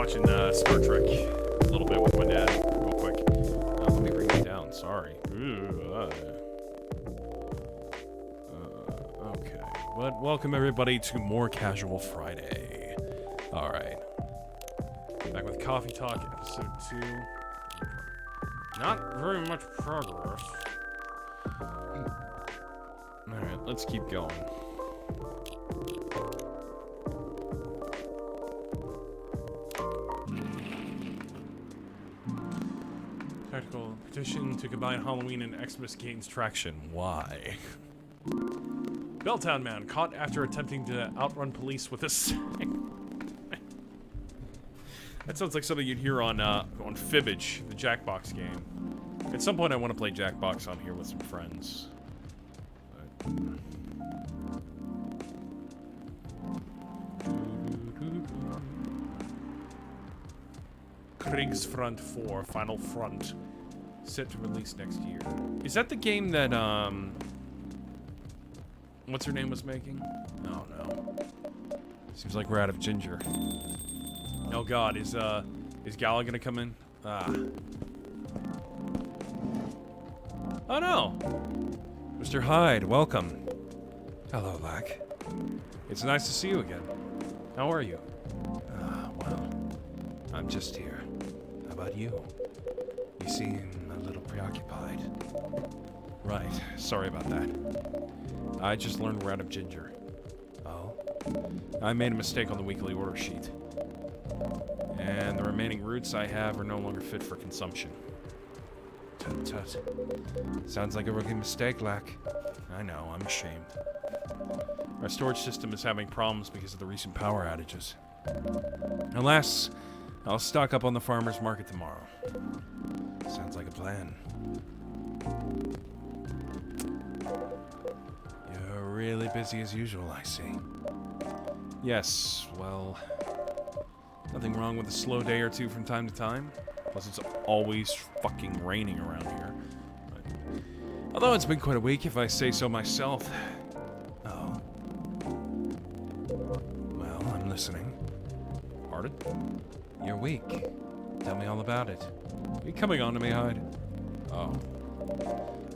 watching Star Trek a little bit with my dad, real quick. Let me bring it down. Sorry. Okay. But welcome everybody to More Casual Friday. All right. Back with Coffee Talk, episode 2. Not very much progress. All right, let's keep going. Tactical petition to combine Halloween and Xmas gains traction. Why? Belltown man caught after attempting to outrun police with a sack. That sounds like something you'd hear on Fibbage, the Jackbox game. At some point I want to play Jackbox on here with some friends. Kriegsfront 4, Final Front, set to release next year. Is that the game that, what's her name was making? Oh no. Seems like we're out of ginger. Oh god, is Gala gonna come in? Ah. Oh no! Mr. Hyde, welcome. Hello, Lack. It's nice to see you again. How are you? Well, I'm just here. How about you? You seem a little preoccupied. Right, sorry about that. I just learned we're out of ginger. Oh? I made a mistake on the weekly order sheet. And the remaining roots I have are no longer fit for consumption. Tut tut. Sounds like a rookie mistake, Lack. I know, I'm ashamed. Our storage system is having problems because of the recent power outages. Alas, I'll stock up on the farmer's market tomorrow. Sounds like a plan. You're really busy as usual, I see. Yes, well, nothing wrong with a slow day or two from time to time. Plus it's always fucking raining around here. Although it's been quite a week, if I say so myself. Oh. Well, I'm listening. Pardon? You're weak. Tell me all about it. Are you coming on to me, Hyde? Oh.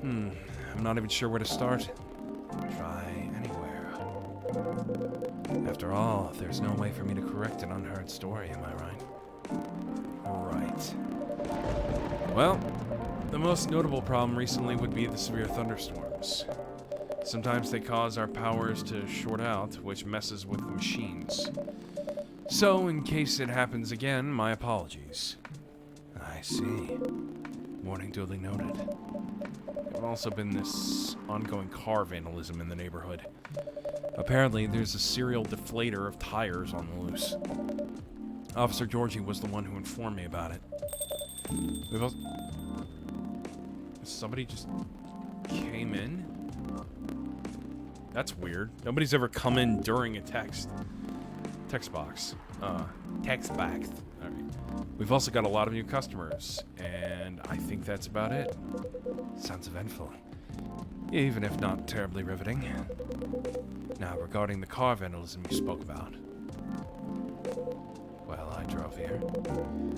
I'm not even sure where to start. Try anywhere. After all, there's no way for me to correct an unheard story, am I right? Right. Well, the most notable problem recently would be the severe thunderstorms. Sometimes they cause our powers to short out, which messes with the machines. So, in case it happens again, my apologies. I see. Warning duly noted. There's also been this ongoing car vandalism in the neighborhood. Apparently, there's a serial deflator of tires on the loose. Officer Georgie was the one who informed me about it. We've also... Somebody just came in? That's weird. Nobody's ever come in during a text box. Text box. Alright. We've also got a lot of new customers, and I think that's about it. Sounds eventful. Even if not terribly riveting. Now, regarding the car vandalism you spoke about. Well, I drove here.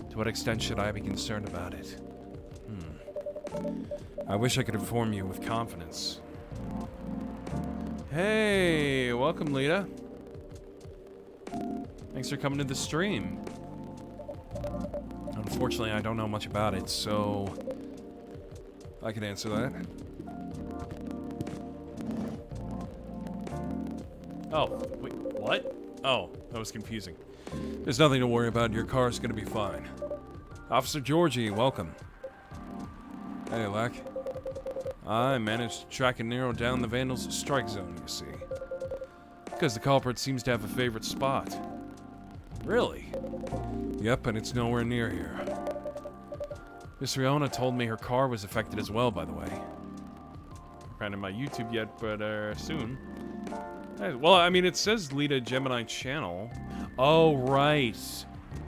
To what extent should I be concerned about it? I wish I could inform you with confidence. Hey, welcome, Lita. Thanks for coming to the stream. Unfortunately, I don't know much about it, so I can answer that. Oh, wait, what? Oh, that was confusing. There's nothing to worry about. Your car's gonna be fine. Officer Georgie, welcome. Hey, Lack. I managed to track and narrow down the vandals' strike zone, you see. Because the culprit seems to have a favorite spot. Really? Yep, and it's nowhere near here. Miss Riona told me her car was affected as well, by the way. Not in my YouTube yet, but soon. Well, I mean, it says Lita Gemini channel. Oh, right.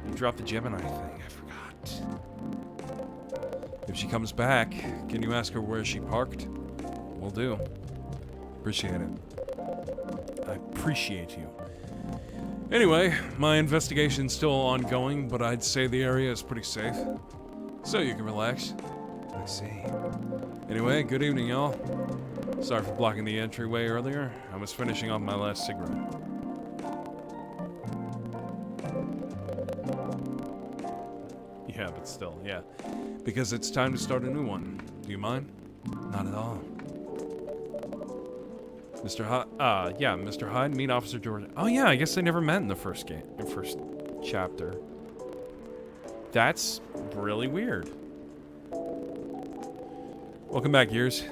You dropped the Gemini thing. I forgot. If she comes back, can you ask her where she parked? Will do. Appreciate it. I appreciate you. Anyway, my investigation's still ongoing, but I'd say the area is pretty safe. So you can relax. I see. Anyway, good evening, y'all. Sorry for blocking the entryway earlier. I was finishing off my last cigarette. Yeah, but still, yeah. Because it's time to start a new one. Do you mind? Not at all. Mr. Hyde, yeah, Mr. Hyde, meet Officer George. Oh yeah, I guess they never met in the first chapter. That's really weird. Welcome back, Years.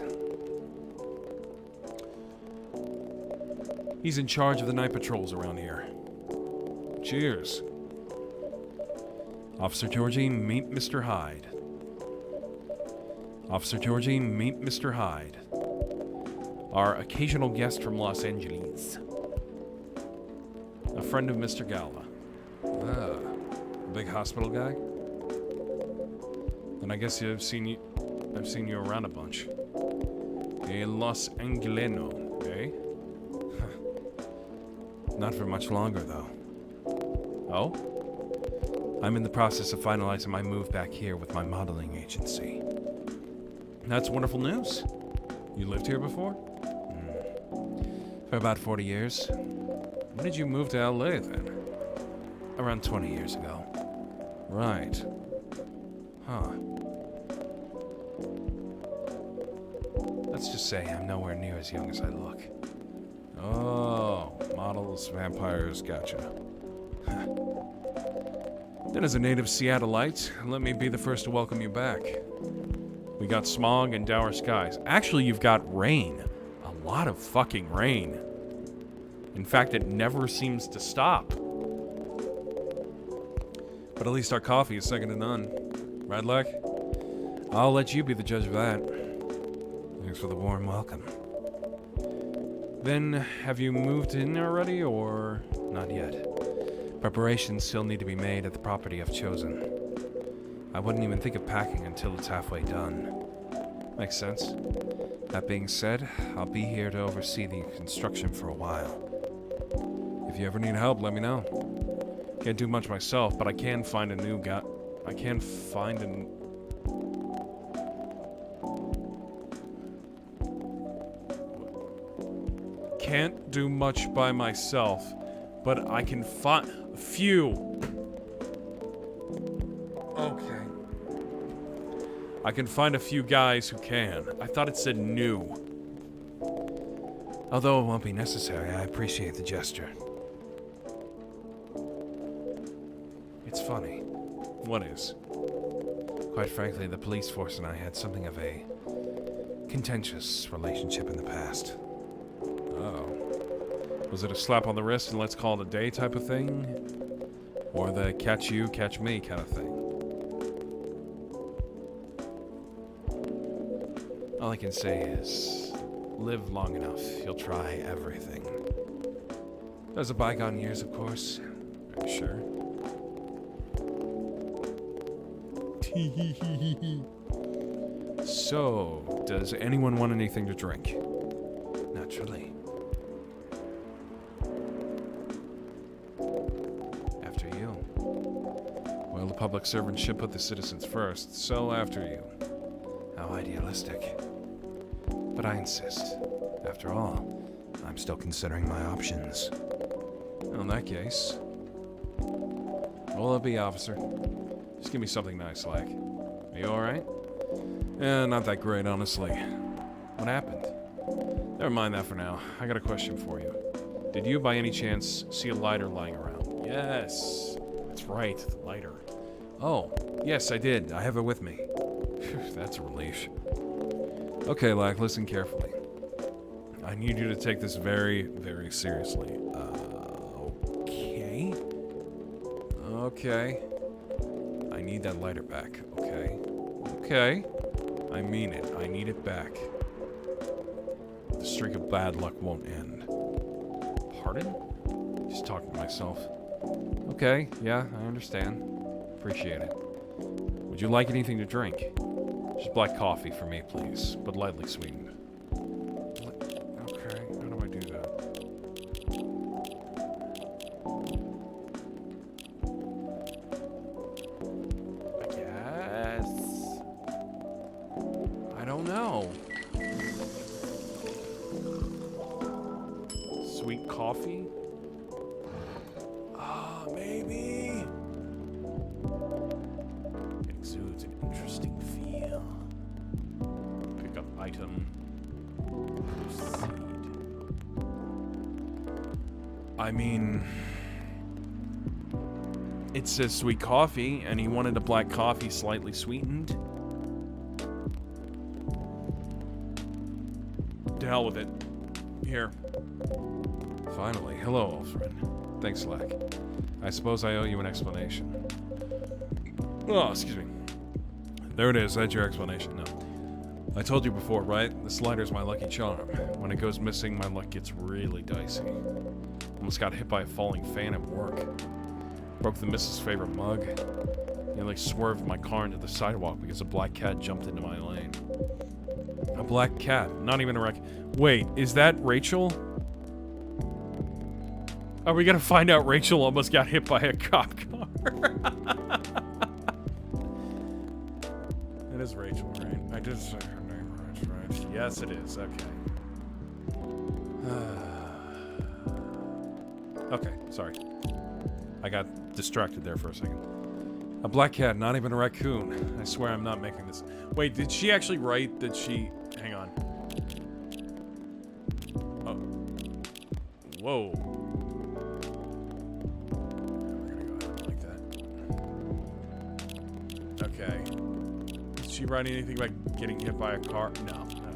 He's in charge of the night patrols around here. Cheers. Officer Georgie, meet Mr. Hyde. Officer Georgie, meet Mr. Hyde. Our occasional guest from Los Angeles. A friend of Mr. Gala. Ah, big hospital guy? Then I guess I've seen you around a bunch. A Los Angeleno, eh? Not for much longer, though. Oh? I'm in the process of finalizing my move back here with my modeling agency. That's wonderful news. You lived here before? For about 40 years. When did you move to LA then? Around 20 years ago. Right. Huh. Let's just say I'm nowhere near as young as I look. Oh, models, vampires, gotcha. Then as a native Seattleite, let me be the first to welcome you back. We got smog and dour skies. Actually, you've got rain. A lot of fucking rain. In fact, it never seems to stop. But at least our coffee is second to none. Right, Leck? I'll let you be the judge of that. Thanks for the warm welcome. Then, have you moved in already, or not yet? Preparations still need to be made at the property I've chosen. I wouldn't even think of packing until it's halfway done. Makes sense. That being said, I'll be here to oversee the construction for a while. If you ever need help, let me know. Can't do much myself, but I can find a new guy. I can find an... Can't do much by myself, but I can find a few. Okay. I can find a few guys who can. I thought it said new. Although it won't be necessary, I appreciate the gesture. It's funny. What is? Quite frankly, the police force and I had something of a contentious relationship in the past. Oh. Was it a slap on the wrist and let's call it a day type of thing? Or the catch you, catch me kind of thing? All I can say is, live long enough, you'll try everything. Those are bygone years, of course. Are you sure? So, does anyone want anything to drink? Naturally. After you. Well, the public servant should put the citizens first, so after you. How idealistic. But I insist. After all, I'm still considering my options. In that case... Well, it'll be, officer. Just give me something nice, like. Are you alright? Not that great, honestly. What happened? Never mind that for now. I got a question for you. Did you, by any chance, see a lighter lying around? Yes. That's right, the lighter. Oh, yes, I did. I have it with me. Phew, that's a relief. Okay, Lack, listen carefully. I need you to take this very, very seriously. Okay? Okay. I need that lighter back, okay? Okay. I mean it. I need it back. The streak of bad luck won't end. Pardon? Just talking to myself. Okay, yeah, I understand. Appreciate it. Would you like anything to drink? Just black coffee for me, please, but lightly sweetened. Okay, how do I do that? sweet coffee? Ah, maybe. It exudes an interesting feel. Pick up item. Proceed. I mean, it says sweet coffee, and he wanted a black coffee slightly sweetened. To hell with it. Here. Finally. Hello, old friend. Thanks, Slack. I suppose I owe you an explanation. Oh, excuse me. There it is. That's your explanation. No. I told you before, right? The slider's my lucky charm. When it goes missing, my luck gets really dicey. Almost got hit by a falling fan at work. Broke the missus' favorite mug. Nearly swerved my car into the sidewalk because a black cat jumped into my lane. A black cat, not even a wreck. Wait, is that Rachel? Are we gonna find out Rachel almost got hit by a cop car? It is Rachel, right? I did say her name right? Yes, it is. Okay. Okay, sorry. I got distracted there for a second. A black cat, not even a raccoon. I swear I'm not making this. Wait, did she actually write that she... Hang on. Oh. Whoa. We're gonna go ahead like that. Okay. Did she write anything about getting hit by a car? No. Okay.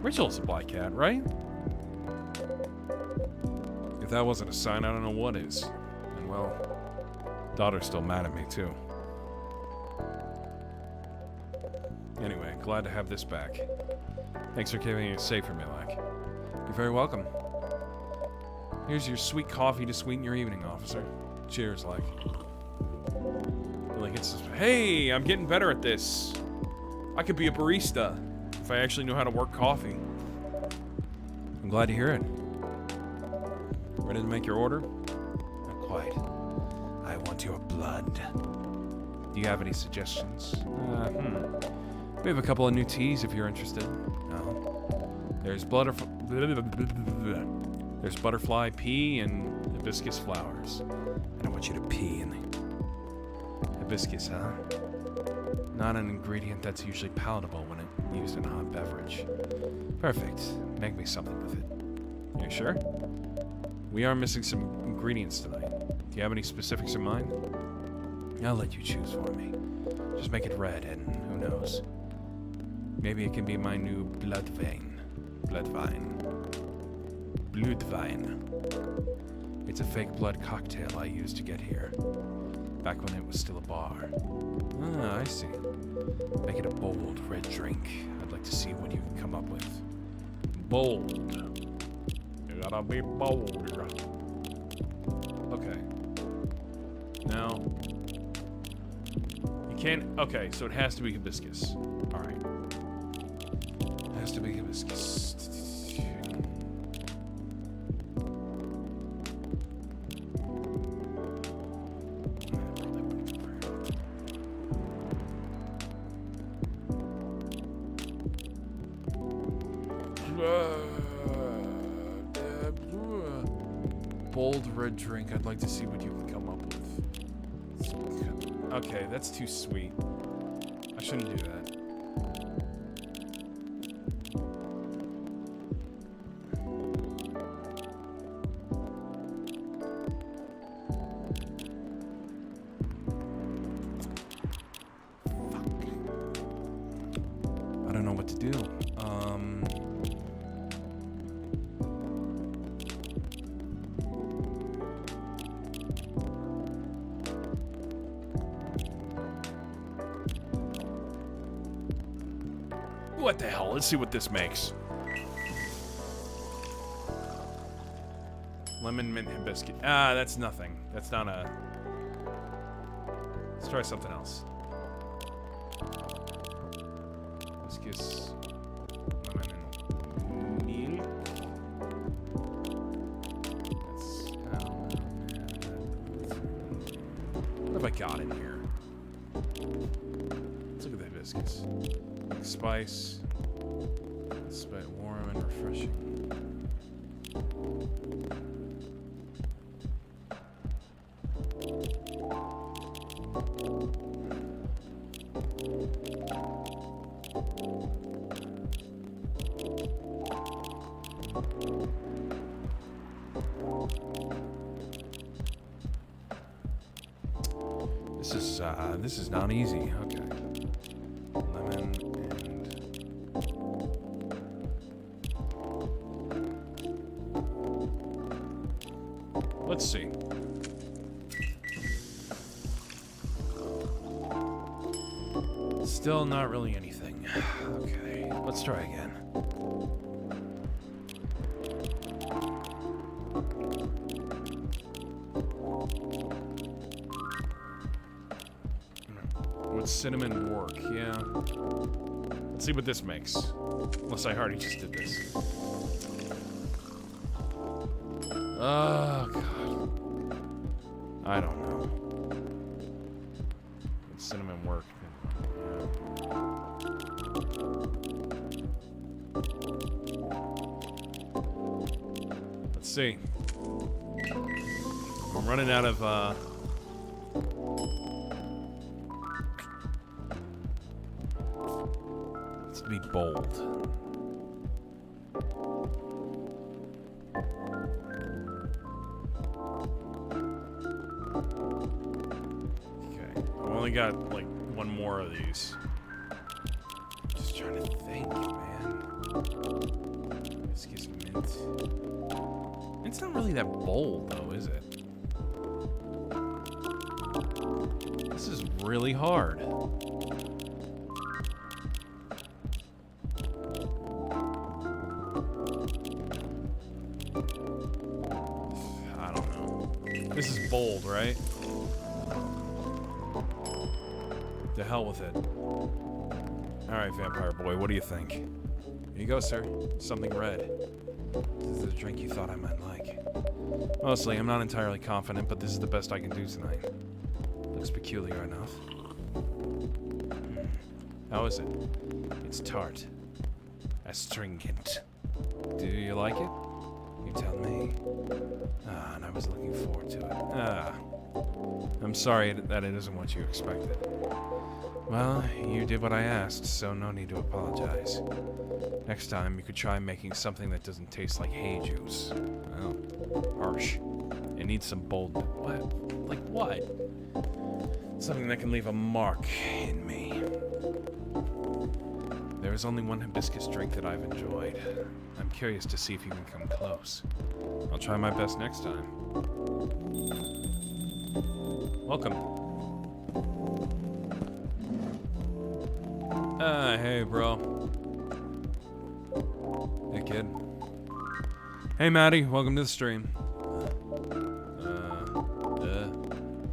Rachel's a black cat, right? If that wasn't a sign, I don't know what is. And well, daughter's still mad at me too. Anyway, glad to have this back. Thanks for keeping it safe for me, Lack. You're very welcome. Here's your sweet coffee to sweeten your evening, officer. Cheers, Lack. Like it's, hey, I'm getting better at this. I could be a barista if I actually knew how to work coffee. I'm glad to hear it. Ready to make your order? Not quite. I want your blood. Do you have any suggestions? We have a couple of new teas if you're interested. No. There's butterfly pea and hibiscus flowers. I don't want you to pee in the hibiscus, huh? Not an ingredient that's usually palatable when it's used in a hot beverage. Perfect. Make me something with it. You sure? We are missing some ingredients tonight. Do you have any specifics in mind? I'll let you choose for me. Just make it red, and who knows? Maybe it can be my new blood vein. Bloodvine. It's a fake blood cocktail I used to get here. Back when it was still a bar. Ah, I see. Make it a bold red drink. I'd like to see what you can come up with. Bold. You gotta be bold. Okay. Now, you can't. Okay, so it has to be hibiscus. All right. It has to be hibiscus. Bold red drink. I'd like to see what you can come up with. Okay, that's too sweet. I shouldn't do that. Fuck. I don't know what to do. What the hell? Let's see what this makes. Lemon mint hibiscus. Ah, that's nothing. That's not a... Let's try something else. Hibiscus. Lemon and milk. What have I got in here? Let's look at the hibiscus. Spice. Spice, warm and refreshing. This is not easy. Okay. Lemon and... Let's see. Still not really anything. Okay, let's try again. Would cinnamon work? Yeah. Let's see what this makes. Unless I already just did this. Oh, God. I don't know. Would cinnamon work? Let's see. I'm running out of, Let's be bold. Okay. I've only got, like, one more of these. Just trying to think, man. Let's get some mint. It's not really that bold, though, is it? This is really hard. I don't know. This is bold, right? The hell with it. Alright, Vampire Boy, what do you think? Here you go, sir. Something red. This is a drink you thought I might like. Mostly, I'm not entirely confident, but this is the best I can do tonight. Looks peculiar enough. How is it? It's tart. Astringent. Do you like it? You tell me. Ah, and I was looking forward to it. Ah. I'm sorry that it isn't what you expected. Well, you did what I asked, so no need to apologize. Next time, you could try making something that doesn't taste like hay juice. Oh, harsh. It needs some bold... What? Like what? Something that can leave a mark in me. There is only one hibiscus drink that I've enjoyed. I'm curious to see if you can come close. I'll try my best next time. Welcome. Hey, bro. Hey, kid. Hey, Maddie. Welcome to the stream.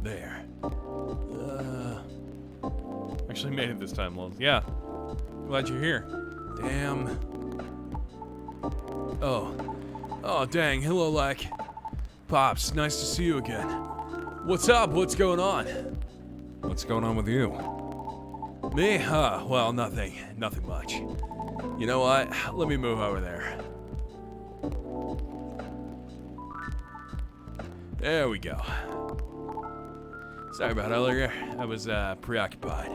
There. Actually made it this time, Lils. Yeah. Glad you're here. Damn. Oh, dang. Hello, like. Pops, nice to see you again. What's up? What's going on? What's going on with you? Me? Well, nothing. Nothing much. You know what? Let me move over there. There we go. Sorry about earlier. I was, preoccupied.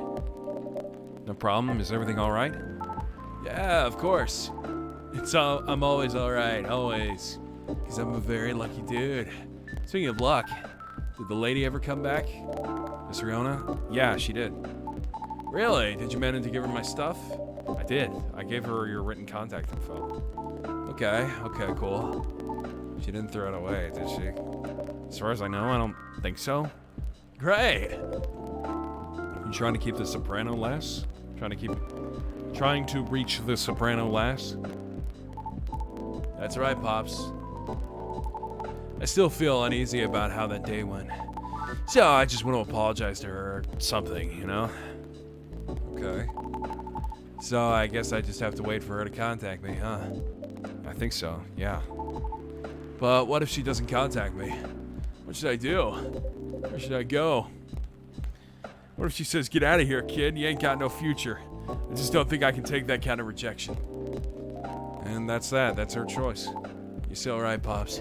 No problem? Is everything alright? Yeah, of course. I'm always alright. Always. Because I'm a very lucky dude. Speaking of luck, did the lady ever come back? Miss Riona? Yeah, she did. Really? Did you manage to give her my stuff? I did. I gave her your written contact info. Okay, cool. She didn't throw it away, did she? As far as I know, I don't think so. Great! You trying to keep the soprano lass? Trying to reach the soprano lass? That's right, Pops. I still feel uneasy about how that day went. So I just want to apologize to her or something, you know? Okay. So I guess I just have to wait for her to contact me, huh? I think so, yeah. But what if she doesn't contact me? What should I do? Where should I go? What if she says, get out of here, kid, you ain't got no future? I just don't think I can take that kind of rejection. And that's that. That's her choice. You still right, Pops?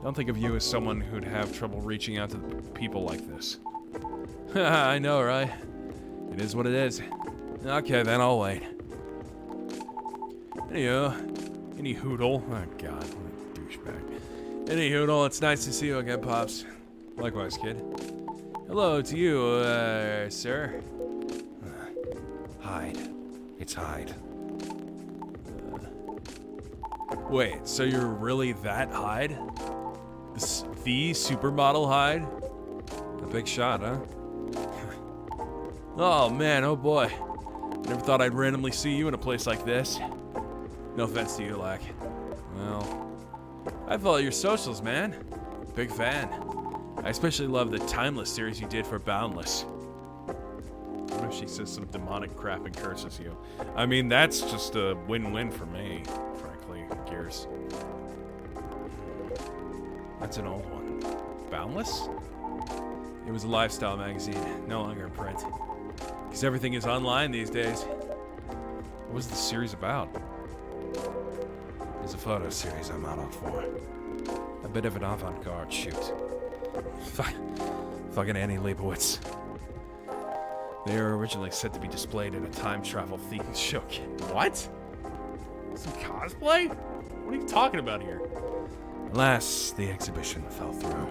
Don't think of you as someone who'd have trouble reaching out to people like this. I know, right? It is what it is. Okay, then I'll wait. Any hoodle. Oh, God, what a douchebag. Any hoodle, it's nice to see you again, Pops. Likewise, kid. Hello to you, sir. Hyde. It's Hyde. Wait, so you're really that Hyde? The supermodel Hyde? A big shot, huh? Oh man, oh boy. Never thought I'd randomly see you in a place like this. No offense to you, Lack. Well, I follow your socials, man. Big fan. I especially love the Timeless series you did for Boundless. What if she says some demonic crap and curses you? I mean, that's just a win-win for me, frankly. Who cares? That's an old one. Boundless? It was a lifestyle magazine, no longer in print. Because everything is online these days. What was the series about? It's a photo series I'm out on for. A bit of an avant-garde shoot. Fucking Annie Leibovitz. They were originally set to be displayed in a time travel themed show. What? Some cosplay? What are you talking about here? Alas, the exhibition fell through.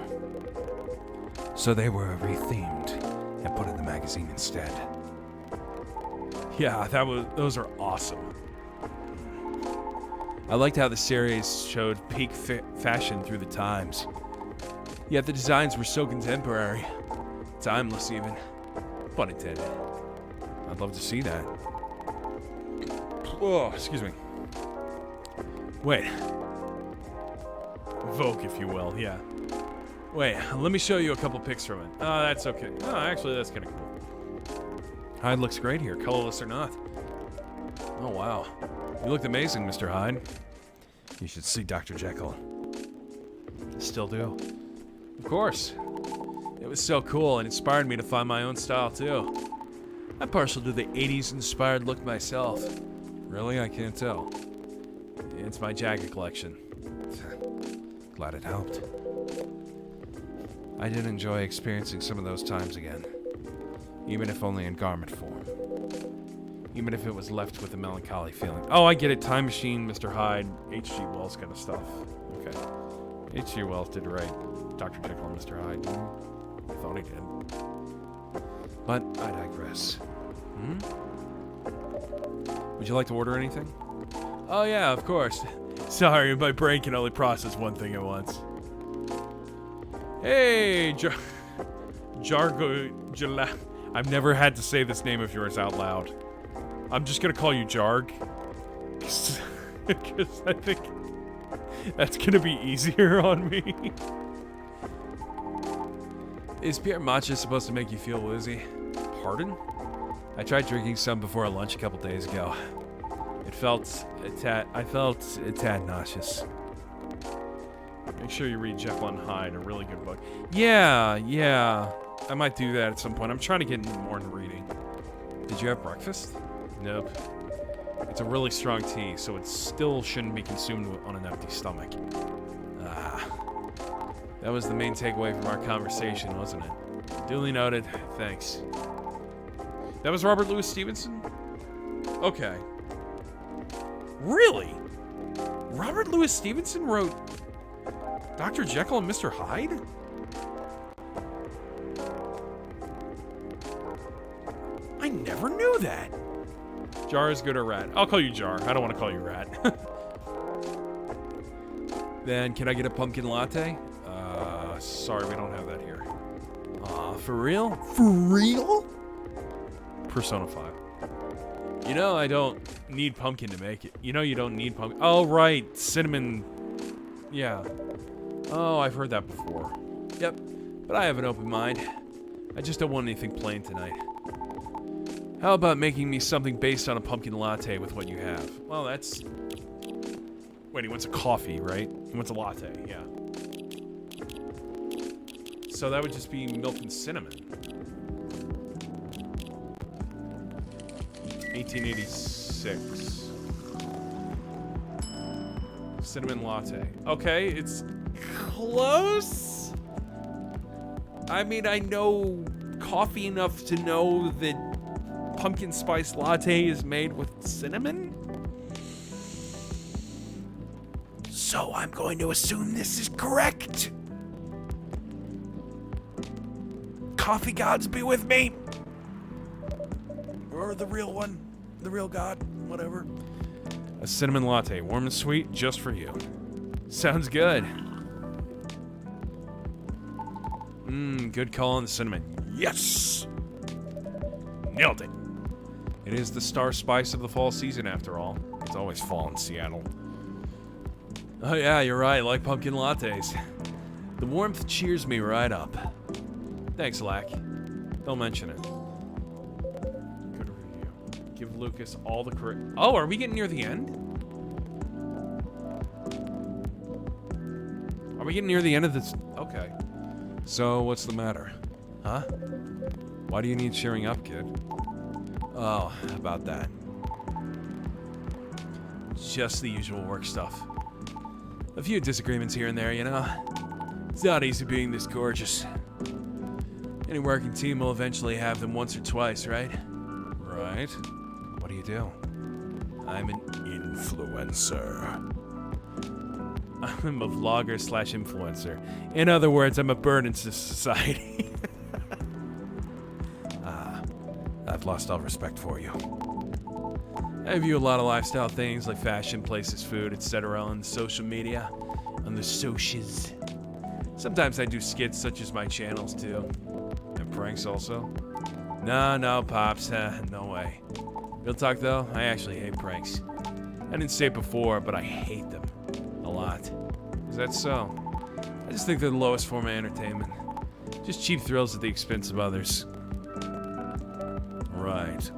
So they were rethemed and put in the magazine instead. Yeah, those are awesome. I liked how the series showed peak fashion through the times. Yet the designs were so contemporary. Timeless even. Pun intended. I'd love to see that. Oh, excuse me. Wait. Vogue, if you will, yeah. Wait, let me show you a couple pics from it. Oh, that's okay. Oh, actually, that's kind of cool. Hyde looks great here, colorless or not. Oh, wow. You looked amazing, Mr. Hyde. You should see Dr. Jekyll. Still do. Of course. It was so cool and inspired me to find my own style, too. I'm partial to the 80s inspired look myself. Really? I can't tell. It's my jacket collection. Glad it helped. I did enjoy experiencing some of those times again. Even if only in garment form. Even if it was left with a melancholy feeling. Oh, I get it. Time Machine, Mr. Hyde, H.G. Wells kind of stuff. Okay. H.G. Wells did write Dr. Jekyll and Mr. Hyde. I thought he did. But I digress. Would you like to order anything? Oh, yeah, of course. Sorry, my brain can only process one thing at once. Hey, Jargo... I've never had to say this name of yours out loud. I'm just gonna call you Jarg. Because I think that's gonna be easier on me. Is Pierre Matcha supposed to make you feel woozy? Pardon? I tried drinking some before lunch a couple days ago. I felt a tad nauseous. Make sure you read Jekyll and Hyde, a really good book. Yeah. I might do that at some point. I'm trying to get more into reading. Did you have breakfast? Nope. It's a really strong tea, so it still shouldn't be consumed on an empty stomach. That was the main takeaway from our conversation, wasn't it? Duly noted. Thanks. That was Robert Louis Stevenson? Okay. Really? Robert Louis Stevenson wrote Dr. Jekyll and Mr. Hyde? I never knew that. Jar is good or Rat? I'll call you Jar. I don't want to call you Rat. Then, can I get a pumpkin latte? Sorry, we don't have that here. For real? For real? Persona 5. You know, I don't need pumpkin to make it. You know you don't need pumpkin. Oh, right. Cinnamon. Yeah. Oh, I've heard that before. Yep. But I have an open mind. I just don't want anything plain tonight. How about making me something based on a pumpkin latte with what you have? Well, that's... Wait, he wants a coffee, right? He wants a latte, yeah. So that would just be milk and cinnamon. 1886. Cinnamon latte. Okay, it's close. I mean, I know coffee enough to know that pumpkin spice latte is made with cinnamon. So I'm going to assume this is correct. Coffee gods be with me. Or the real one. The real god. Whatever. A cinnamon latte, warm and sweet, just for you. Sounds good. Good call on the cinnamon. Yes! Nailed it. It is the star spice of the fall season, after all. It's always fall in Seattle. Oh yeah, you're right, I like pumpkin lattes. The warmth cheers me right up. Thanks, Lack. Don't mention it. Good review. Give Lucas all the correct... Oh, are we getting near the end? Are we getting near the end of this? Okay. So, what's the matter? Huh? Why do you need cheering up, kid? Oh, about that. Just the usual work stuff. A few disagreements here and there, you know? It's not easy being this gorgeous. Any working team will eventually have them once or twice, right? Right. What do you do? I'm an influencer. I'm a vlogger / influencer. In other words, I'm a burden to society. I've lost all respect for you. I view a lot of lifestyle things like fashion, places, food, etc. on social media, on the socials. Sometimes I do skits such as my channels too. And pranks also. No, Pops, no way. Real talk though, I actually hate pranks. I didn't say it before, but I hate them. A lot. Is that so? I just think they're the lowest form of entertainment. Just cheap thrills at the expense of others. Right.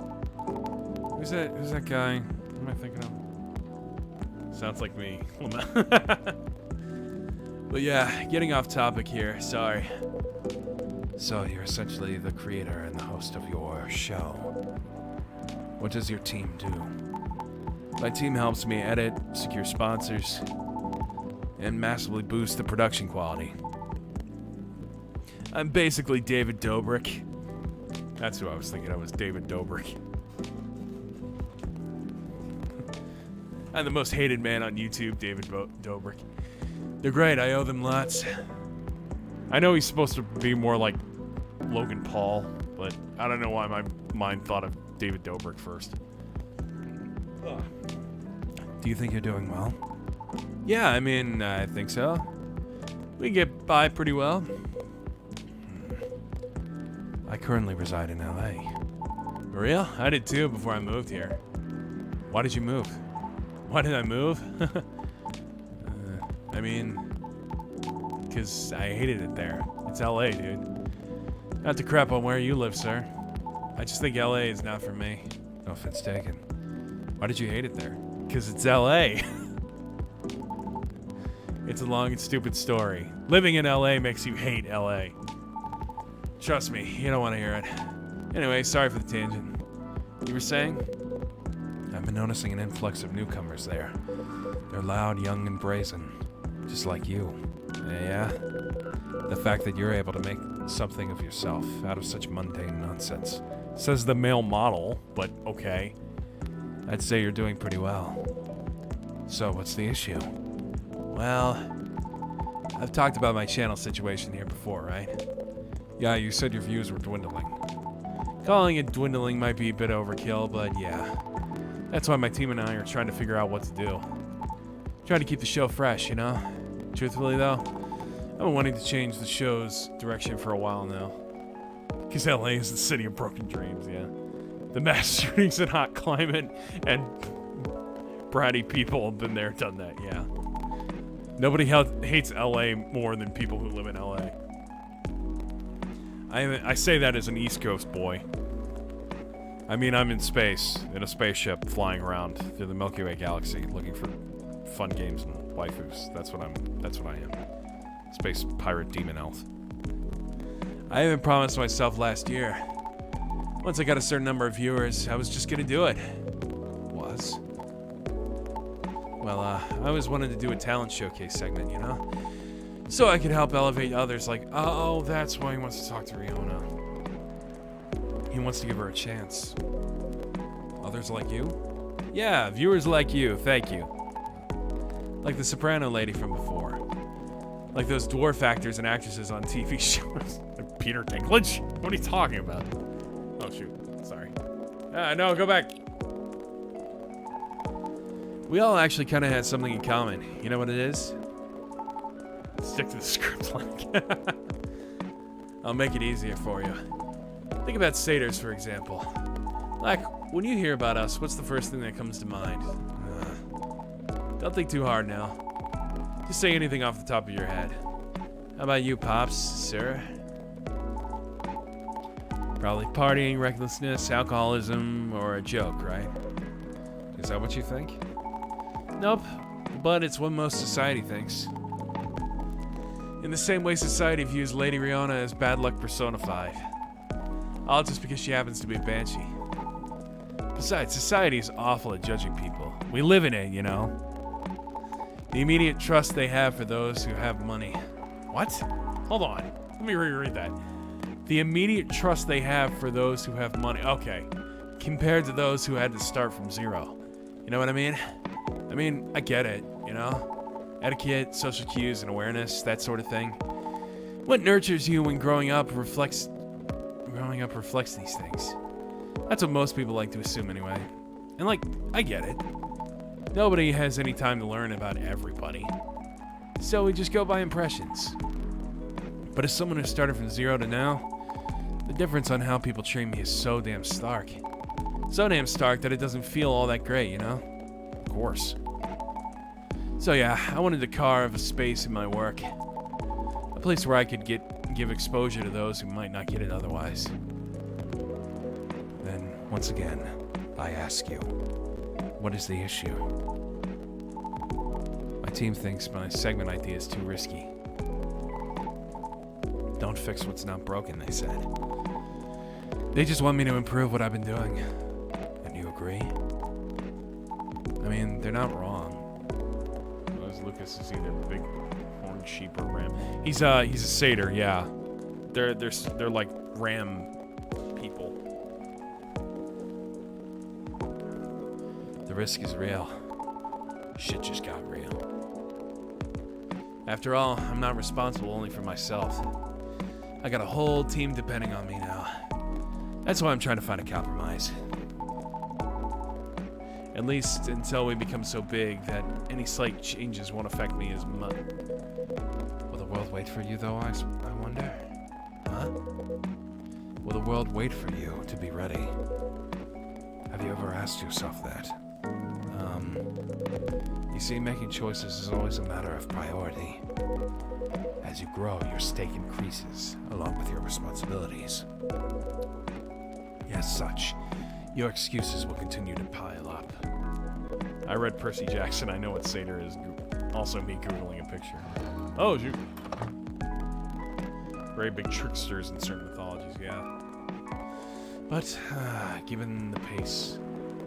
Who's that guy? What am I thinking of? Sounds like me. But yeah, getting off topic here, sorry. So you're essentially the creator and the host of your show. What does your team do? My team helps me edit, secure sponsors, and massively boost the production quality. I'm basically David Dobrik. That's who I was thinking of, was David Dobrik. I'm the most hated man on YouTube, David Dobrik. They're great, I owe them lots. I know he's supposed to be more like Logan Paul, but I don't know why my mind thought of David Dobrik first. Do you think you're doing well? Yeah, I mean, I think so. We get by pretty well. I currently reside in LA. For real? I did too before I moved here. Why did you move? Why did I move? I mean, because I hated it there. It's LA, dude. Not to crap on where you live, sir. I just think LA is not for me. No offense taken. Why did you hate it there? Because it's LA. It's a long and stupid story. Living in LA makes you hate LA. Trust me, you don't want to hear it. Anyway, sorry for the tangent. You were saying? I've been noticing an influx of newcomers there. They're loud, young, and brazen. Just like you. Yeah? The fact that you're able to make something of yourself out of such mundane nonsense. Says the male model, but okay. I'd say you're doing pretty well. So, what's the issue? Well, I've talked about my channel situation here before, right? Yeah, you said your views were dwindling. Calling it dwindling might be a bit overkill, but yeah. That's why my team and I are trying to figure out what to do. Trying to keep the show fresh, you know? Truthfully though, I've been wanting to change the show's direction for a while now. Because LA is the city of broken dreams, yeah. The mass shootings and hot climate and bratty people have been there, done that, yeah. Nobody hates LA more than people who live in LA. I say that as an East Coast boy. I mean, I'm in space, in a spaceship, flying around through the Milky Way galaxy, looking for fun games and waifus. That's what I am. Space pirate demon elf. I even promised myself last year. Once I got a certain number of viewers, I was just gonna do it. Was? Well, Well, I always wanted to do a talent showcase segment, you know? So I could help elevate others like, oh, that's why he wants to talk to Riona. He wants to give her a chance. Others like you? Yeah, viewers like you, thank you. Like the soprano lady from before. Like those dwarf actors and actresses on TV shows. Like Peter Dinklage? What are you talking about? Oh, shoot. Sorry. No, go back. We all actually kind of had something in common. You know what it is? Stick to the script, like. I'll make it easier for you. Think about satyrs, for example. Like, when you hear about us, what's the first thing that comes to mind? Don't think too hard now. Just say anything off the top of your head. How about you, Pops, sir? Probably partying, recklessness, alcoholism, or a joke, right? Is that what you think? Nope, but it's what most society thinks. In the same way society views Lady Riona as bad luck personified. All just because she happens to be a banshee. Besides, society is awful at judging people. We live in it, you know. The immediate trust they have for those who have money. What? Hold on. Let me reread that. The immediate trust they have for those who have money. Okay. Compared to those who had to start from zero. You know what I mean? I get it, you know? Etiquette, social cues, and awareness, that sort of thing. What nurtures you when growing up reflects these things. That's what most people like to assume anyway. And like, I get it. Nobody has any time to learn about everybody. So we just go by impressions. But as someone who started from zero to now, the difference on how people treat me is so damn stark. So damn stark that it doesn't feel all that great, you know? Of course. So yeah, I wanted to carve a space in my work. A place where I could give exposure to those who might not get it otherwise. Then, once again, I ask you, what is the issue? My team thinks my segment idea is too risky. Don't fix what's not broken, they said. They just want me to improve what I've been doing. And you agree? I mean, they're not wrong. Lucas is either big horned sheep or ram. He's a satyr, yeah. They're like ram people. The risk is real. Shit just got real. After all, I'm not responsible only for myself. I got a whole team depending on me now. That's why I'm trying to find a compromise. At least until we become so big that any slight changes won't affect me as much. Will the world wait for you, though, I wonder? Huh? Will the world wait for you to be ready? Have you ever asked yourself that? You see, making choices is always a matter of priority. As you grow, your stake increases, along with your responsibilities. As such, your excuses will continue to pile up. I read Percy Jackson. I know what satyr is. Also me Googling a picture. Oh, shoot. Very big tricksters in certain mythologies, yeah. But, given the pace...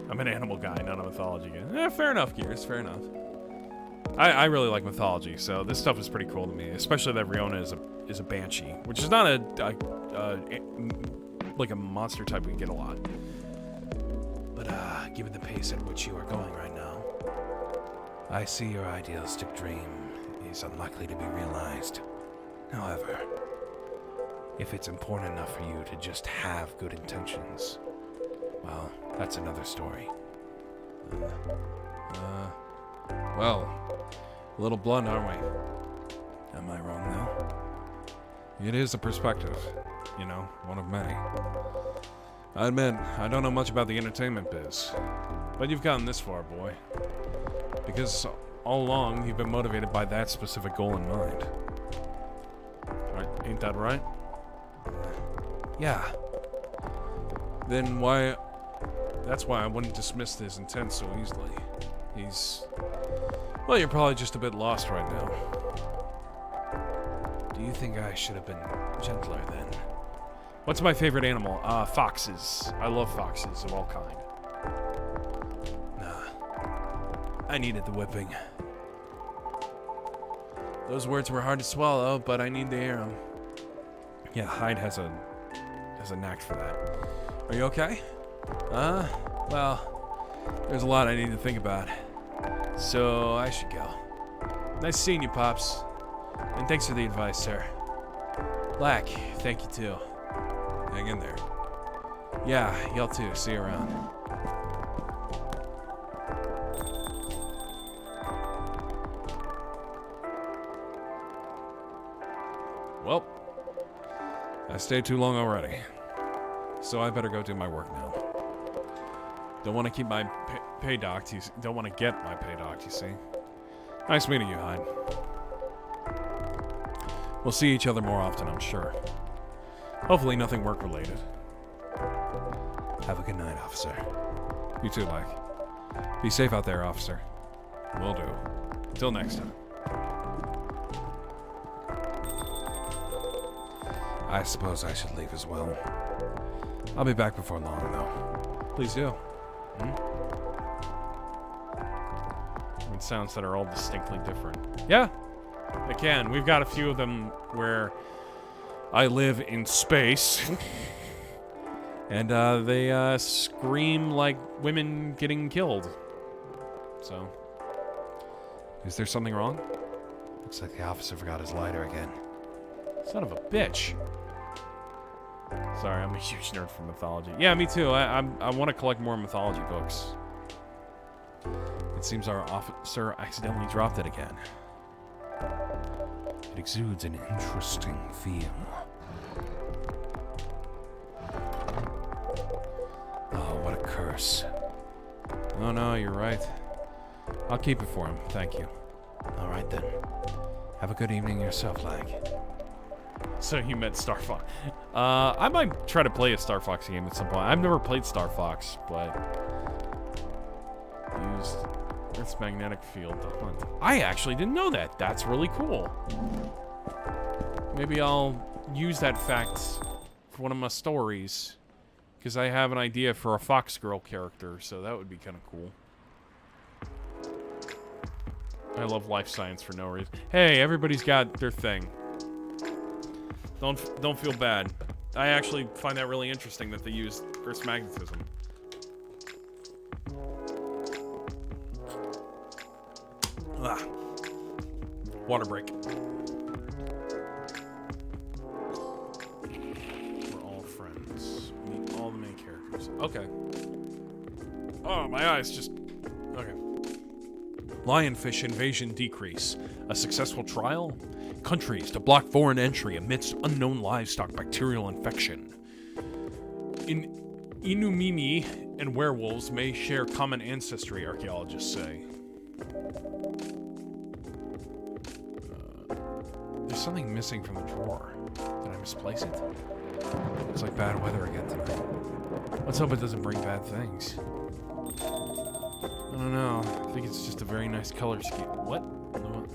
I'm an animal guy, not a mythology guy. Fair enough, Gears. Fair enough. I really like mythology, so this stuff is pretty cool to me. Especially that Riona is a banshee, which is not like a monster type we get a lot. But given the pace at which you are going right now, I see your idealistic dream is unlikely to be realized. However, if it's important enough for you to just have good intentions, well, that's another story. Well, a little blunt, aren't we? Am I wrong, though? It is a perspective, you know, one of many. I admit, I don't know much about the entertainment biz, but you've gotten this far, boy. Because all along, you've been motivated by that specific goal in mind. Right, ain't that right? Yeah. Then why... That's why I wouldn't dismiss his intent so easily. Well, you're probably just a bit lost right now. Do you think I should have been gentler then? What's my favorite animal? Foxes. I love foxes of all kind. Nah. I needed the whipping. Those words were hard to swallow, but I need to hear them. Yeah, Hyde has a knack for that. Are you okay? Well, there's a lot I need to think about. So I should go. Nice seeing you, Pops. And thanks for the advice, sir. Black, thank you too. Hang in there. Yeah, y'all too. See you around. Well, I stayed too long already. So I better go do my work now. Don't want to keep my pay docked. Don't want to get my pay docked, you see. Nice meeting you, Hyde. We'll see each other more often, I'm sure. Hopefully nothing work-related. Have a good night, officer. You too, Black. Be safe out there, officer. Will do. Till next time. I suppose I should leave as well. I'll be back before long, though. Please do. Sounds that are all distinctly different. Yeah, I can. We've got a few of them where I live in space. And they scream like women getting killed. So, is there something wrong? Looks like the officer forgot his lighter again. Son of a bitch. Sorry, I'm a huge nerd for mythology. Yeah, me too. I want to collect more mythology books. It seems our officer accidentally dropped it again. It exudes an interesting feel. Oh, what a curse. Oh no, you're right. I'll keep it for him, thank you. All right then. Have a good evening yourself, Lag. So you met Star Fox. I might try to play a Star Fox game at some point. I've never played Star Fox, but used Earth's magnetic field to hunt. I actually didn't know that. That's really cool. Maybe I'll use that fact for one of my stories, because I have an idea for a Fox Girl character, so that would be kind of cool. I love life science for no reason. Hey, everybody's got their thing. Don't feel bad. I actually find that really interesting that they use Earth's magnetism. Ah. Water break. We're all friends. Meet all the main characters. Okay. Oh, my eyes just... Okay. Lionfish invasion decrease. A successful trial? Countries to block foreign entry amidst unknown livestock bacterial infection. Inumini and werewolves may share common ancestry, archaeologists say. There's something missing from the drawer. Did I misplace it? Looks like bad weather again tonight. Let's hope it doesn't bring bad things. I don't know. I think it's just a very nice color scheme. What? Lua?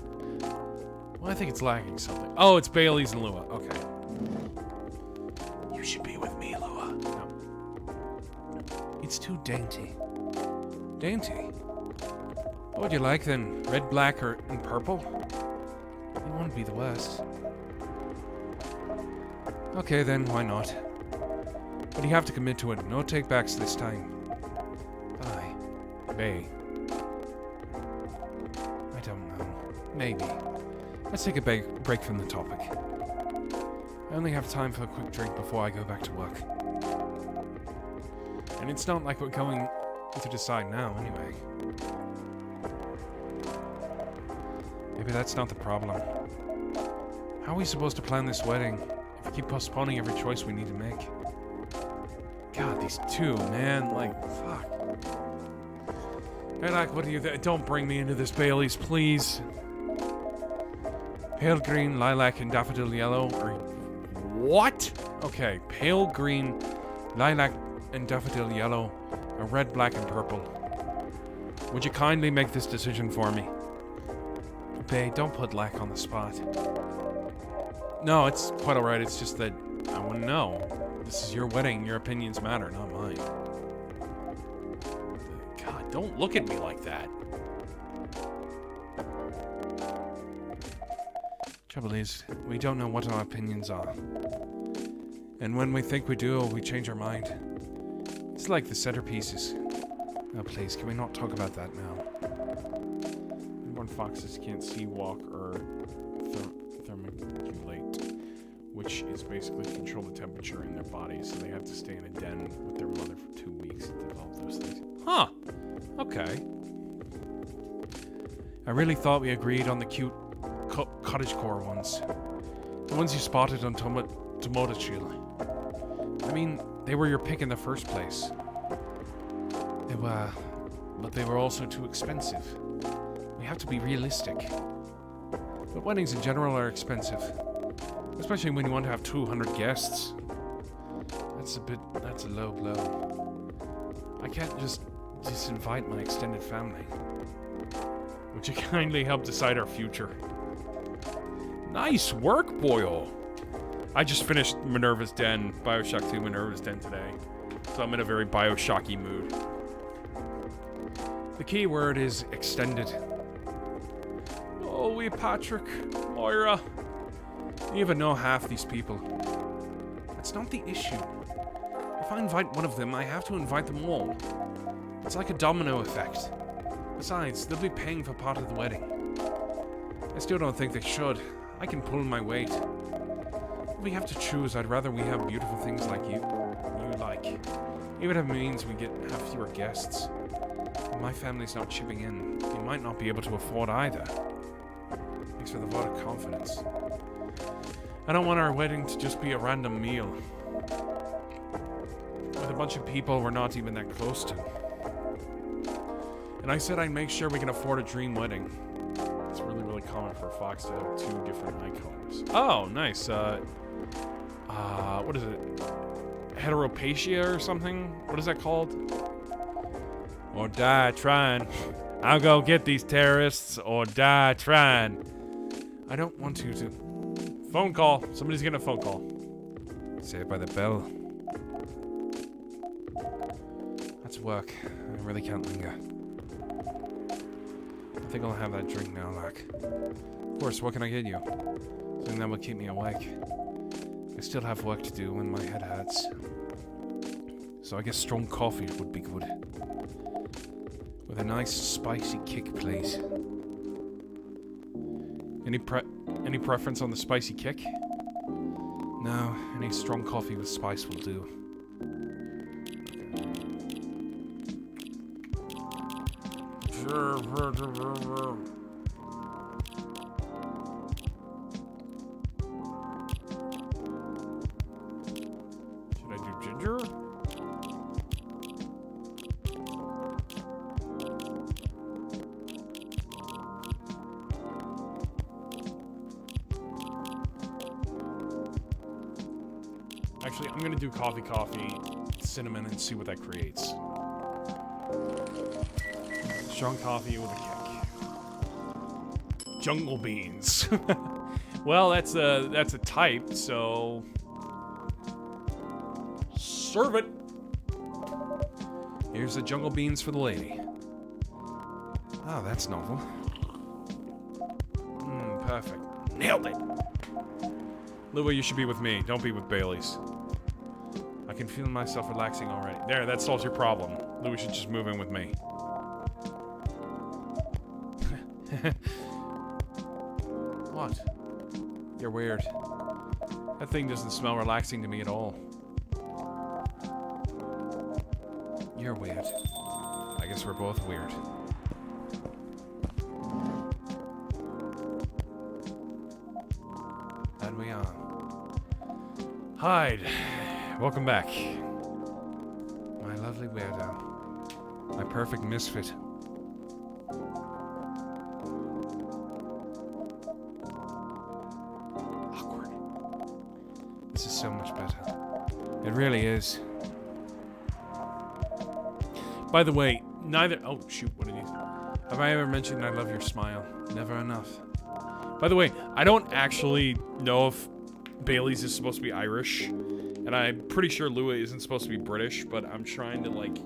Well, I think it's lacking something. Oh, it's Bailey's and Lua. Okay. You should be with me, Lua. No. It's too dainty. Dainty. What would you like then? Red, black, and purple? You want to be the West. Okay, then why not? But you have to commit to it. No take-backs this time. Bye. Bay. I don't know. Maybe. Let's take a break from the topic. I only have time for a quick drink before I go back to work. And it's not like we're going to decide now, anyway. Maybe that's not the problem. How are we supposed to plan this wedding if we keep postponing every choice we need to make? God, these two, man, like, fuck. Hey, like, what do you don't bring me into this, Baileys, please. Pale green, lilac, and daffodil yellow. What? Okay, pale green, lilac, and daffodil yellow, or red, black, and purple. Would you kindly make this decision for me? Bae, don't put Lack on the spot. No, it's quite alright. It's just that I want to know. This is your wedding. Your opinions matter, not mine. God, don't look at me like that. Trouble is, we don't know what our opinions are. And when we think we do, we change our mind. It's like the centerpieces. Oh, please, can we not talk about that now? Newborn foxes can't see, walk, or thermoregulate, which is basically control the temperature in their bodies, so they have to stay in a den with their mother for 2 weeks to develop those things. Huh. Okay. I really thought we agreed on the cute cottagecore ones. The ones you spotted on Tomodachi. I mean, they were your pick in the first place. They were, but they were also too expensive. We have to be realistic. But weddings in general are expensive. Especially when you want to have 200 guests. That's a low blow. I can't just disinvite my extended family. Would you kindly help decide our future? Nice work, Boyle. I just finished Minerva's Den, Bioshock 2 Minerva's Den today. So I'm in a very Bioshocky mood. The key word is extended. Oh, we Patrick, Moira. You even know half these people. That's not the issue. If I invite one of them, I have to invite them all. It's like a domino effect. Besides, they'll be paying for part of the wedding. I still don't think they should. I can pull my weight. If we have to choose, I'd rather we have beautiful things like you like. Even if it means we have fewer guests. If my family's not chipping in, we might not be able to afford either. Thanks for the vote of confidence. I don't want our wedding to just be a random meal. With a bunch of people we're not even that close to. And I said I'd make sure we can afford a dream wedding. It's really, really common for a fox to have 2 different eye colors. Oh, nice. What is it? Heteropatia or something? What is that called? Or die trying. I'll go get these terrorists or die trying. I don't want you to. Phone call. Somebody's getting a phone call. Say it by the bell. That's work. I really can't linger. I think I'll have that drink now, Lack. Of course, what can I get you? Something that will keep me awake. I still have work to do when my head hurts. So I guess strong coffee would be good. With a nice spicy kick, please. Any preference on the spicy kick? No, any strong coffee with spice will do. Should I do ginger? Actually, I'm gonna do coffee, cinnamon, and see what that creates. Strong coffee with a kick. Jungle beans. Well, that's a type, so serve it. Here's the jungle beans for the lady. Oh, that's novel. Perfect. Nailed it. Louis, you should be with me. Don't be with Bailey's. I can feel myself relaxing already. There, that solves your problem. Louis should just move in with me. What? You're weird. That thing doesn't smell relaxing to me at all. You're weird. I guess we're both weird. And we are. Hyde. Welcome back. My lovely weirdo. My perfect misfit. Awkward. This is so much better. It really is. By the way, neither... Oh, shoot, what did he say? Have I ever mentioned I love your smile? Never enough. By the way, I don't actually know if Bailey's is supposed to be Irish, and I'm pretty sure Lua isn't supposed to be British, but I'm trying to, like,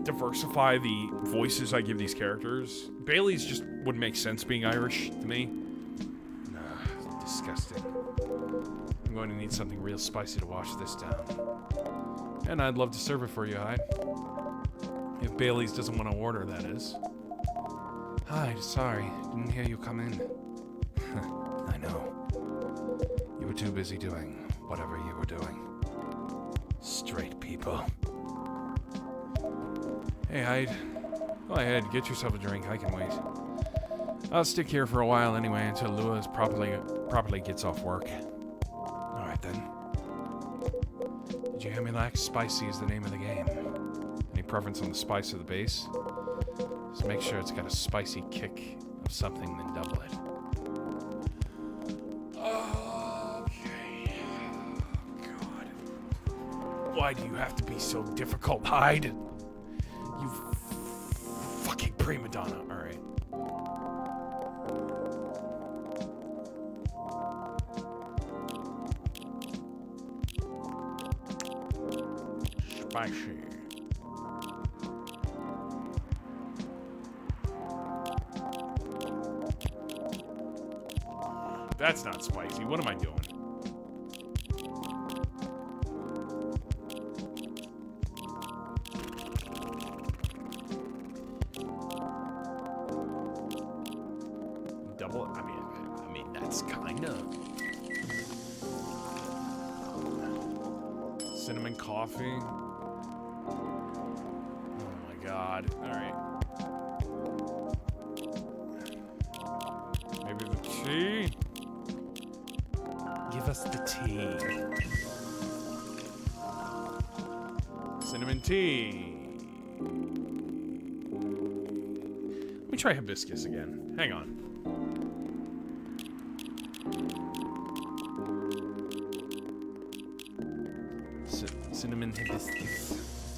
diversify the voices I give these characters. Bailey's just wouldn't make sense being Irish to me. disgusting. I'm going to need something real spicy to wash this down. And I'd love to serve it for you, Hyde. If Bailey's doesn't want to order, that is. Hyde, sorry. Didn't hear you come in. I know. You were too busy doing whatever you were doing. Straight people. Hey, Hyde. Go ahead, get yourself a drink. I can wait. I'll stick here for a while anyway until Lewis properly gets off work. Alright then. Did you hear me, Lax? Spicy is the name of the game. Any preference on the spice of the base? Just make sure it's got a spicy kick of something, then double it. Okay. God. Why do you have to be so difficult, Hyde? You fucking prima donna. Alright. Spicy. That's not spicy. What am I doing? Double? I mean that's kind of cinnamon coffee. Oh my god. All right. Maybe the tea? Give us the tea. Cinnamon tea. Let me try hibiscus again. Hang on. Cinnamon hibiscus.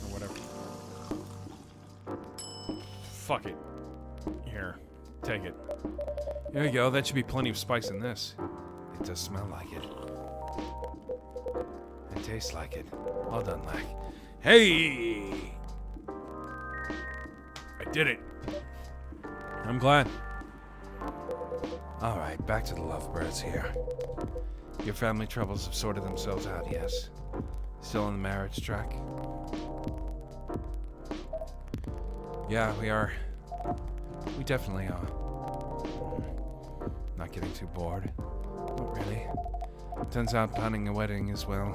Or whatever. Fuck it. Here. Take it. There you go. That should be plenty of spice in this. It does smell like it. It tastes like it. Well done, Lack. Hey! I did it. I'm glad. Alright, back to the lovebirds here. Your family troubles have sorted themselves out, yes? Still on the marriage track? Yeah, we are. We definitely are. Not getting too bored. Not really. Turns out planning a wedding is, well,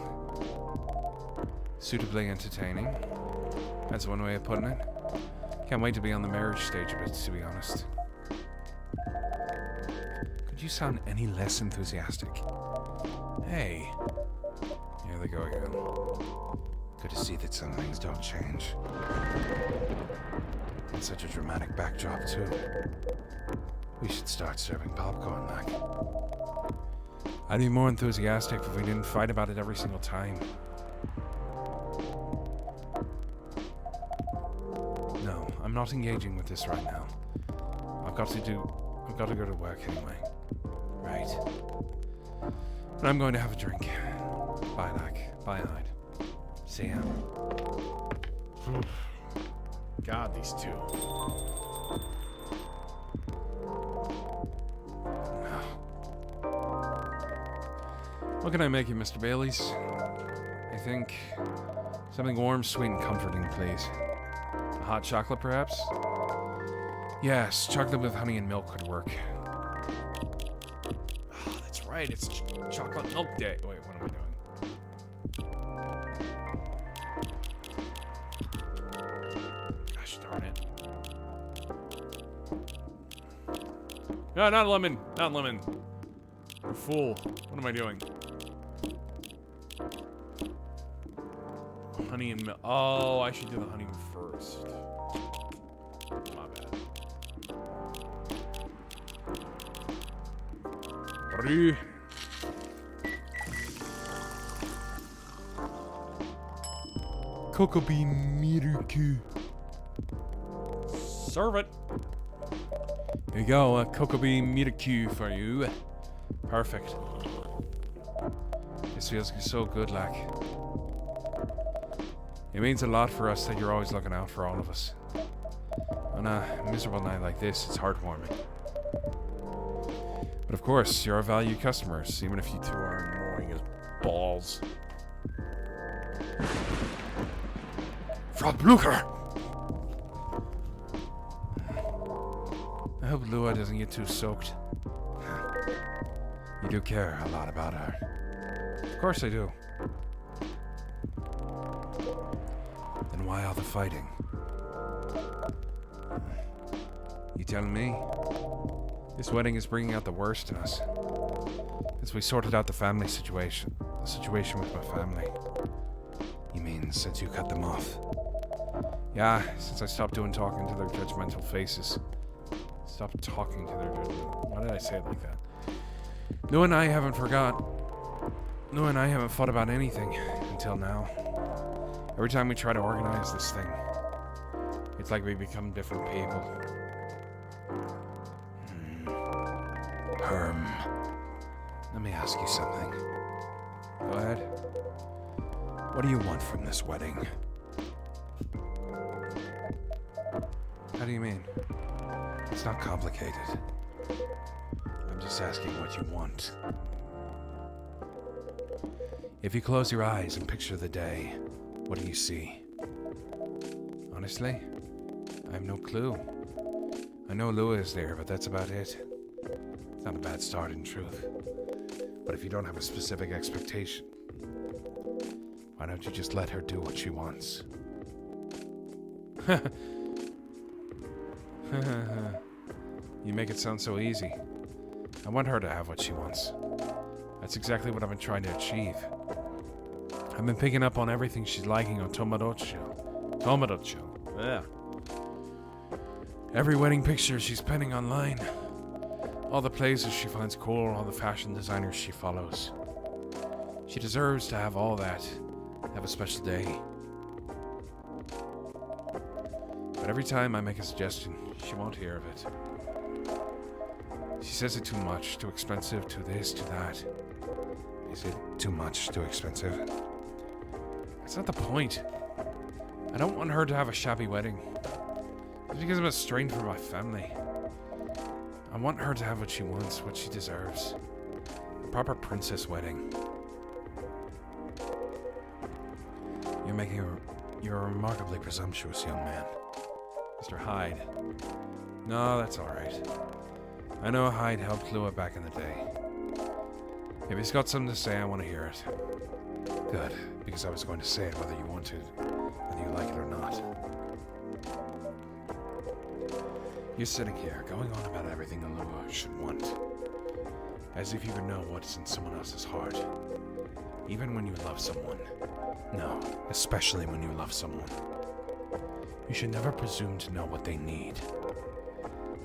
suitably entertaining. That's one way of putting it. Can't wait to be on the marriage stage a bit, to be honest. Could you sound any less enthusiastic? Hey. Here they go again. Good to see that some things don't change. And such a dramatic backdrop, too. We should start serving popcorn, Mac. I'd be more enthusiastic if we didn't fight about it every single time. No, I'm not engaging with this right now. I've got to go to work anyway. Right. And I'm going to have a drink. Bye, Lack. Bye, Hyde. See ya. God, these two. What can I make you, Mr. Bailey's? I think something warm, sweet, and comforting, please. A hot chocolate, perhaps? Yes, chocolate with honey and milk would work. Oh, that's right, it's chocolate milk day. Wait, what am I doing? Gosh darn it. No, not lemon. Not lemon. You fool. What am I doing? Honey and milk. Oh, I should do the honey first. My bad. 3. Cocoa bean miruku. Serve it. Here you go, a cocoa bean miruku for you. Perfect. This feels so good, Lack. It means a lot for us that you're always looking out for all of us. On a miserable night like this, it's heartwarming. But of course, you're our valued customers, even if you two are annoying as balls. Frau Blucher! I hope Lua doesn't get too soaked. You do care a lot about her. Of course I do. Then why all the fighting? You telling me? This wedding is bringing out the worst in us. Since we sorted out the family situation. The situation with my family. You mean since you cut them off? Yeah, since I stopped talking to their judgmental faces. Stop talking to their judgment. Why did I say it like that? Lou and I haven't fought about anything until now. Every time we try to organize this thing, it's like we become different people. Herm, let me ask you something. Go ahead. What do you want from this wedding? How do you mean? It's not complicated. I'm just asking what you want. If you close your eyes and picture the day, what do you see? Honestly, I have no clue. I know Lua is there, but that's about it. It's not a bad start in truth. But if you don't have a specific expectation, why don't you just let her do what she wants? You make it sound so easy. I want her to have what she wants. That's exactly what I've been trying to achieve. I've been picking up on everything she's liking on Tomodachi. Yeah. Every wedding picture she's penning online. All the places she finds cool, all the fashion designers she follows. She deserves to have all that. Have a special day. But every time I make a suggestion, she won't hear of it. She says it's too much, too expensive, too this, too that. Is it too much, too expensive? That's not the point. I don't want her to have a shabby wedding. It's because I'm a strain for my family. I want her to have what she wants, what she deserves. A proper princess wedding. You're a remarkably presumptuous young man. Mr. Hyde. No, that's alright. I know Hyde helped Lua back in the day. If he's got something to say, I want to hear it. Good, because I was going to say it whether you wanted, whether you like it or not. You're sitting here, going on about everything a Lua should want. As if you could know what's in someone else's heart. Even when you love someone. No, especially when you love someone. You should never presume to know what they need.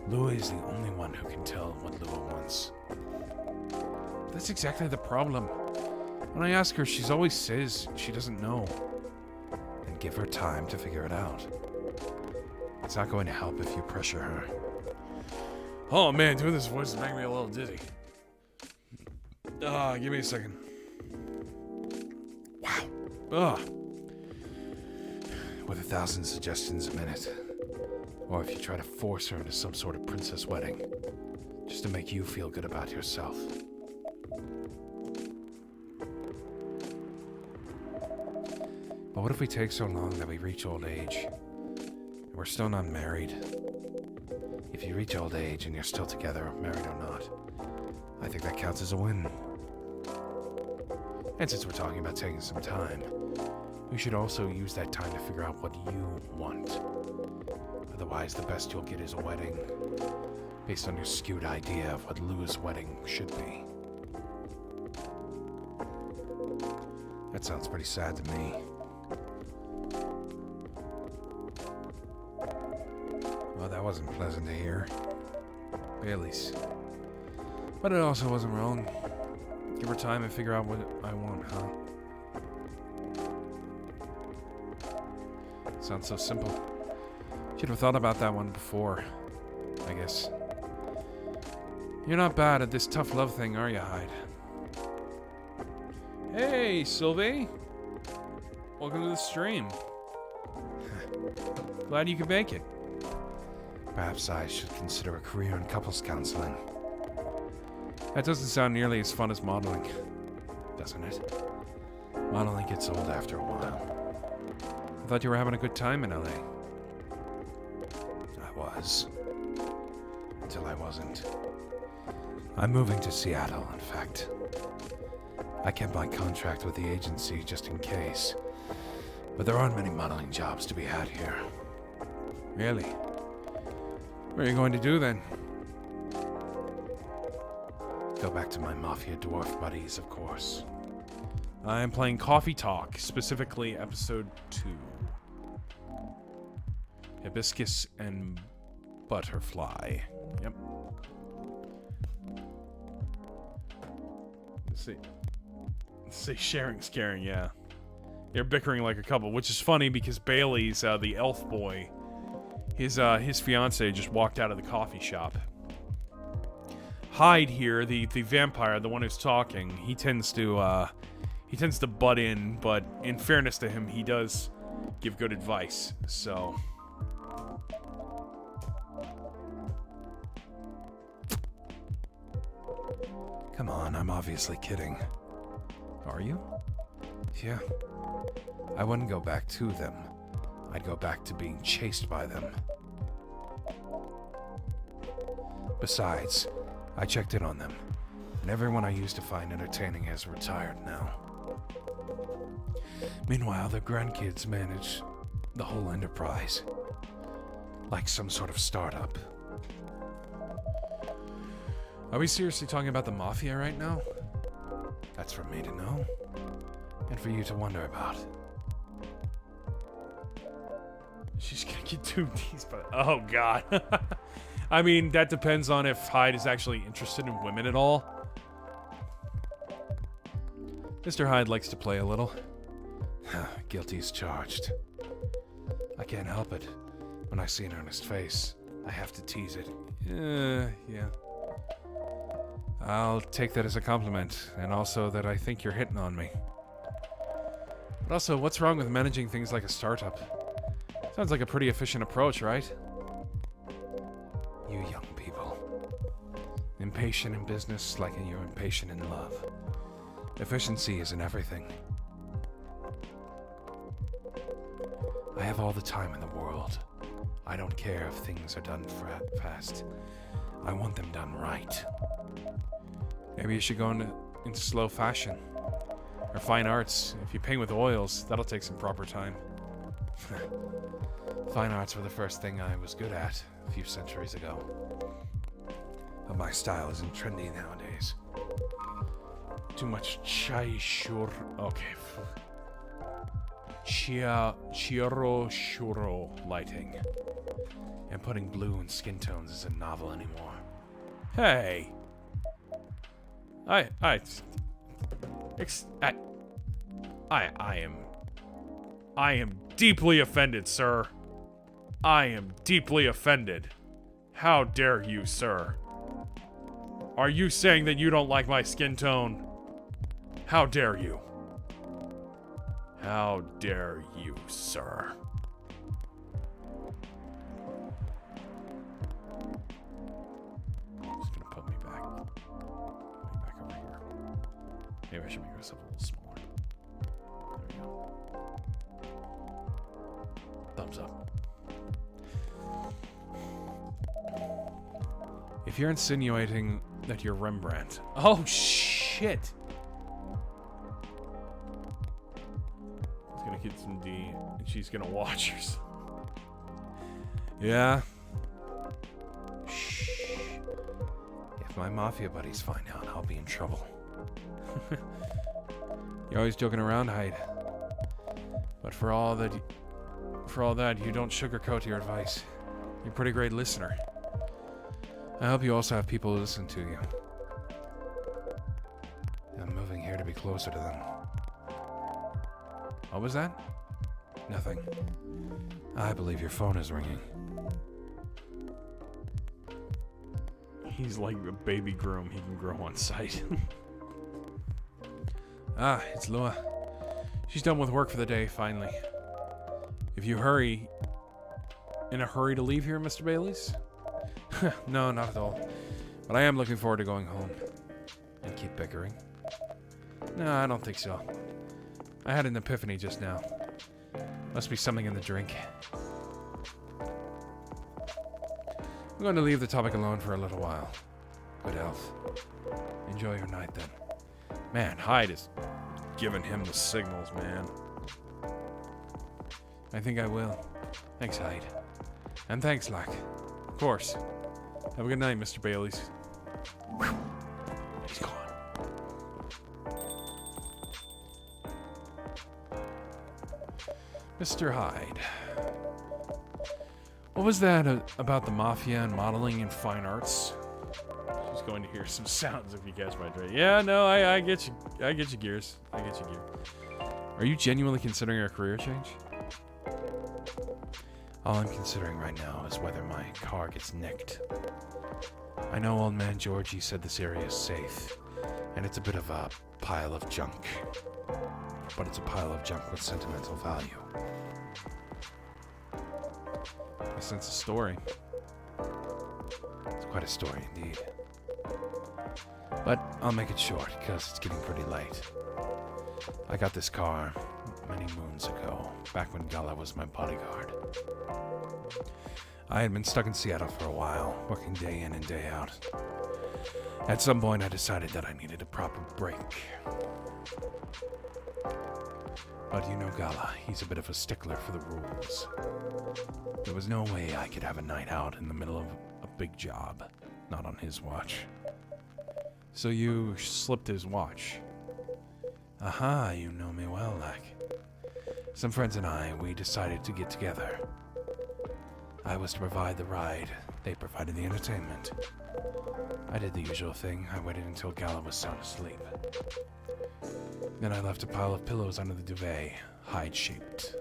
Lua is the only one who can tell what Lua wants. That's exactly the problem. When I ask her, she always says she doesn't know. Then give her time to figure it out. It's not going to help if you pressure her. Oh man, doing this voice is making me a little dizzy. Give me a second. Wow. With 1,000 suggestions a minute. Or if you try to force her into some sort of princess wedding. Just to make you feel good about yourself. But what if we take so long that we reach old age? And we're still not married. If you reach old age and you're still together, married or not, I think that counts as a win. And since we're talking about taking some time, we should also use that time to figure out what you want. Otherwise, the best you'll get is a wedding, based on your skewed idea of what Lua's wedding should be. That sounds pretty sad to me. Well, that wasn't pleasant to hear. Bailey's. But it also wasn't wrong. Give her time and figure out what I want, huh? Sounds so simple. Should have thought about that one before, I guess. You're not bad at this tough love thing, are you, Hyde? Hey, Sylvie! Welcome to the stream. Glad you could make it. Perhaps I should consider a career in couples counseling. That doesn't sound nearly as fun as modeling, doesn't it? Modeling gets old after a while. I thought you were having a good time in LA. I was. Until I wasn't. I'm moving to Seattle, in fact. I kept my contract with the agency just in case. But there aren't many modeling jobs to be had here. Really? What are you going to do then? Go back to my Mafia dwarf buddies, of course. I am playing Coffee Talk, specifically episode 2. Hibiscus and Butterfly. Yep. Let's see, sharing's caring, yeah. They're bickering like a couple, which is funny because Bailey's, the elf boy, his fiance just walked out of the coffee shop. Hyde here, the vampire, the one who's talking, he tends to butt in, but in fairness to him, he does give good advice, so. Come on, I'm obviously kidding. Are you? Yeah. I wouldn't go back to them. I'd go back to being chased by them. Besides, I checked in on them, and everyone I used to find entertaining has retired now. Meanwhile, their grandkids manage the whole enterprise, like some sort of startup. Are we seriously talking about the Mafia right now? That's for me to know, and for you to wonder about. She's gonna get 2Ds, but oh god. I mean, that depends on if Hyde is actually interested in women at all. Mr. Hyde likes to play a little. Guilty as charged. I can't help it. When I see an earnest face, I have to tease it. Yeah. I'll take that as a compliment, and also that I think you're hitting on me. But also, what's wrong with managing things like a startup? Sounds like a pretty efficient approach, right? You young people. Impatient in business like you're impatient in love. Efficiency isn't everything. I have all the time in the world. I don't care if things are done fast. I want them done right. Maybe you should go into slow fashion. Or fine arts. If you paint with oils, that'll take some proper time. Fine arts were the first thing I was good at a few centuries ago. But my style isn't trendy nowadays. Too much chiaroscuro lighting. And putting blue in skin tones isn't novel anymore. Hey! I am deeply offended, sir. I am deeply offended. How dare you, sir? Are you saying that you don't like my skin tone? How dare you? How dare you, sir? Just gonna put me back over here. Maybe I should make myself a little smaller. There we go. Thumbs up. If you're insinuating that you're Rembrandt... Oh, shit! He's gonna get some D, and she's gonna watch herself. Yeah. Shh. If my Mafia buddies find out, I'll be in trouble. You're always joking around, Hyde. But for all that, you don't sugarcoat your advice. You're a pretty great listener. I hope you also have people who listen to you. I'm moving here to be closer to them. What was that? Nothing. I believe your phone is ringing. He's like a baby groom. He can grow on sight. Ah, it's Lua. She's done with work for the day, finally. If you hurry... In a hurry to leave here, Mr. Bailey's? No, not at all. But I am looking forward to going home. And keep bickering? No, I don't think so. I had an epiphany just now. Must be something in the drink. I'm going to leave the topic alone for a little while. Good health. Enjoy your night then. Man, Hyde is giving him the signals, man. I think I will. Thanks, Hyde. And thanks, Lack. Of course. Have a good night, Mr. Baileys. Whew. He's gone. Mr. Hyde. What was that about the mafia and modeling and fine arts? She's going to hear some sounds if you guys might try. Yeah, no, I get you. I get you, Gears. I get you, Gear. Are you genuinely considering a career change? All I'm considering right now is whether my car gets nicked. I know old man Georgie said this area is safe, and it's a bit of a pile of junk. But it's a pile of junk with sentimental value. I sense a story. It's quite a story indeed. But I'll make it short, because it's getting pretty late. I got this car many moons ago, back when Gala was my bodyguard. I had been stuck in Seattle for a while, working day in and day out. At some point, I decided that I needed a proper break. But you know Gala, he's a bit of a stickler for the rules. There was no way I could have a night out in the middle of a big job, not on his watch. So you slipped his watch. Aha, you know me well, Lack. Some friends and I, we decided to get together. I was to provide the ride, they provided the entertainment. I did the usual thing, I waited until Gala was sound asleep. Then I left a pile of pillows under the duvet, hide-shaped,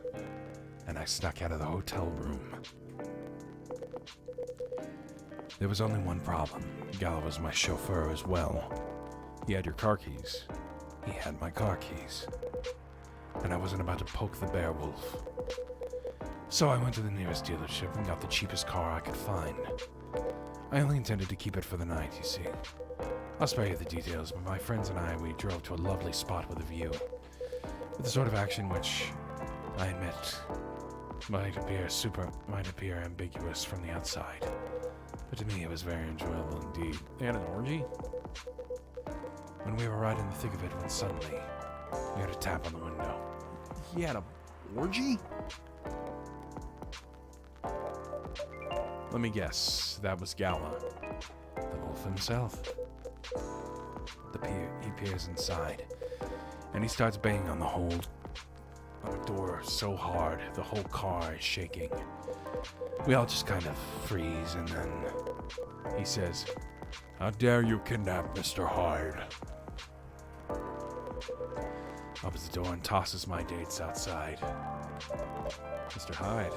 and I snuck out of the hotel room. There was only one problem. Gala was my chauffeur as well. He had your car keys. He had my car keys. And I wasn't about to poke the bear wolf. So I went to the nearest dealership and got the cheapest car I could find. I only intended to keep it for the night, you see. I'll spare you the details, but my friends and I, we drove to a lovely spot with a view. With the sort of action which, I admit, might appear ambiguous from the outside. But to me, it was very enjoyable indeed. They had an orgy? When we were right in the thick of it, when suddenly, we heard a tap on the window. He had a orgy? Let me guess. That was Gala. The wolf himself. He peers inside, and he starts banging on the door so hard, the whole car is shaking. We all just kind of freeze, and then he says, "How dare you kidnap Mr. Hyde?" Opens the door and tosses my dates outside. Mr. Hyde,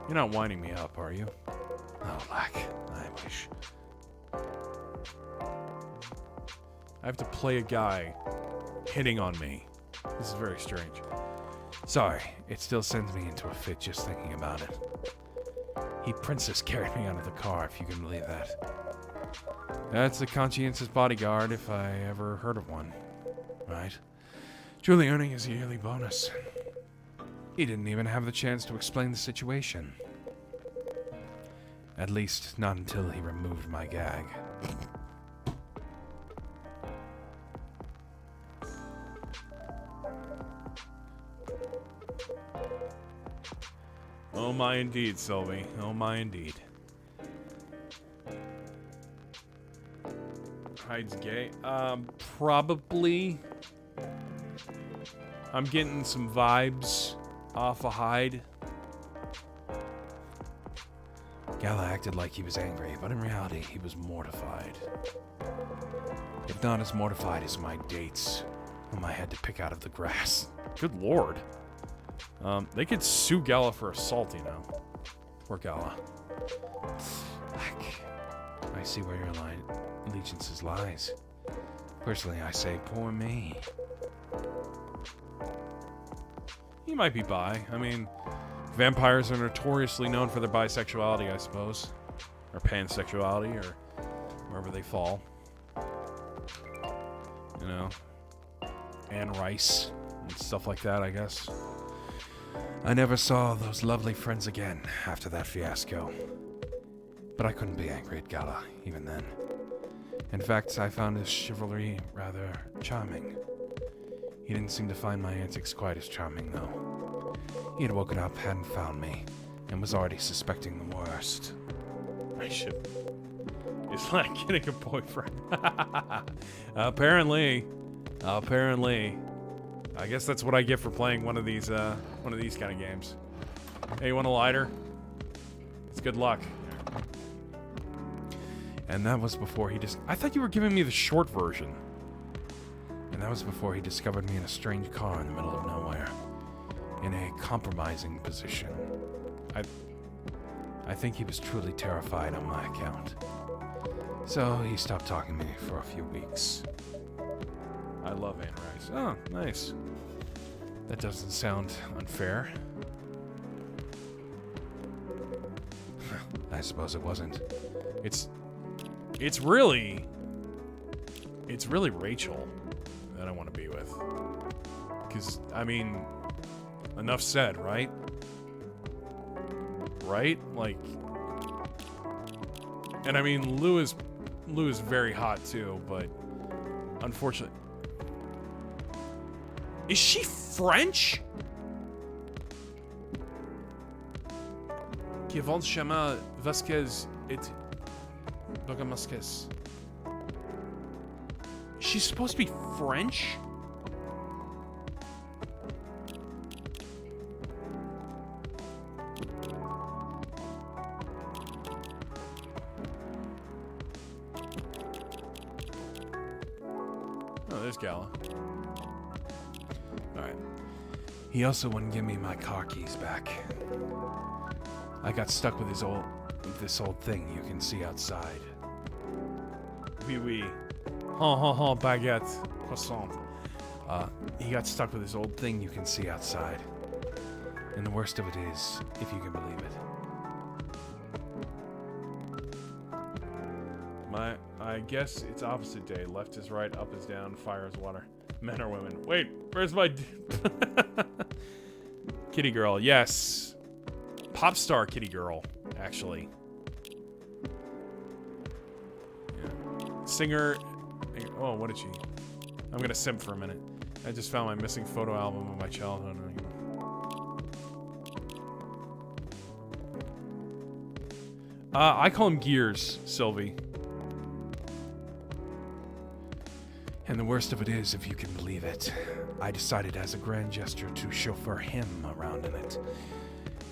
you're not winding me up, are you? Oh, Lack, I wish. I have to play a guy hitting on me. This is very strange. Sorry, it still sends me into a fit just thinking about it. He princess carried me out of the car, if you can believe that. That's a conscientious bodyguard if I ever heard of one. Right? Truly earning his yearly bonus. He didn't even have the chance to explain the situation. At least, not until he removed my gag. Oh my indeed, Sylvie. Oh my indeed. Hyde's gay? Probably. I'm getting some vibes off of Hyde. Gala acted like he was angry, but in reality, he was mortified. If not as mortified as my dates, whom I had to pick out of the grass. Good lord. They could sue Gala for assault, you know. Poor Gala. I see where your allegiances lies. Personally, I say, poor me. He might be bi. I mean, vampires are notoriously known for their bisexuality, I suppose. Or pansexuality, or wherever they fall. You know? Anne Rice and stuff like that, I guess. I never saw those lovely friends again after that fiasco. But I couldn't be angry at Gala, even then. In fact, I found his chivalry rather charming. He didn't seem to find my antics quite as charming, though. He had woken up, hadn't found me, and was already suspecting the worst. I should. It's like getting a boyfriend. Apparently. I guess that's what I get for playing one of these kind of games. Hey, you want a lighter? It's good luck. And that was before he I thought you were giving me the short version. And that was before he discovered me in a strange car in the middle of nowhere. In a compromising position. I think he was truly terrified on my account. So he stopped talking to me for a few weeks. I love Anne Rice. Oh, nice. That doesn't sound unfair. I suppose it wasn't. It's really Rachel that I want to be with. Because, I mean, enough said, right? Right? Like, and I mean, Lou is very hot too, but unfortunately, is she French? Qui vont chamar Vasquez et Bagamasquez. She's supposed to be French? Oh, there's Gala. Alright. He also wouldn't give me my car keys back. I got stuck with this old thing you can see outside. Oui, oui. Ha, baguette. Croissant. He got stuck with his old thing you can see outside. And the worst of it is, if you can believe it. I guess it's opposite day. Left is right, up is down, fire is water. Men or women. Wait, where's my... Kitty girl, yes. Pop star kitty girl, actually. Yeah. Singer... Oh, what did she... I'm gonna simp for a minute. I just found my missing photo album of my childhood. I call him Gears, Sylvie. And the worst of it is, if you can believe it, I decided as a grand gesture to chauffeur him around in it.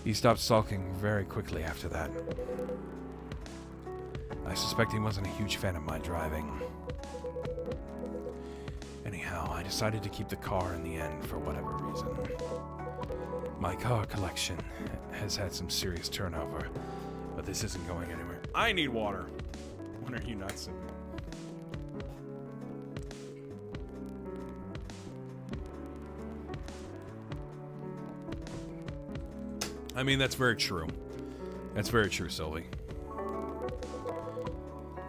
He stopped sulking very quickly after that. I suspect he wasn't a huge fan of my driving. Anyhow, I decided to keep the car in the end for whatever reason. My car collection has had some serious turnover, but this isn't going anywhere. I need water. When are you not sipping? I mean, that's very true. That's very true, Sylvie.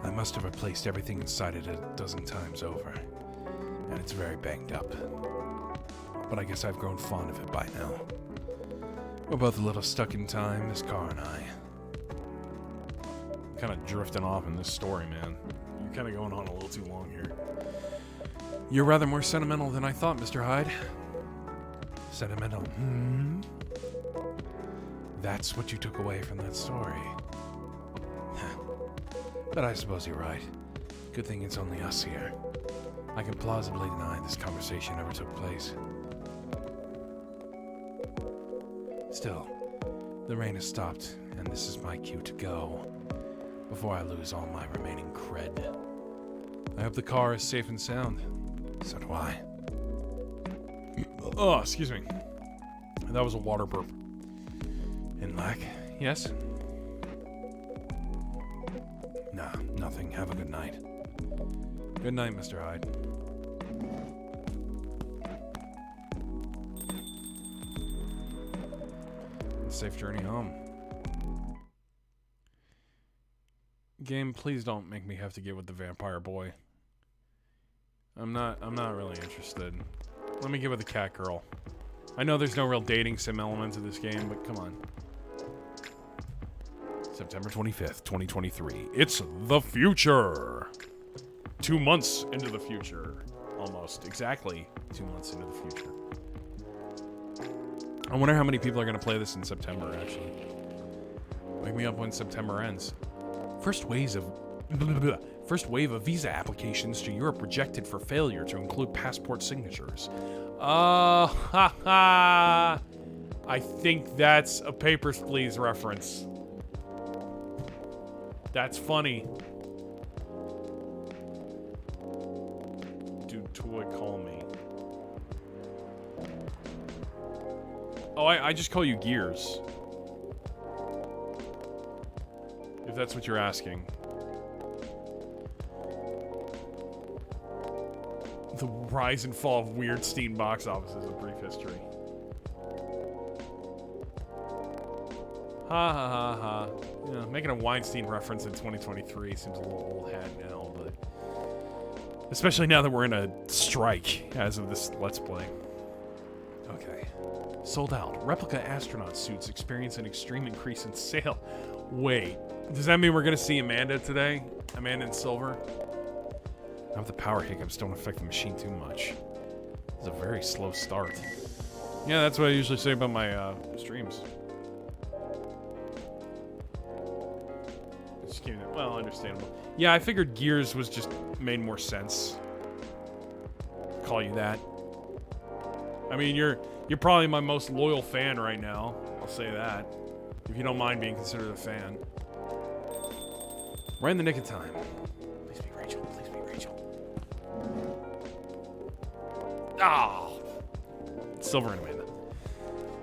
I must have replaced everything inside it a dozen times over, and it's very banged up. But I guess I've grown fond of it by now. We're both a little stuck in time, this car and I. Kind of drifting off in this story, man. You're kind of going on a little too long here. You're rather more sentimental than I thought, Mr. Hyde. Sentimental? That's what you took away from that story. But I suppose you're right. Good thing it's only us here. I can plausibly deny this conversation ever took place. Still, the rain has stopped, and this is my cue to go, before I lose all my remaining cred. I hope the car is safe and sound. So do I. Oh, excuse me. That was a water burp. In lack? Yes? Nah, nothing. Have a good night. Good night, Mr. Hyde. Safe journey home. Game, please don't make me have to get with the vampire boy. I'm not really interested. Let me get with the cat girl. I know there's no real dating sim elements of this game, but come on. September 25th, 2023. It's the future. 2 months into the future. Almost. Exactly 2 months into the future. I wonder how many people are going to play this in September, actually. Wake me up when September ends. First wave of visa applications to Europe rejected for failure to include passport signatures. I think that's a Papers, Please reference. That's funny. Do toy call me. Oh, I just call you Gears. If that's what you're asking. The rise and fall of Weirdstein box offices, a brief history. Ha ha ha ha. You know, making a Weinstein reference in 2023 seems a little old hat now, but especially now that we're in a strike as of this Let's Play. Okay. Sold out. Replica astronaut suits experience an extreme increase in sale. Wait, does that mean we're gonna see Amanda today? Amanda in silver? Now if the power hiccups don't affect the machine too much. It's a very slow start. Yeah, that's what I usually say about my streams. Just kidding. Well, understandable. Yeah, I figured Gears was just made more sense. Call you that. I mean, you're probably my most loyal fan right now. I'll say that. If you don't mind being considered a fan. Right in the nick of time. Please be Rachel. Please be Rachel. Ah! Silver and Amanda.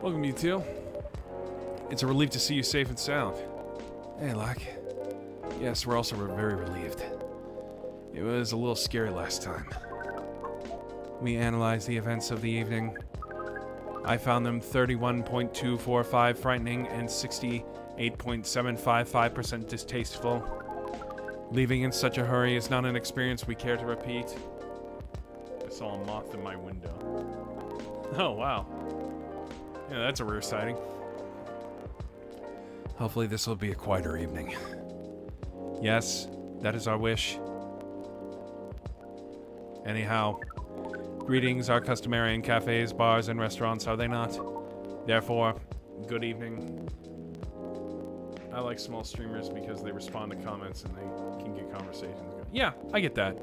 Welcome, you two. It's a relief to see you safe and sound. Hey, Locke. Yes, we're also very relieved. It was a little scary last time. We analyzed the events of the evening. I found them 31.245 frightening and 68.755% distasteful. Leaving in such a hurry is not an experience we care to repeat. I saw a moth in my window. Oh, wow. Yeah, that's a rare sighting. Hopefully this will be a quieter evening. Yes, that is our wish. Anyhow, greetings are customary in cafes, bars, and restaurants, are they not? Therefore, good evening. I like small streamers because they respond to comments and they can get conversations going. Yeah, I get that.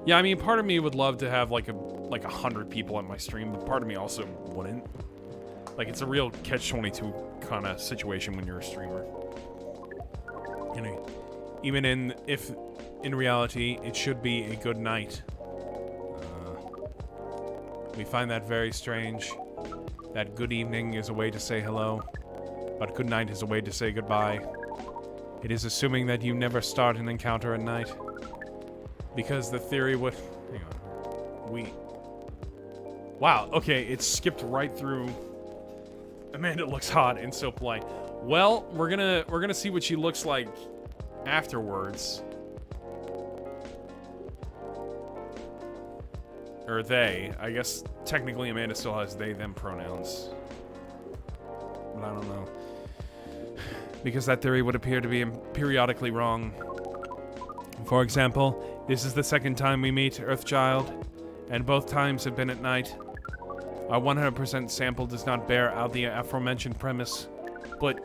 Yeah, I mean, part of me would love to have like 100 people at my stream, but part of me also wouldn't. Like, it's a real catch-22 kind of situation when you're a streamer. You know, even if in reality it should be a good night. We find that very strange. That good evening is a way to say hello, but good night is a way to say goodbye. It is assuming that you never start an encounter at night. Because the theory would... Hang on. Wow, okay, it skipped right through... Amanda looks hot and so polite. Well, we're gonna see what she looks like afterwards. Or they. I guess technically Amanda still has they, them pronouns. But I don't know. Because that theory would appear to be periodically wrong. For example, this is the second time we meet Earthchild, and both times have been at night. Our 100% sample does not bear out the aforementioned premise, but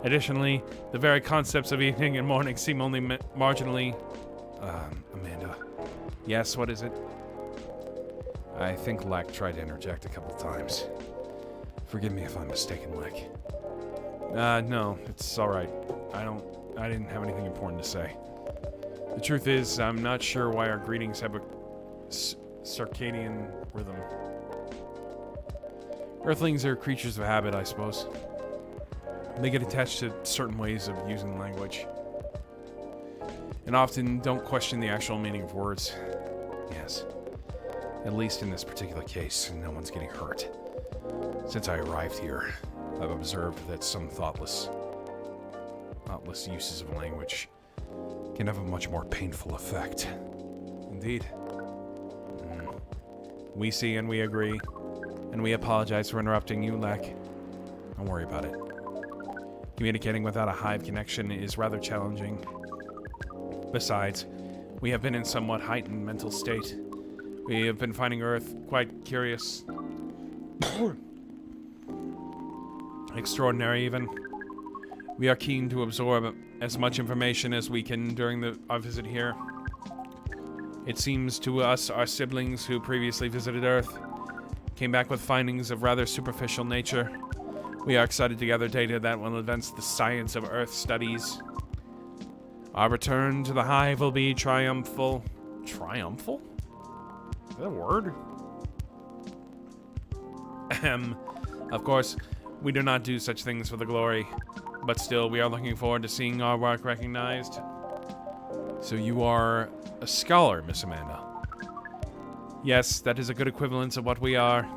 additionally, the very concepts of evening and morning seem only marginally... Amanda. Yes, what is it? I think Lack tried to interject a couple times. Forgive me if I'm mistaken, Lack. No, it's alright. I didn't have anything important to say. The truth is, I'm not sure why our greetings have a circadian rhythm. Earthlings are creatures of habit, I suppose. They get attached to certain ways of using language. And often don't question the actual meaning of words. Yes. At least in this particular case, no one's getting hurt. Since I arrived here, I've observed that some thoughtless uses of language can have a much more painful effect. Indeed. We see and we agree. And we apologize for interrupting you, Lek. Don't worry about it. Communicating without a hive connection is rather challenging. Besides, we have been in somewhat heightened mental state. We have been finding Earth quite curious. Extraordinary, even. We are keen to absorb as much information as we can during our visit here. It seems to us, our siblings who previously visited Earth, came back with findings of rather superficial nature. We are excited to gather data that will advance the science of Earth studies. Our return to the hive will be triumphal. Triumphal? Is that a word? Of course, we do not do such things for the glory, but still, we are looking forward to seeing our work recognized. So you are a scholar, Miss Amanda? Yes, that is a good equivalence of what we are.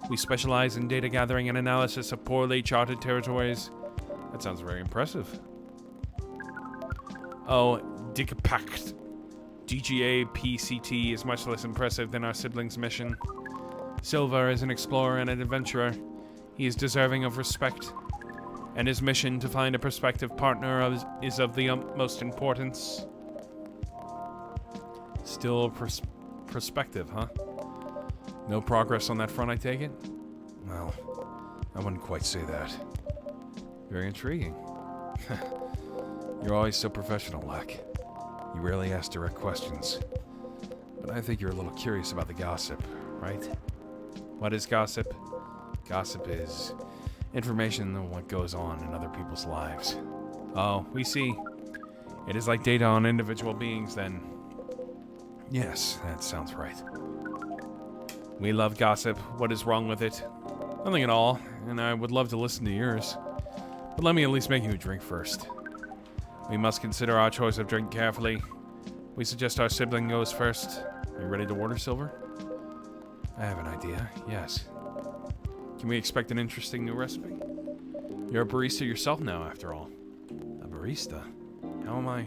We specialize in data gathering and analysis of poorly charted territories. That sounds very impressive. Oh, DGAPCT. DGAPCT is much less impressive than our siblings' mission. Silver is an explorer and an adventurer. He is deserving of respect, and his mission to find a prospective partner is of the utmost importance. Still prospective, huh? No progress on that front, I take it? Well, I wouldn't quite say that. Very intriguing. You're always so professional, Lek. You rarely ask direct questions. But I think you're a little curious about the gossip, right? What is gossip? Gossip is information on what goes on in other people's lives. Oh, we see. It is like data on individual beings, then. Yes, that sounds right. We love gossip. What is wrong with it? Nothing at all, and I would love to listen to yours. But let me at least make you a drink first. We must consider our choice of drink carefully. We suggest our sibling goes first. Are you ready to order, Silver? I have an idea, yes. Can we expect an interesting new recipe? You're a barista yourself now, after all. A barista? How am I?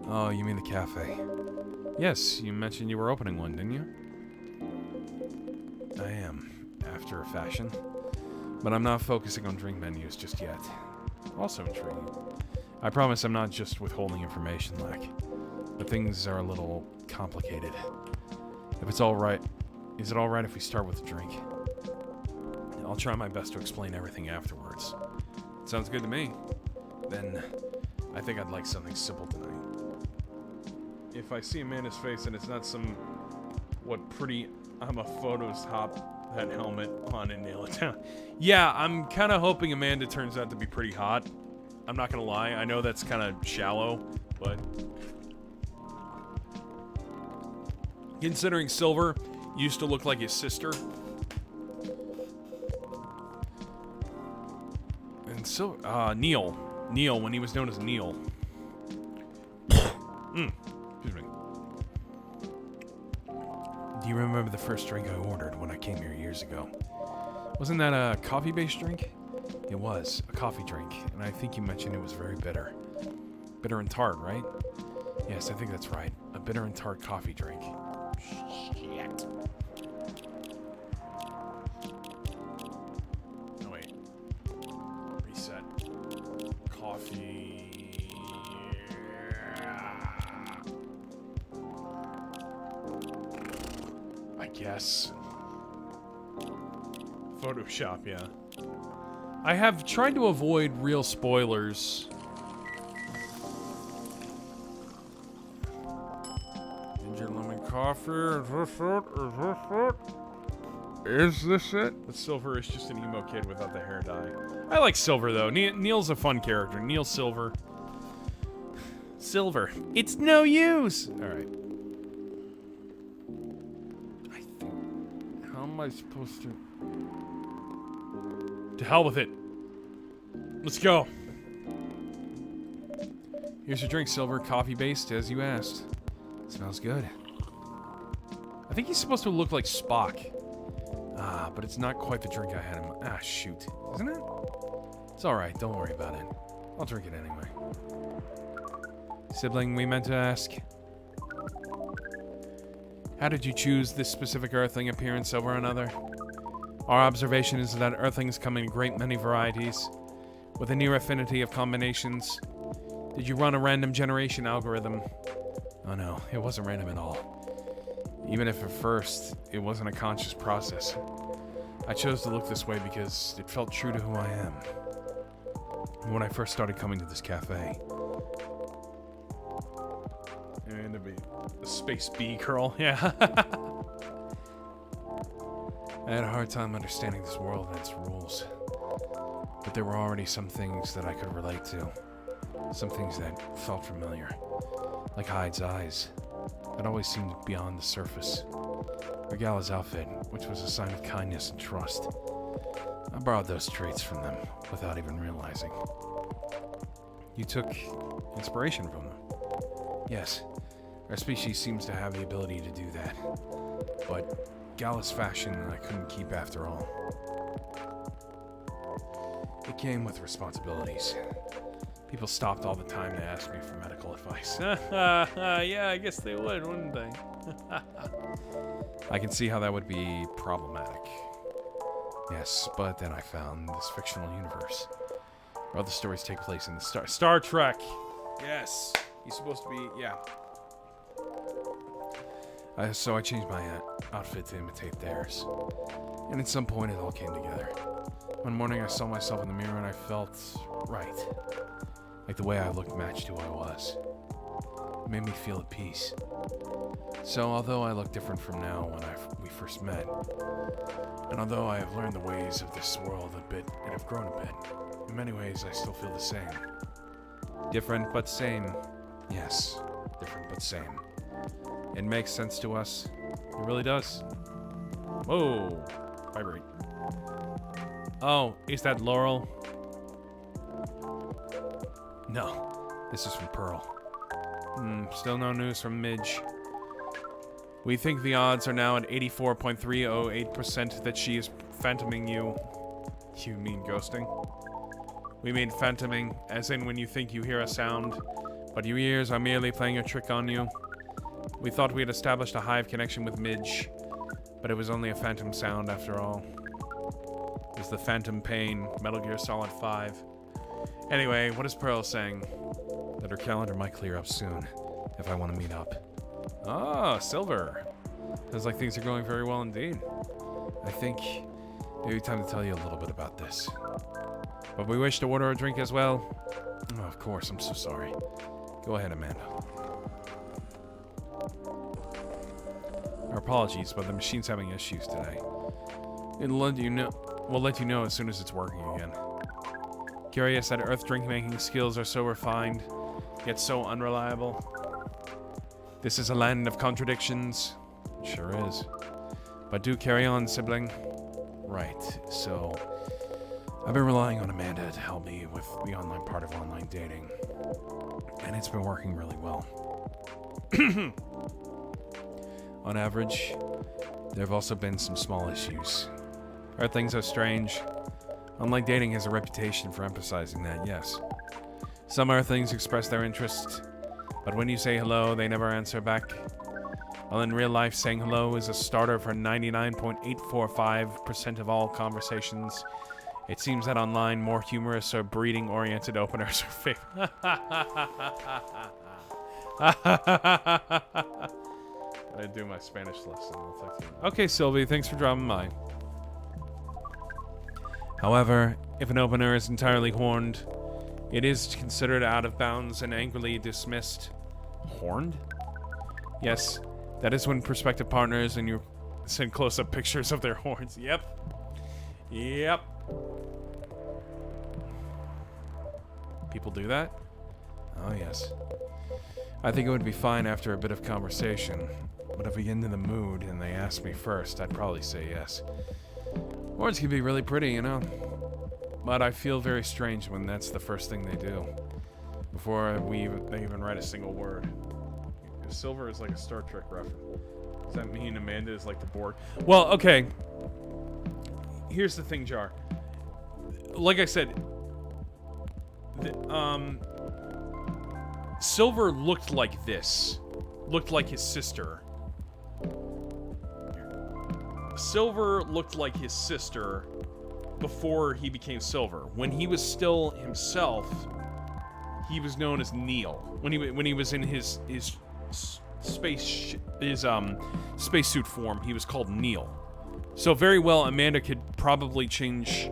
Oh, you mean the cafe. Yes, you mentioned you were opening one, didn't you? I am, after a fashion. But I'm not focusing on drink menus just yet. Also intriguing. I promise I'm not just withholding information, Lek. But things are a little complicated. If it's alright, is it alright if we start with a drink? I'll try my best to explain everything afterwards. Sounds good to me. Then, I think I'd like something simple tonight. If I see Amanda's face and it's not some, I'm a Photoshop that helmet on and nail it down. Yeah, I'm kind of hoping Amanda turns out to be pretty hot. I'm not gonna lie, I know that's kind of shallow, but considering Silver used to look like his sister. And Neil, when he was known as Neil. Excuse me. Do you remember the first drink I ordered when I came here years ago? Wasn't that a coffee-based drink? It was, a coffee drink, and I think you mentioned it was very bitter. Bitter and tart, right? Yes, I think that's right. A bitter and tart coffee drink. Shit. No, wait. Reset. Coffee. I guess. Photoshop, yeah. I have tried to avoid real spoilers. Ginger lemon coffee. Is this it? The Silver is just an emo kid without the hair dye. I like Silver though. Neil's a fun character. Neil Silver. Silver. It's no use. All right. I think. How am I supposed to? To hell with it. Let's go. Here's your drink, Silver. Coffee-based, as you asked. Smells good. I think he's supposed to look like Spock. But it's not quite the drink I had in my... shoot. Isn't it? It's alright. Don't worry about it. I'll drink it anyway. Sibling, we meant to ask. How did you choose this specific Earthling appearance over another? Our observation is that Earthlings come in a great many varieties, with a near affinity of combinations. Did you run a random generation algorithm? Oh no, it wasn't random at all. Even if at first it wasn't a conscious process. I chose to look this way because it felt true to who I am. When I first started coming to this cafe. And a space B curl, yeah. I had a hard time understanding this world and its rules. But there were already some things that I could relate to. Some things that felt familiar. Like Hyde's eyes. That always seemed beyond the surface. Or Gala's outfit, which was a sign of kindness and trust. I borrowed those traits from them, without even realizing. You took inspiration from them. Yes, our species seems to have the ability to do that. But Gala's fashion I couldn't keep after all. It came with responsibilities. People stopped all the time to ask me for medical advice. Yeah, I guess they would, wouldn't they? I can see how that would be problematic. Yes, but then I found this fictional universe where all the stories take place in the Star Trek. Yes, he's supposed to be, yeah. So I changed my outfit to imitate theirs. And at some point it all came together. One morning I saw myself in the mirror and I felt right. Like the way I looked matched who I was. It made me feel at peace. So although I look different from now when we first met, and although I have learned the ways of this world a bit and have grown a bit, in many ways I still feel the same. Different but same. Yes, different but same. It makes sense to us. It really does. Whoa. Vibrate. Oh, is that Laurel? No. This is from Pearl. Still no news from Midge. We think the odds are now at 84.308% that she is phantoming you. You mean ghosting? We mean phantoming, as in when you think you hear a sound, but your ears are merely playing a trick on you. We thought we had established a hive connection with Midge, but it was only a phantom sound after all. It was the phantom pain, Metal Gear Solid 5. Anyway, what is Pearl saying? That her calendar might clear up soon, if I want to meet up. Ah, Silver. Sounds like things are going very well indeed. I think maybe time to tell you a little bit about this. But we wish to order a drink as well. Oh, of course, I'm so sorry. Go ahead, Amanda. Our apologies, but the machine's having issues today. We'll let you know as soon as it's working again. Curious that Earth drink-making skills are so refined, yet so unreliable. This is a land of contradictions. It sure is. But do carry on, sibling. Right, so I've been relying on Amanda to help me with the online part of online dating. And it's been working really well. On average, there have also been some small issues. Earthlings are strange. Online dating has a reputation for emphasizing that, yes. Some Earthlings express their interest, but when you say hello, they never answer back. While in real life, saying hello is a starter for 99.845% of all conversations. It seems that online, more humorous or breeding-oriented openers are favored. I do my Spanish lesson. I'll talk to you. Okay, Sylvie, thanks for dropping by. However, if an opener is entirely horned, it is considered out of bounds and angrily dismissed. Horned? Yes, that is when prospective partners and you send close-up pictures of their horns. Yep. Yep. People do that? Oh, yes. I think it would be fine after a bit of conversation, but if we get into the mood and they ask me first, I'd probably say yes. Horns can be really pretty, you know? But I feel very strange when that's the first thing they do, before they even write a single word. Silver is like a Star Trek reference. Does that mean Amanda is like the Borg? Well, okay. Here's the thing, Jar. Like I said, Silver looked like this. Looked like his sister. Silver looked like his sister before he became Silver. When he was still himself, he was known as Neil. When he was in his spacesuit form, he was called Neil. So very well, Amanda could probably change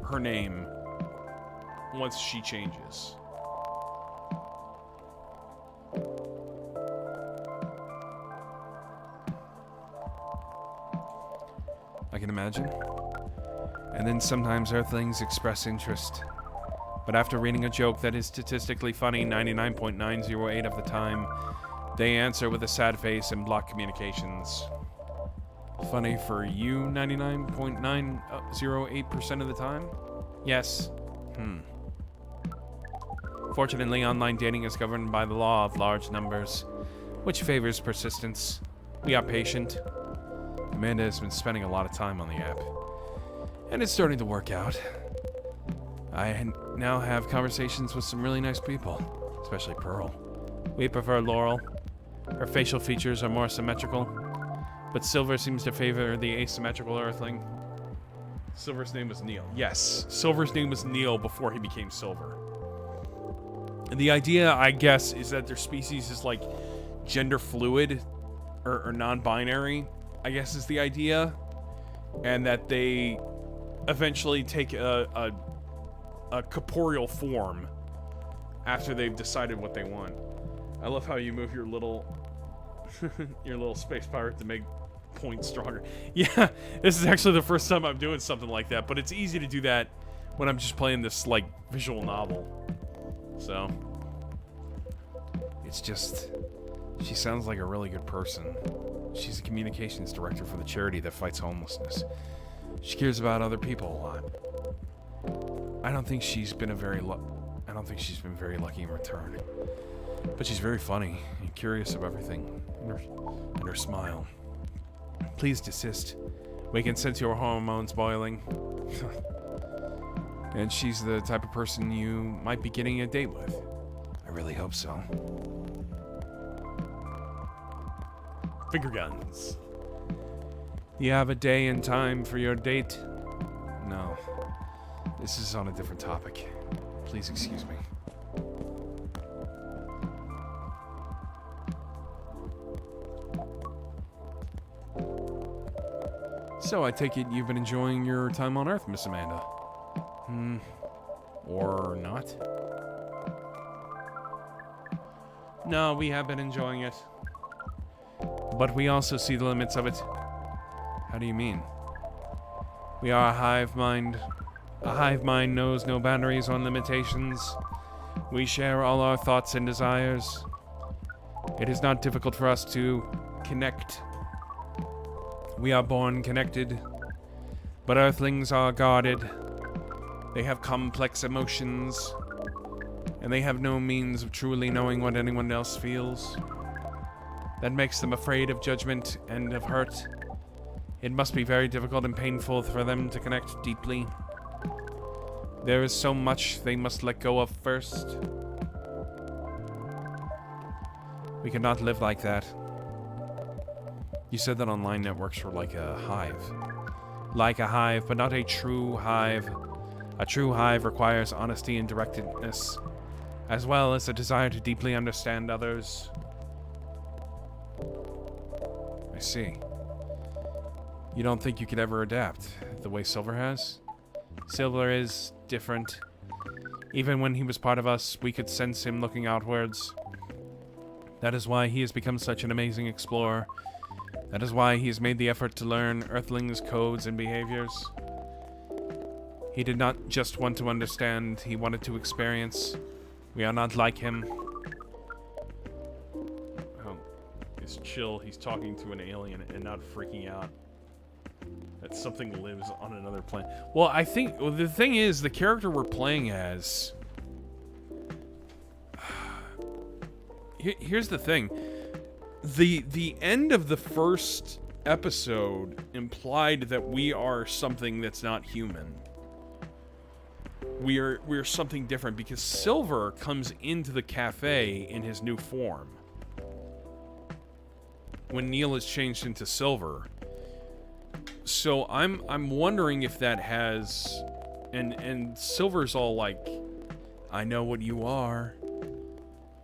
her name once she changes. I can imagine. And then sometimes Earthlings express interest. But after reading a joke that is statistically funny 99.908 of the time, they answer with a sad face and block communications. Funny for you 99.908% of the time? Yes. Fortunately, online dating is governed by the law of large numbers, which favors persistence. We are patient. Amanda has been spending a lot of time on the app, and it's starting to work out. I now have conversations with some really nice people, especially Pearl. We prefer Laurel. Her facial features are more symmetrical, but Silver seems to favor the asymmetrical Earthling. Silver's name was Neil. Yes, Silver's name was Neil before he became Silver. And the idea, I guess, is that their species is like gender fluid or non-binary, I guess is the idea. And that they eventually take a corporeal form after they've decided what they want. I love how you move your little your little space pirate to make points stronger. Yeah, this is actually the first time I'm doing something like that, but it's easy to do that when I'm just playing this like visual novel. So it's just, she sounds like a really good person. She's a communications director for the charity that fights homelessness. She cares about other people a lot. I don't think she's been very lucky in return. But she's very funny and curious of everything. And her smile. Please desist. We can sense your hormones boiling. And she's the type of person you might be getting a date with. I really hope so. Finger guns. You have a day and time for your date? No. This is on a different topic. Please excuse me. So I take it you've been enjoying your time on Earth, Miss Amanda. Or not? No, we have been enjoying it. But we also see the limits of it. How do you mean? We are a hive mind. A hive mind knows no boundaries or limitations. We share all our thoughts and desires. It is not difficult for us to connect. We are born connected, but Earthlings are guarded. They have complex emotions, and they have no means of truly knowing what anyone else feels. That makes them afraid of judgment and of hurt. It must be very difficult and painful for them to connect deeply. There is so much they must let go of first. We cannot live like that. You said that online networks were like a hive. Like a hive, but not a true hive. A true hive requires honesty and directness, as well as a desire to deeply understand others. I see. You don't think you could ever adapt the way Silver has? Silver is different. Even when he was part of us, we could sense him looking outwards. That is why he has become such an amazing explorer. That is why he has made the effort to learn Earthlings' codes and behaviors. He did not just want to understand, he wanted to experience. We are not like him. Oh, it's chill. He's talking to an alien and not freaking out that something lives on another planet. Well, I think the thing is, the character we're playing as... Here's the thing. The end of the first episode implied that we are something that's not human. We're something different because Silver comes into the cafe in his new form. When Neil is changed into Silver, So I'm wondering if that has, and Silver's all like, I know what you are,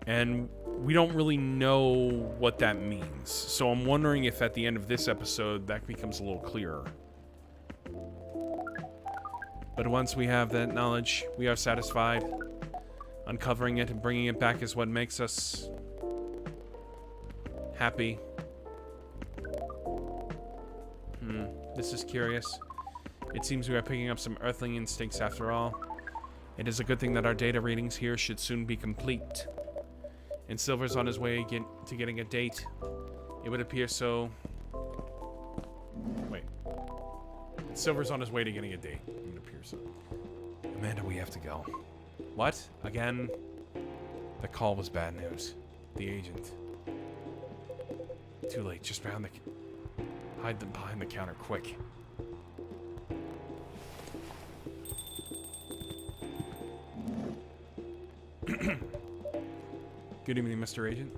and we don't really know what that means. So I'm wondering if at the end of this episode that becomes a little clearer. But once we have that knowledge, we are satisfied. Uncovering it and bringing it back is what makes us happy. This is curious. It seems we are picking up some earthling instincts after all. It is a good thing that our data readings here should soon be complete. And Silver's on his way to getting a date. It would appear so. Wait. And Silver's on his way to getting a date. It would appear so. Amanda, we have to go. What? Again? The call was bad news. The agent. Too late. Just behind the... Hide them behind the counter, quick. Good evening, Mr. Agent.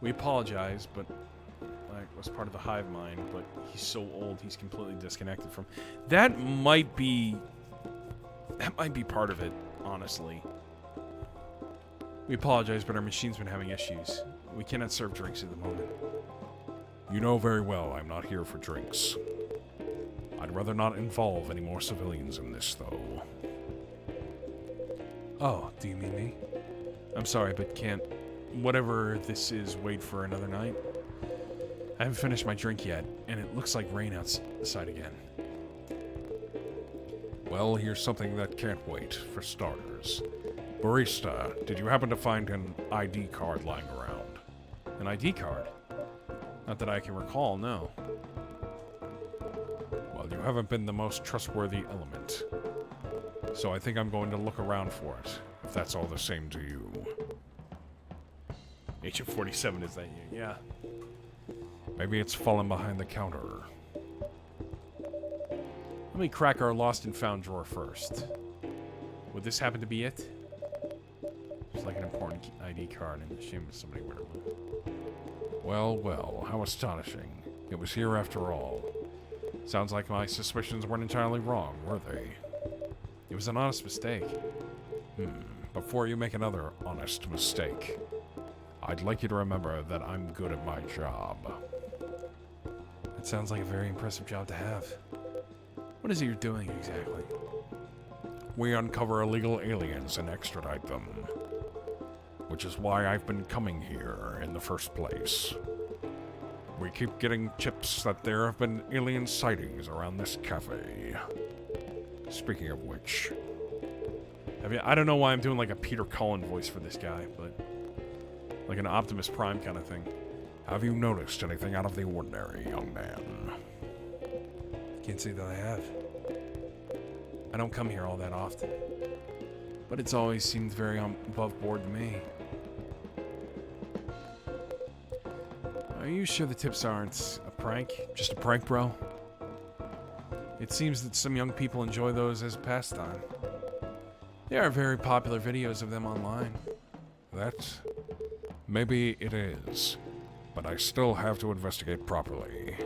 We apologize, but was part of the hive mind, but he's so old he's completely disconnected from. That might be part of it, honestly. We apologize, but our machine's been having issues. We cannot serve drinks at the moment. You know very well I'm not here for drinks. I'd rather not involve any more civilians in this, though. Oh, do you mean me? I'm sorry, but can't whatever this is wait for another night? I haven't finished my drink yet, and it looks like rain outside again. Well, here's something that can't wait, for starters. Barista, did you happen to find an ID card lying around? An ID card? Not that I can recall, no. Well, you haven't been the most trustworthy element. So I think I'm going to look around for it, if that's all the same to you. Agent 47, is that you? Yeah. Maybe it's fallen behind the counter. Let me crack our lost and found drawer first. Would this happen to be it? It's like an important ID card, and shame if somebody were to lose. Well, well, how astonishing. It was here after all. Sounds like my suspicions weren't entirely wrong, were they? It was an honest mistake. Before you make another honest mistake, I'd like you to remember that I'm good at my job. That sounds like a very impressive job to have. What is it you're doing exactly? We uncover illegal aliens and extradite them. Which is why I've been coming here in the first place. We keep getting tips that there have been alien sightings around this cafe. Speaking of which... I don't know why I'm doing like a Peter Cullen voice for this guy, but... like an Optimus Prime kind of thing. Have you noticed anything out of the ordinary, young man? Can't say that I have. I don't come here all that often. But it's always seemed very above board to me. Are you sure the tips aren't a prank? Just a prank, bro? It seems that some young people enjoy those as a pastime. There are very popular videos of them online. Maybe it is. But I still have to investigate properly.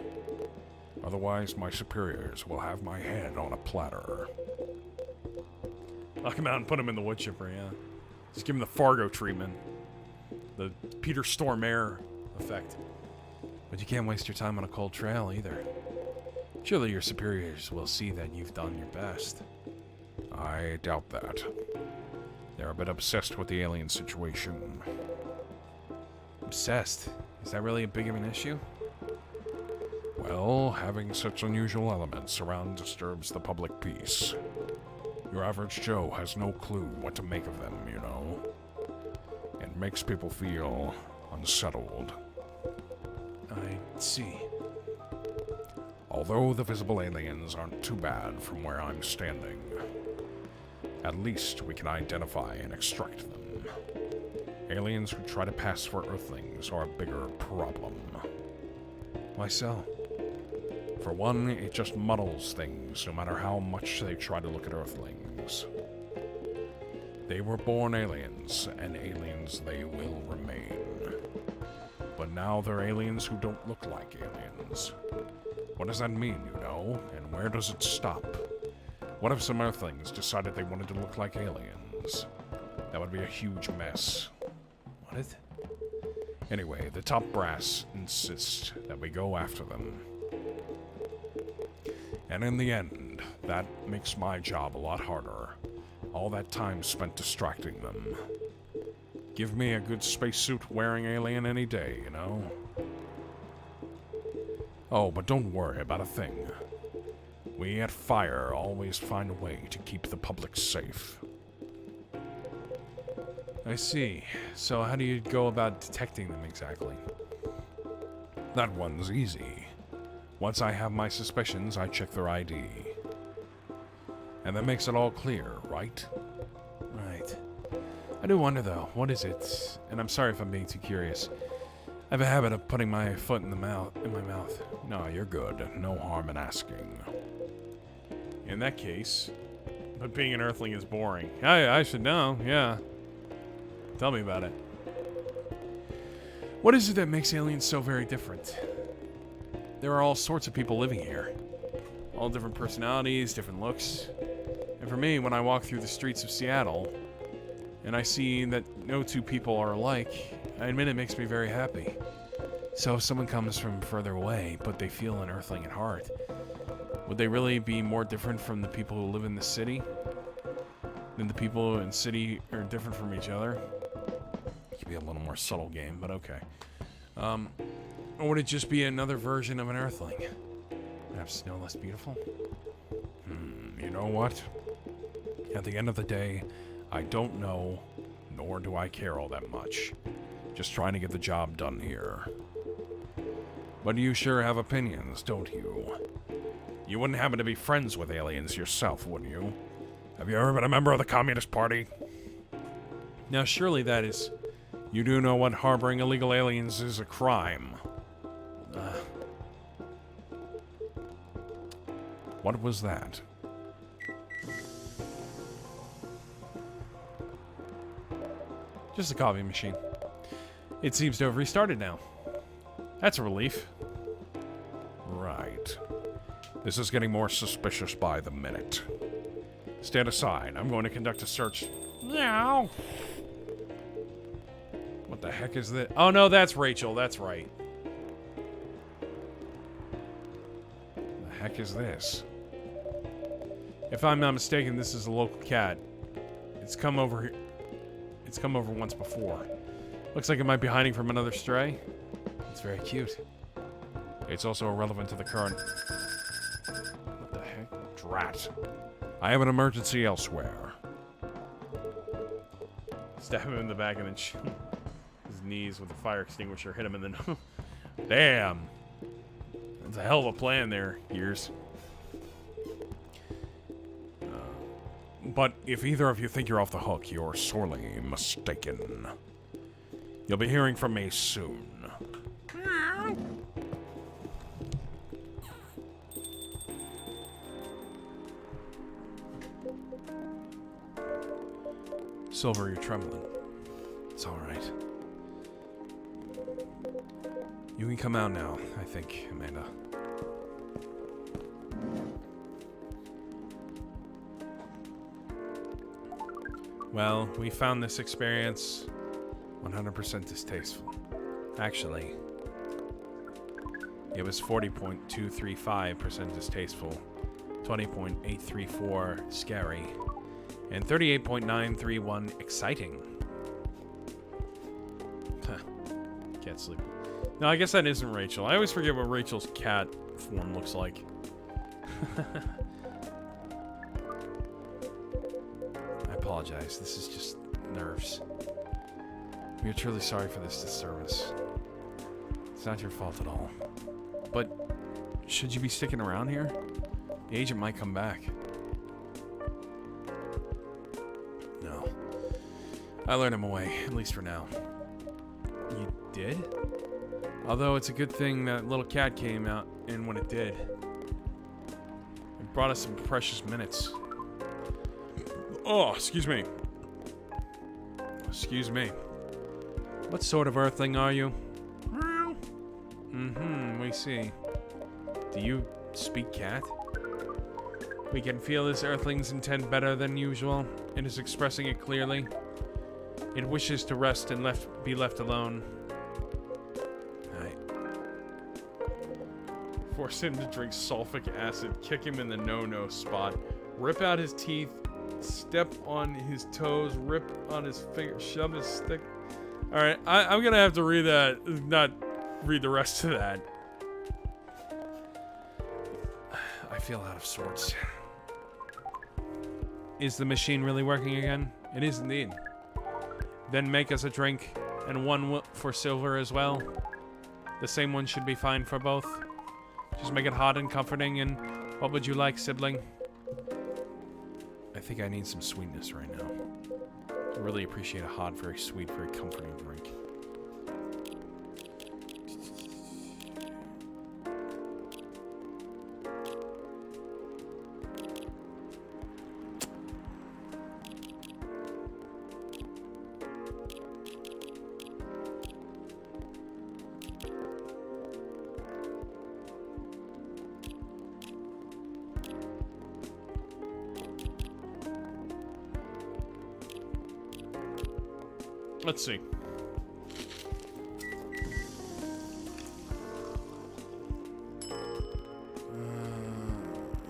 Otherwise, my superiors will have my head on a platter. Knock him out and put him in the wood chipper, yeah. Just give him the Fargo treatment. The Peter Stormare effect. But you can't waste your time on a cold trail, either. Surely your superiors will see that you've done your best. I doubt that. They're a bit obsessed with the alien situation. Obsessed? Is that really a big of an issue? Well, having such unusual elements around disturbs the public peace. Your average Joe has no clue what to make of them, you know. It makes people feel unsettled. I see. Although the visible aliens aren't too bad from where I'm standing, at least we can identify and extract them. Aliens who try to pass for Earthlings are a bigger problem. Why so? For one, it just muddles things, no matter how much they try to look at Earthlings. They were born aliens, and aliens they will remain. But now they're aliens who don't look like aliens. What does that mean, you know? And where does it stop? What if some Earthlings decided they wanted to look like aliens? That would be a huge mess. What? Anyway, the top brass insist that we go after them. And in the end, that makes my job a lot harder. All that time spent distracting them. Give me a good spacesuit wearing alien any day, you know? Oh, but don't worry about a thing. We at Fire always find a way to keep the public safe. I see. So how do you go about detecting them exactly? That one's easy. Once I have my suspicions, I check their ID. And that makes it all clear, right? Right. I do wonder, though, what is it? And I'm sorry if I'm being too curious. I have a habit of putting my foot in my mouth. No, you're good. No harm in asking. In that case, but being an Earthling is boring. I should know, yeah. Tell me about it. What is it that makes aliens so very different? There are all sorts of people living here. All different personalities, different looks. And for me, when I walk through the streets of Seattle, and I see that no two people are alike, I admit it makes me very happy. So if someone comes from further away, but they feel an Earthling at heart, would they really be more different from the people who live in the city? Than the people in the city are different from each other? It could be a little more subtle game, but okay. Or would it just be another version of an Earthling? Perhaps no less beautiful? You know what? At the end of the day, I don't know, nor do I care all that much. Just trying to get the job done here. But you sure have opinions, don't you? You wouldn't happen to be friends with aliens yourself, would you? Have you ever been a member of the Communist Party? Now, surely that is... You do know what harboring illegal aliens is a crime. What was that? Just a coffee machine. It seems to have restarted now. That's a relief. Right. This is getting more suspicious by the minute. Stand aside. I'm going to conduct a search. Meow. What the heck is this? Oh no, that's Rachel. That's right. The heck is this? If I'm not mistaken, this is a local cat. It's come over here. It's come over once before. Looks like it might be hiding from another stray. It's very cute. It's also irrelevant to the current... What the heck? Drat. I have an emergency elsewhere. Stab him in the back and then shoot his knees with a fire extinguisher. Hit him and then... Damn. That's a hell of a plan there, Gears. But if either of you think you're off the hook, you're sorely mistaken. You'll be hearing from me soon. Silver, you're trembling. It's all right. You can come out now, I think, Amanda. Well, we found this experience 100% distasteful. Actually, it was 40.235% distasteful, 20.834 scary, and 38.931 exciting. Can't sleep. No, I guess that isn't Rachel. I always forget what Rachel's cat form looks like. I apologize. This is just nerves. We are truly sorry for this disturbance. It's not your fault at all. But should you be sticking around here? The agent might come back. No. I lured him away, at least for now. You did? Although it's a good thing that little cat came out, and when it did, it brought us some precious minutes. Oh, excuse me. Excuse me. What sort of earthling are you? We see. Do you speak cat? We can feel this earthling's intent better than usual. It is expressing it clearly. It wishes to rest and be left alone. Force him to drink sulfuric acid, kick him in the no-no spot, rip out his teeth, step on his toes, rip on his finger, shove his stick. Alright, I'm gonna have to read that, not read the rest of that. I feel out of sorts. Is the machine really working again? It is indeed. Then make us a drink, and one for Silver as well. The same one should be fine for both. Just make it hot and comforting, and what would you like, sibling? I think I need some sweetness right now. I really appreciate a hot, very sweet, very comforting drink. Let's see.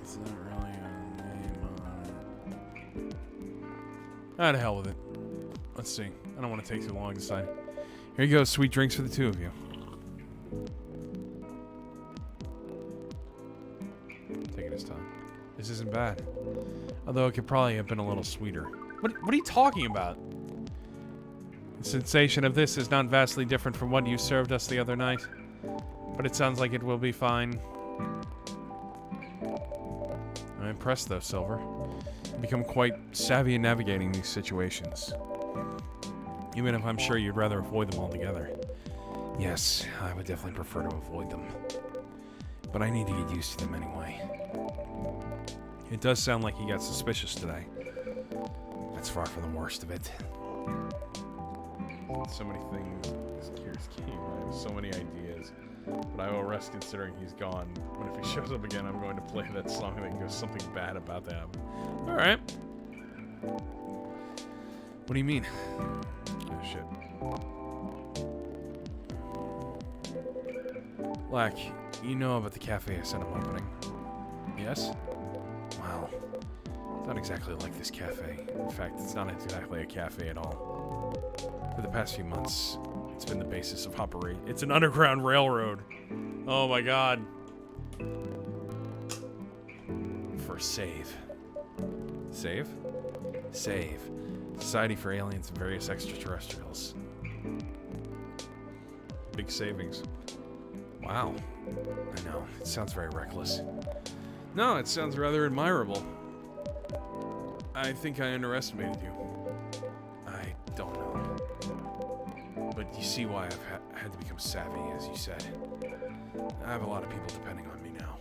It's not really a name on it. Ah, to hell with it. Let's see. I don't want to take too long to decide. Here you go, sweet drinks for the two of you. Take it his time. This isn't bad. Although it could probably have been a little sweeter. What are you talking about? The sensation of this is not vastly different from what you served us the other night, but it sounds like it will be fine. I'm impressed though, Silver. You've become quite savvy in navigating these situations. Even if I'm sure you'd rather avoid them altogether. Yes, I would definitely prefer to avoid them. But I need to get used to them anyway. It does sound like you got suspicious today. That's far from the worst of it. So many things. This Gears game. I have so many ideas. But I will rest considering he's gone. But if he shows up again, I'm going to play that song that goes something bad about them. Alright. What do you mean? Oh, shit. Black, you know about the cafe I said I'm opening. Yes? Wow. It's not exactly like this cafe. In fact, it's not exactly a cafe at all. For the past few months, it's been the basis of operation. It's an underground railroad. Oh my god. For SAVE. SAVE? SAVE. Society for Aliens and Various Extraterrestrials. Big savings. Wow. I know. It sounds very reckless. No, it sounds rather admirable. I think I underestimated you. I don't know. But you see why I've had to become savvy, as you said. I have a lot of people depending on me now.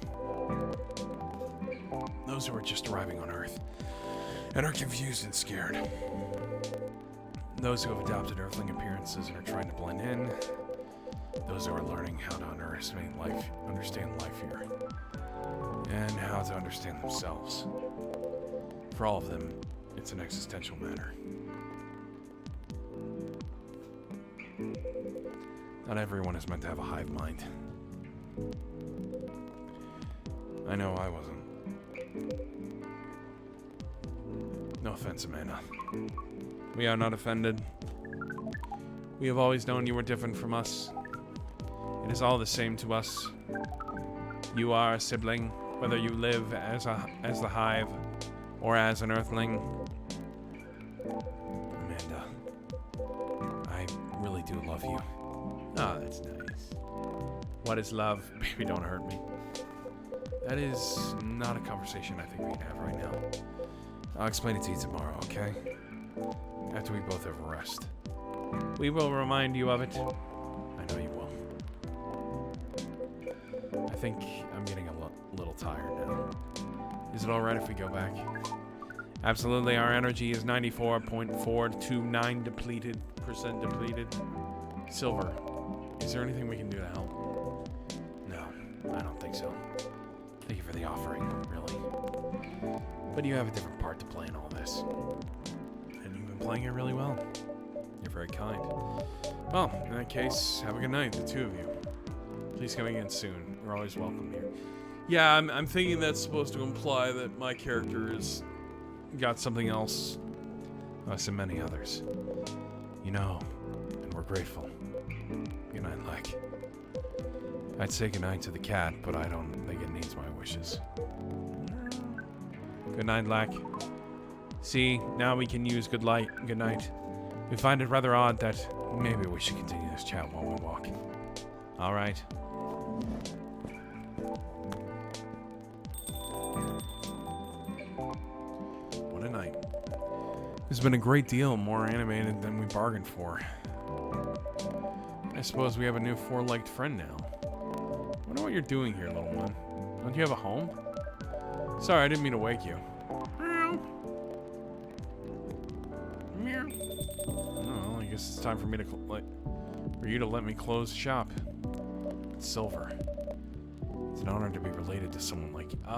Those who are just arriving on Earth and are confused and scared. Those who have adopted Earthling appearances and are trying to blend in. Those who are learning how to understand life here. And how to understand themselves. For all of them, it's an existential matter. Not everyone is meant to have a hive mind. I know I wasn't. No offense, Amanda. We are not offended. We have always known you were different from us. It is all the same to us. You are a sibling, whether you live as the hive or as an earthling. Amanda, I really do love you. Ah, that's nice. What is love? Baby, don't hurt me. That is not a conversation I think we can have right now. I'll explain it to you tomorrow, okay? After we both have a rest. We will remind you of it. I know you will. I think I'm getting a little tired now. Is it alright if we go back? Absolutely, our energy is 94.429% depleted. Silver, is there anything we can do to help? No, I don't think so. Thank you for the offering, really. But you have a different part to play in all this. And you've been playing it really well. You're very kind. Well, in that case, have a good night, the two of you. Please come again soon. We're always welcome here. Yeah, I'm thinking that's supposed to imply that my character is got something else. Us and many others. You know, and we're grateful. Good night, Lek. I'd say goodnight to the cat, but I don't think it needs my wishes. Good night, Lek. See, now we can use good night. We find it rather odd that maybe we should continue this chat while we walk. Alright. What a night. This has been a great deal more animated than we bargained for. I suppose we have a new four-legged friend now. I wonder what you're doing here, little one. Don't you have a home? Sorry, I didn't mean to wake you. Meow. Oh, I guess it's time for me to for you to let me close shop. It's Silver. It's an honor to be related to someone like you. Oh.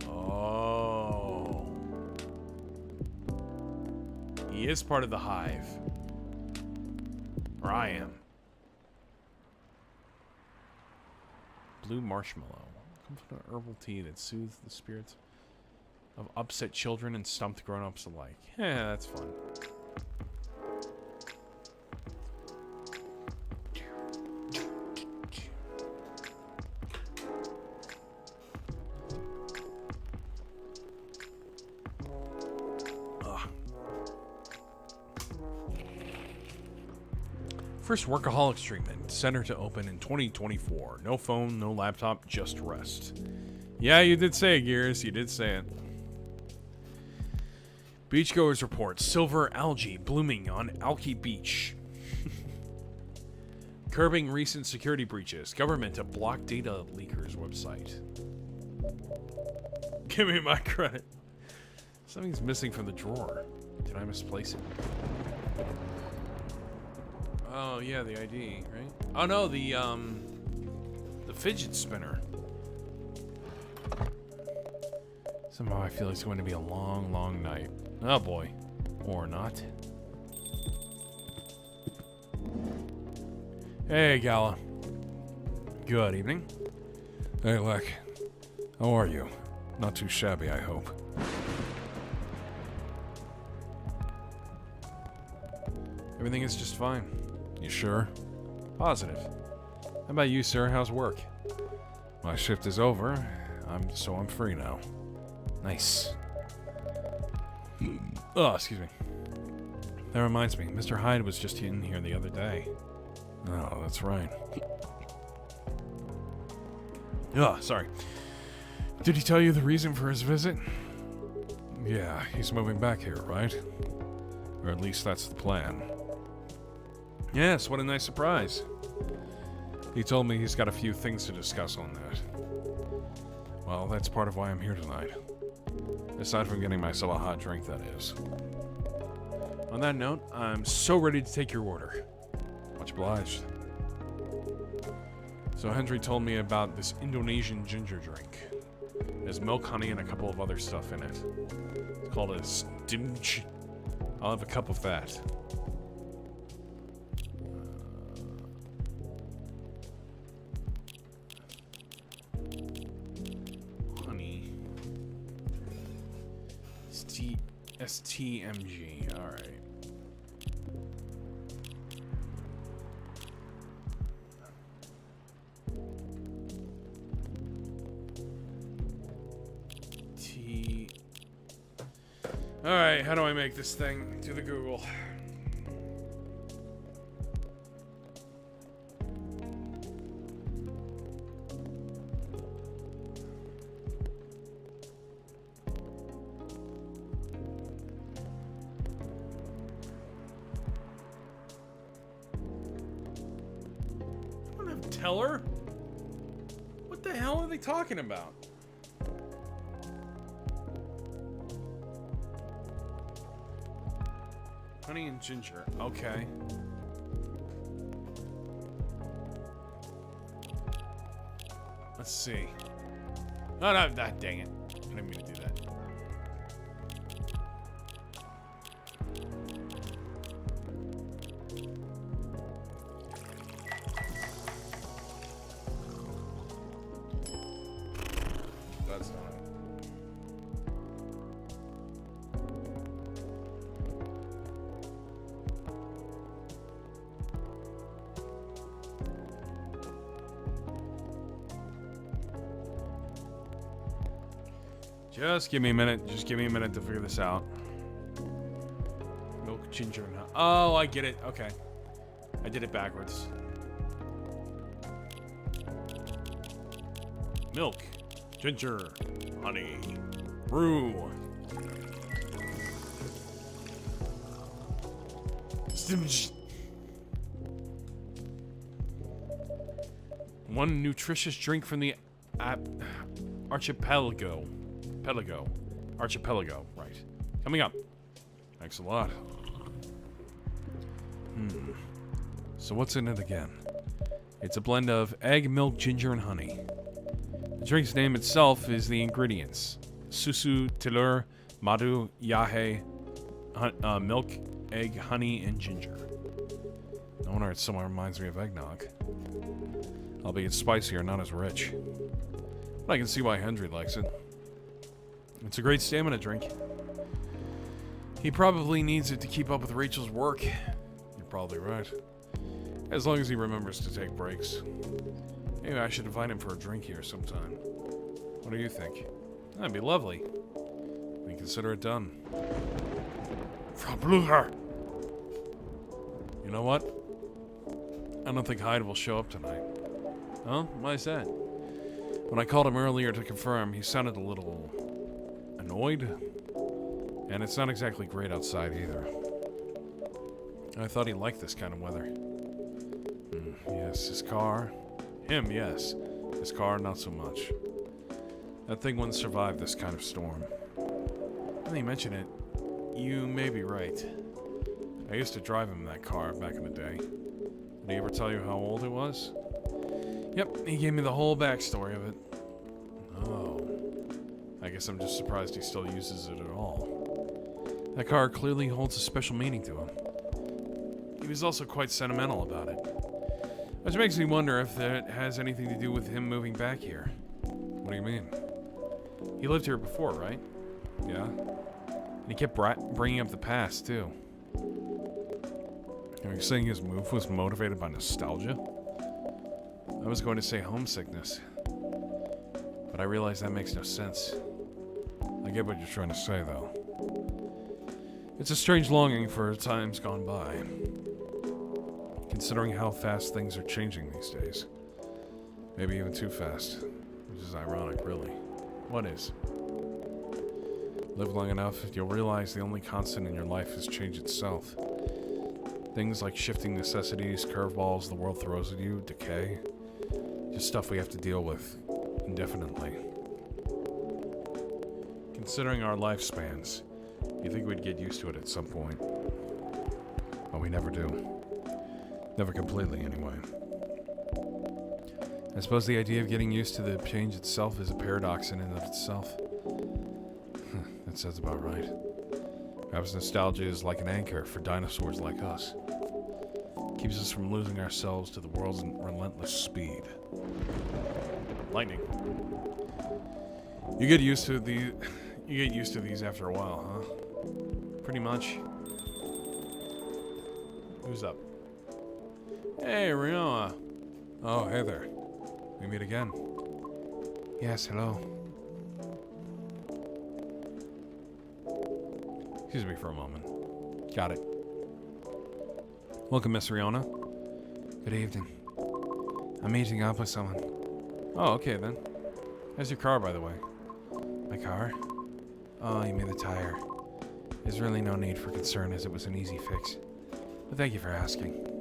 Oh. He is part of the hive. Or I am. Blue marshmallow. Comes from an herbal tea that soothes the spirits of upset children and stumped grown-ups alike. Yeah, that's fun. First Workaholics treatment, center to open in 2024. No phone, no laptop, just rest. Yeah, you did say it, Gears. You did say it. Beachgoers report silver algae blooming on Alki Beach. Curbing recent security breaches. Government to block data leakers website. Give me my credit. Something's missing from the drawer. Did I misplace it? Oh yeah, the ID, right? Oh no, the fidget spinner. Somehow I feel it's going to be a long, long night. Oh boy. Or not. Hey, Gala. Good evening. Hey, Lek. How are you? Not too shabby, I hope. Everything is just fine. You sure? Positive. How about you, sir? How's work? My shift is over, so I'm free now. Nice. Oh, excuse me. That reminds me, Mr. Hyde was just in here the other day. Oh, that's right. Oh, sorry. Did he tell you the reason for his visit? Yeah, he's moving back here, right? Or at least that's the plan. Yes, what a nice surprise. He told me he's got a few things to discuss on that. Well, that's part of why I'm here tonight. Aside from getting myself a hot drink, that is. On that note, I'm so ready to take your order. Much obliged. So Henry told me about this Indonesian ginger drink. There's milk, honey, and a couple of other stuff in it. It's called a stimch. I'll have a cup of that. Honey. STMG. All right. Alright, how do I make this thing? Do the Google. I don't have Teller? What the hell are they talking about? Honey and ginger. Okay. Let's see. No, no, dang it. I didn't mean to do that. That's not it. Just give me a minute. Just give me a minute to figure this out. Milk, ginger, and honey. Oh, I get it. Okay. I did it backwards. Milk, ginger, honey, brew. One nutritious drink from the archipelago. Archipelago, right. Coming up. Thanks a lot. So what's in it again? It's a blend of egg, milk, ginger, and honey. The drink's name itself is the ingredients. Susu, tilur, madu, yahe, milk, egg, honey, and ginger. No wonder it somewhat reminds me of eggnog. Albeit spicier, not as rich. But I can see why Hendry likes it. It's a great stamina drink. He probably needs it to keep up with Rachel's work. You're probably right. As long as he remembers to take breaks. Maybe I should invite him for a drink here sometime. What do you think? That'd be lovely. We consider it done. Frau Blucher! You know what? I don't think Hyde will show up tonight. Huh? Why is that? When I called him earlier to confirm, he sounded a little annoyed. And it's not exactly great outside either. I thought he liked this kind of weather. Yes, his car. Him, yes. His car, not so much. That thing wouldn't survive this kind of storm. Now that you mention it, you may be right. I used to drive him in that car back in the day. Did he ever tell you how old it was? Yep, he gave me the whole backstory of it. Oh. I guess I'm just surprised he still uses it at all. That car clearly holds a special meaning to him. He was also quite sentimental about it. Which makes me wonder if that has anything to do with him moving back here. What do you mean? He lived here before, right? Yeah. And he kept bringing up the past, too. Are you saying his move was motivated by nostalgia? I was going to say homesickness. But I realize that makes no sense. I get what you're trying to say, though. It's a strange longing for times gone by. Considering how fast things are changing these days. Maybe even too fast. Which is ironic, really. What is? Live long enough, you'll realize the only constant in your life is change itself. Things like shifting necessities, curveballs the world throws at you, decay. Just stuff we have to deal with indefinitely. Considering our lifespans, you'd think we'd get used to it at some point. But we never do. Never completely, anyway. I suppose the idea of getting used to the change itself is a paradox in and of itself. That sounds about right. Perhaps nostalgia is like an anchor for dinosaurs like us. Keeps us from losing ourselves to the world's relentless speed. Lightning. You get used to these after a while, huh? Pretty much. Who's up? Hey, Rioa. Oh, hey there. We meet again. Yes, hello. Excuse me for a moment. Got it. Welcome, Miss Riona. Good evening. I'm meeting up with someone. Oh, okay then. How's your car, by the way? My car? Oh, you mean the tire. There's really no need for concern as it was an easy fix. But thank you for asking.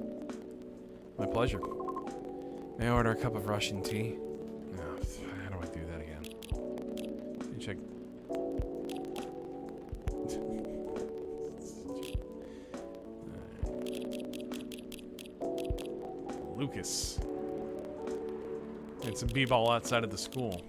My pleasure. May I order a cup of Russian tea? Oh, how do I check. Lucas. It's a b-ball outside of the school.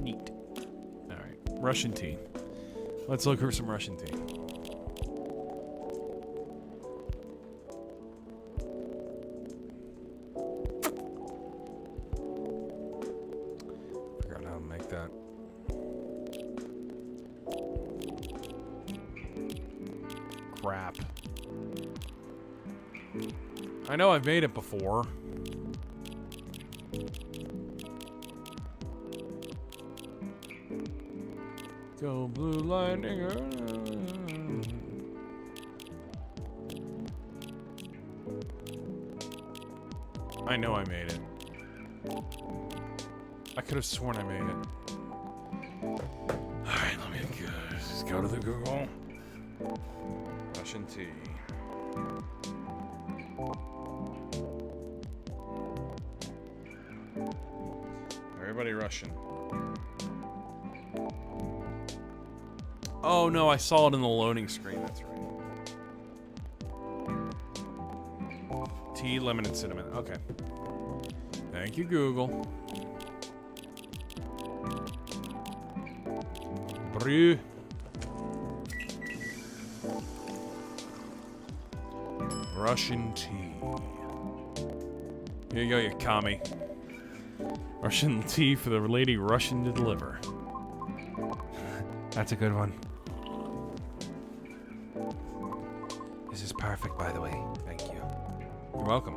Neat. All right, Russian tea. Let's look for some Russian tea. Figure out how to make that. Crap. I know I've made it before. Go blue lightning. I know I made it. I could have sworn I made it. Alright, let me just go to the Google. Russian tea. Everybody Russian. Oh no, I saw it in the loading screen, that's right. Tea, lemon, and cinnamon. Okay. Thank you, Google. Brew. Russian tea. Here you go, you commie. Russian tea for the lady Russian to deliver. That's a good one. This is perfect, by the way. Thank you. You're welcome.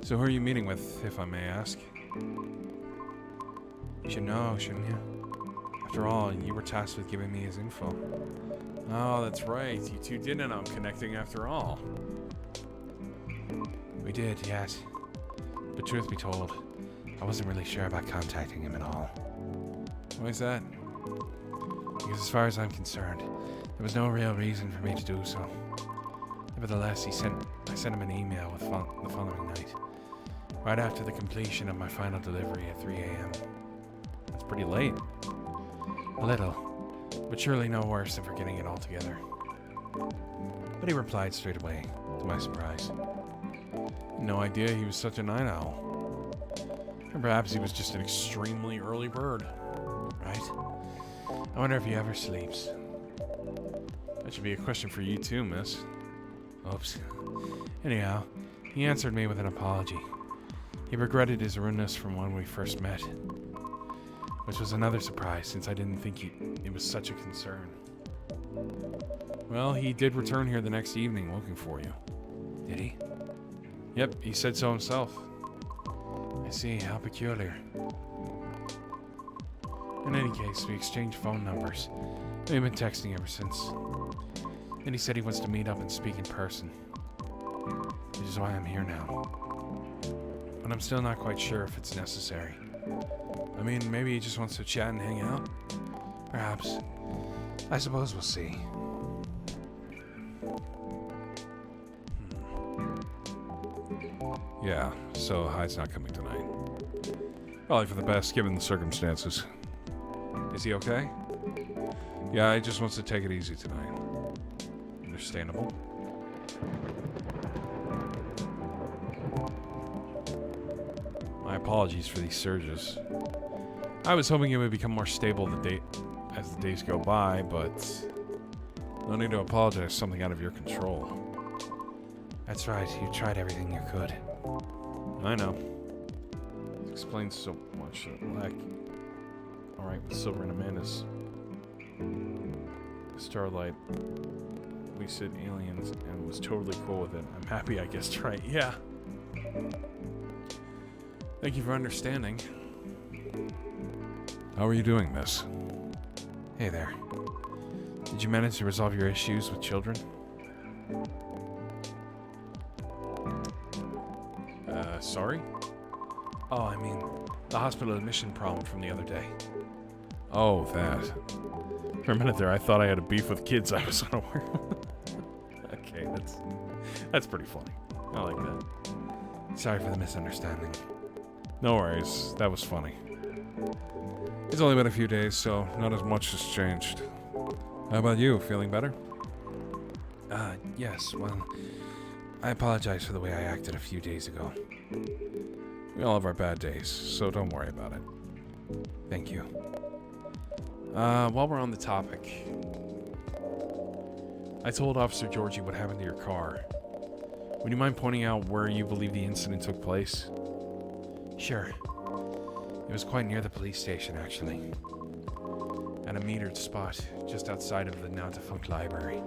So who are you meeting with, if I may ask? You should know, shouldn't you? After all, you were tasked with giving me his info. Oh, that's right. You two did end up connecting after all. We did, yes. But truth be told, I wasn't really sure about contacting him at all. Why is that? Because as far as I'm concerned, there was no real reason for me to do so. Nevertheless, I sent him an email the following night, right after the completion of my final delivery at 3 a.m. That's pretty late. A little, but surely no worse than forgetting it altogether. But he replied straight away, to my surprise. No idea he was such a night owl. Or perhaps he was just an extremely early bird, right? I wonder if he ever sleeps. That should be a question for you too, miss. Oops. Anyhow, he answered me with an apology. He regretted his rudeness from when we first met. Which was another surprise, since I didn't think it was such a concern. Well, he did return here the next evening looking for you. Did he? Yep, he said so himself. I see, how peculiar. In any case, we exchanged phone numbers. We've been texting ever since. And he said he wants to meet up and speak in person. Which is why I'm here now. But I'm still not quite sure if it's necessary. I mean, maybe he just wants to chat and hang out. Perhaps. I suppose we'll see. Yeah, so Hyde's not coming tonight. Probably for the best, given the circumstances. Is he okay? Yeah, he just wants to take it easy tonight. Understandable. My apologies for these surges. I was hoping it would become more stable as the days go by, but no need to apologize for something out of your control. That's right, you tried everything you could. I know. It explains so much. Alright, with Silver and Amanda's Starlight, we said aliens and was totally cool with it. I'm happy I guessed right. Yeah. Thank you for understanding. How are you doing, miss? Hey there. Did Did you manage to resolve your issues with children? Sorry? Oh, I mean, the hospital admission problem from the other day. Oh, that. For a minute there, I thought I had a beef with kids I was unaware of. Okay, that's pretty funny. I like that. Sorry for the misunderstanding. No worries, that was funny. It's only been a few days, so not as much has changed. How about you? Feeling better? Yes, well, I apologize for the way I acted a few days ago. We all have our bad days, so don't worry about it. Thank you. While we're on the topic, I told Officer Georgie what happened to your car. Would you mind pointing out where you believe the incident took place? Sure. It was quite near the police station, actually. At a metered spot, just outside of the now defunct library.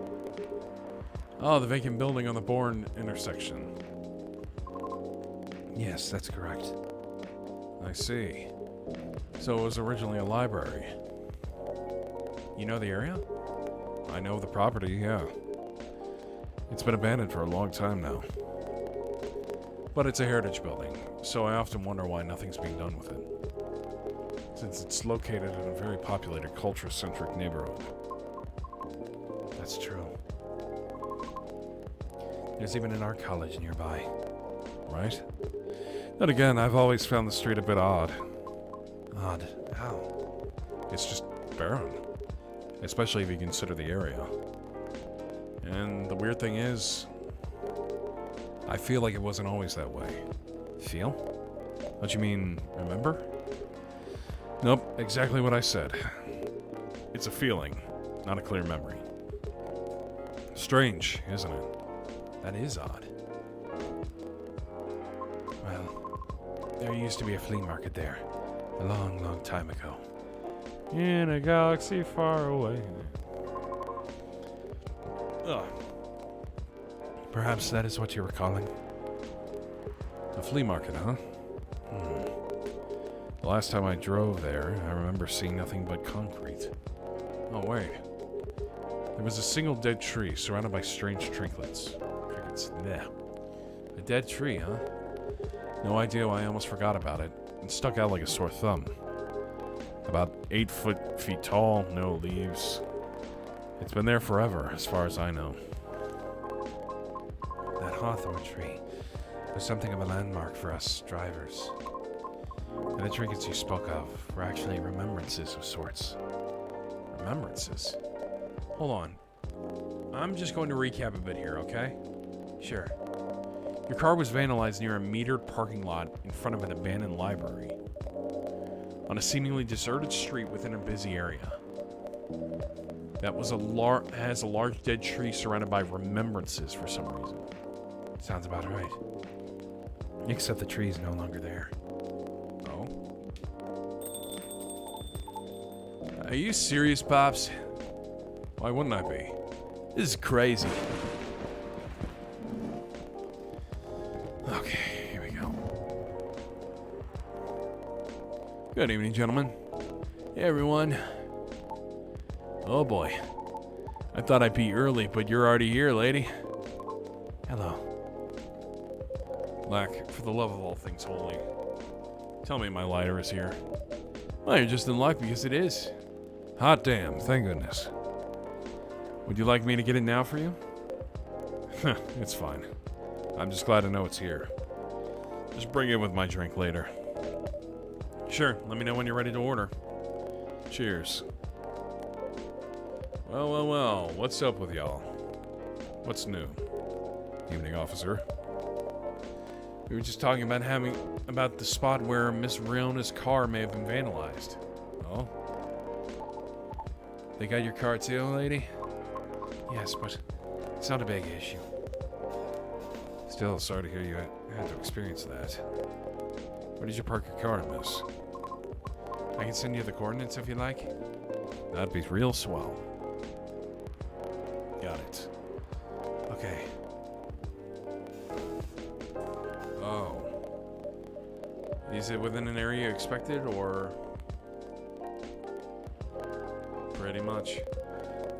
Oh, the vacant building on the Bourne intersection. Yes, that's correct. I see. So it was originally a library. You know the area? I know the property, yeah. It's been abandoned for a long time now. But it's a heritage building, so I often wonder why nothing's being done with it. Since it's located in a very populated, culture-centric neighborhood. That's true. There's even an art college nearby. Right? Then again, I've always found the street a bit odd. Odd? How? It's just barren. Especially if you consider the area. And the weird thing is, I feel like it wasn't always that way. Feel? What you mean, remember? Nope, exactly what I said. It's a feeling, not a clear memory. Strange, isn't it? That is odd. Well, there used to be a flea market there. A long, long time ago. In a galaxy far away. Ugh. Perhaps that is what you were calling. A flea market, huh? The last time I drove there, I remember seeing nothing but concrete. Oh, wait. There was a single dead tree surrounded by strange trinkets. Yeah. A dead tree, huh? No idea why I almost forgot about it. It stuck out like a sore thumb. About 8 feet tall, no leaves. It's been there forever, as far as I know. That hawthorn tree was something of a landmark for us drivers. And the trinkets you spoke of were actually remembrances of sorts. Remembrances? Hold on. I'm just going to recap a bit here, okay? Sure. Your car was vandalized near a metered parking lot in front of an abandoned library. On a seemingly deserted street within a busy area. That was has a large dead tree surrounded by remembrances for some reason. Sounds about right. Except the tree is no longer there. Oh? Are you serious, Pops? Why wouldn't I be? This is crazy. Okay, here we go. Good evening, gentlemen. Hey, everyone. Oh boy. I thought I'd be early, but you're already here, lady. Hello. Lack, for the love of all things holy, tell me my lighter is here. Well, you're just in luck because it is. Hot damn, thank goodness. Would you like me to get it now for you? It's fine. I'm just glad to know it's here. Just bring it with my drink later. Sure, let me know when you're ready to order. Cheers. Well, what's up with y'all? What's new? Evening, officer. We were just talking about the spot where Miss Riona's car may have been vandalized. Oh? They got your car too, lady? Yes, but it's not a big issue. Still, sorry to hear you had to experience that. Where did you park your car, miss? I can send you the coordinates if you like. That'd be real swell. Got it. Okay. Oh. Is it within an area you expected, or? Pretty much.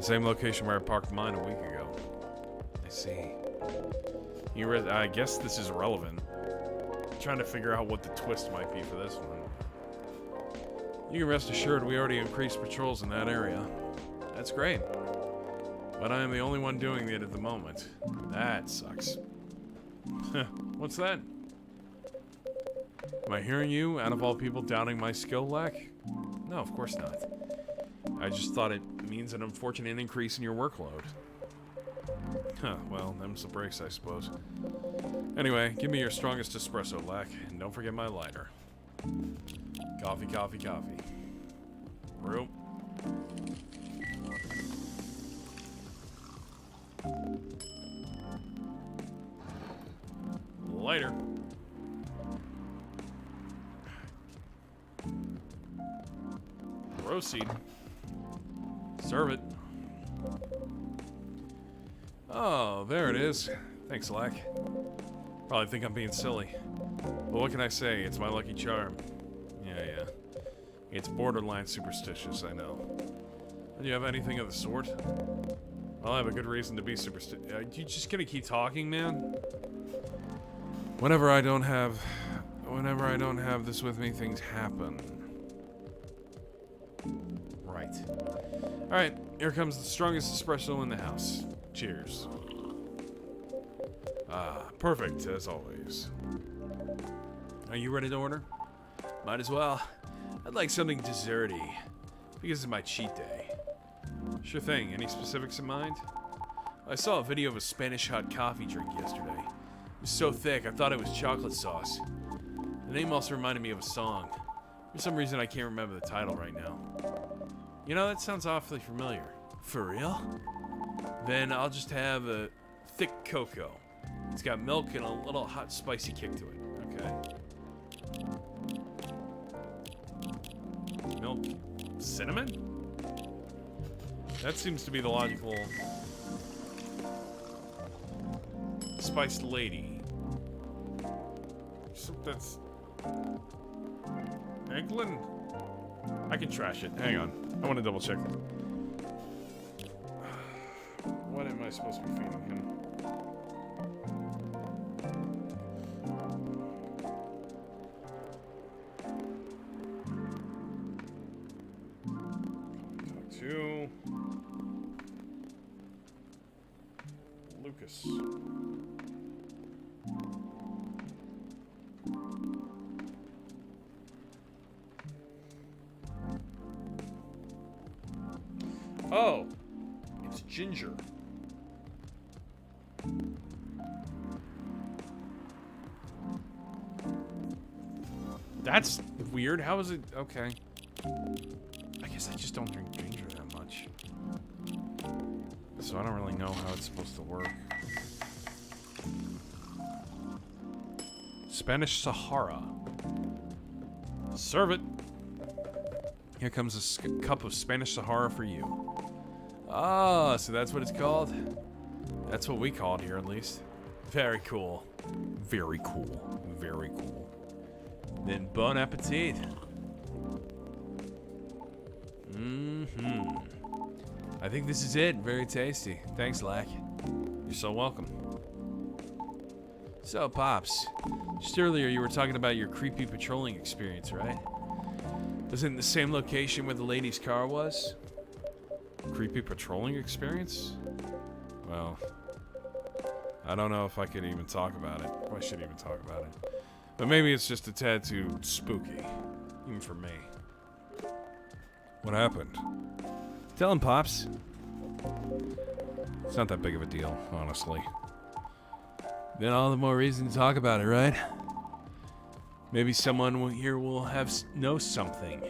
The same location where I parked mine a week ago. I see. I guess this is relevant. I'm trying to figure out what the twist might be for this one. You can rest assured we already increased patrols in that area. That's great. But I am the only one doing it at the moment. That sucks. What's that? Am I hearing you, out of all people, doubting my skill lack? No, of course not. I just thought it means an unfortunate increase in your workload. Huh, well, them's the breaks, I suppose. Anyway, give me your strongest espresso, Lack, and don't forget my lighter. Coffee, coffee, coffee. Brew. Lighter. Proceed. Serve it. Oh, there it is. Thanks, Lack. Probably think I'm being silly. But what can I say? It's my lucky charm. Yeah. It's borderline superstitious, I know. Do you have anything of the sort? Well, I have a good reason to be superstitious. Are you just gonna keep talking, man? Whenever I don't have this with me, things happen. Right. Alright, here comes the strongest espresso in the house. Cheers. Ah, perfect, as always. Are you ready to order? Might as well. I'd like something desserty, because it's my cheat day. Sure thing, any specifics in mind? I saw a video of a Spanish hot coffee drink yesterday. It was so thick, I thought it was chocolate sauce. The name also reminded me of a song. For some reason, I can't remember the title right now. You know, that sounds awfully familiar. For real? Then I'll just have a thick cocoa. It's got milk and a little hot spicy kick to it. Okay. Milk. Cinnamon? That seems to be the logical... Spiced lady. So that's... Eglin? I can trash it. Hang on. I want to double check that. What am I supposed to be feeding him? Talk to Lucas. Oh, it's Ginger. That's weird. How is it? Okay. I guess I just don't drink ginger that much. So I don't really know how it's supposed to work. Spanish Sahara. Serve it. Here comes a cup of Spanish Sahara for you. Ah, so that's what it's called? That's what we call it here, at least. Very cool. Very cool. Very cool. Then bon appetit. I think this is it. Very tasty. Thanks, Lack. You're so welcome. So, Pops, just earlier you were talking about your creepy patrolling experience, right? Was it in the same location where the lady's car was? Creepy patrolling experience? Well, I don't know if I could even talk about it. If I should even talk about it. But maybe it's just a tad too spooky. Even for me. What happened? Tell him, Pops. It's not that big of a deal, honestly. Then all the more reason to talk about it, right? Maybe someone here will know something.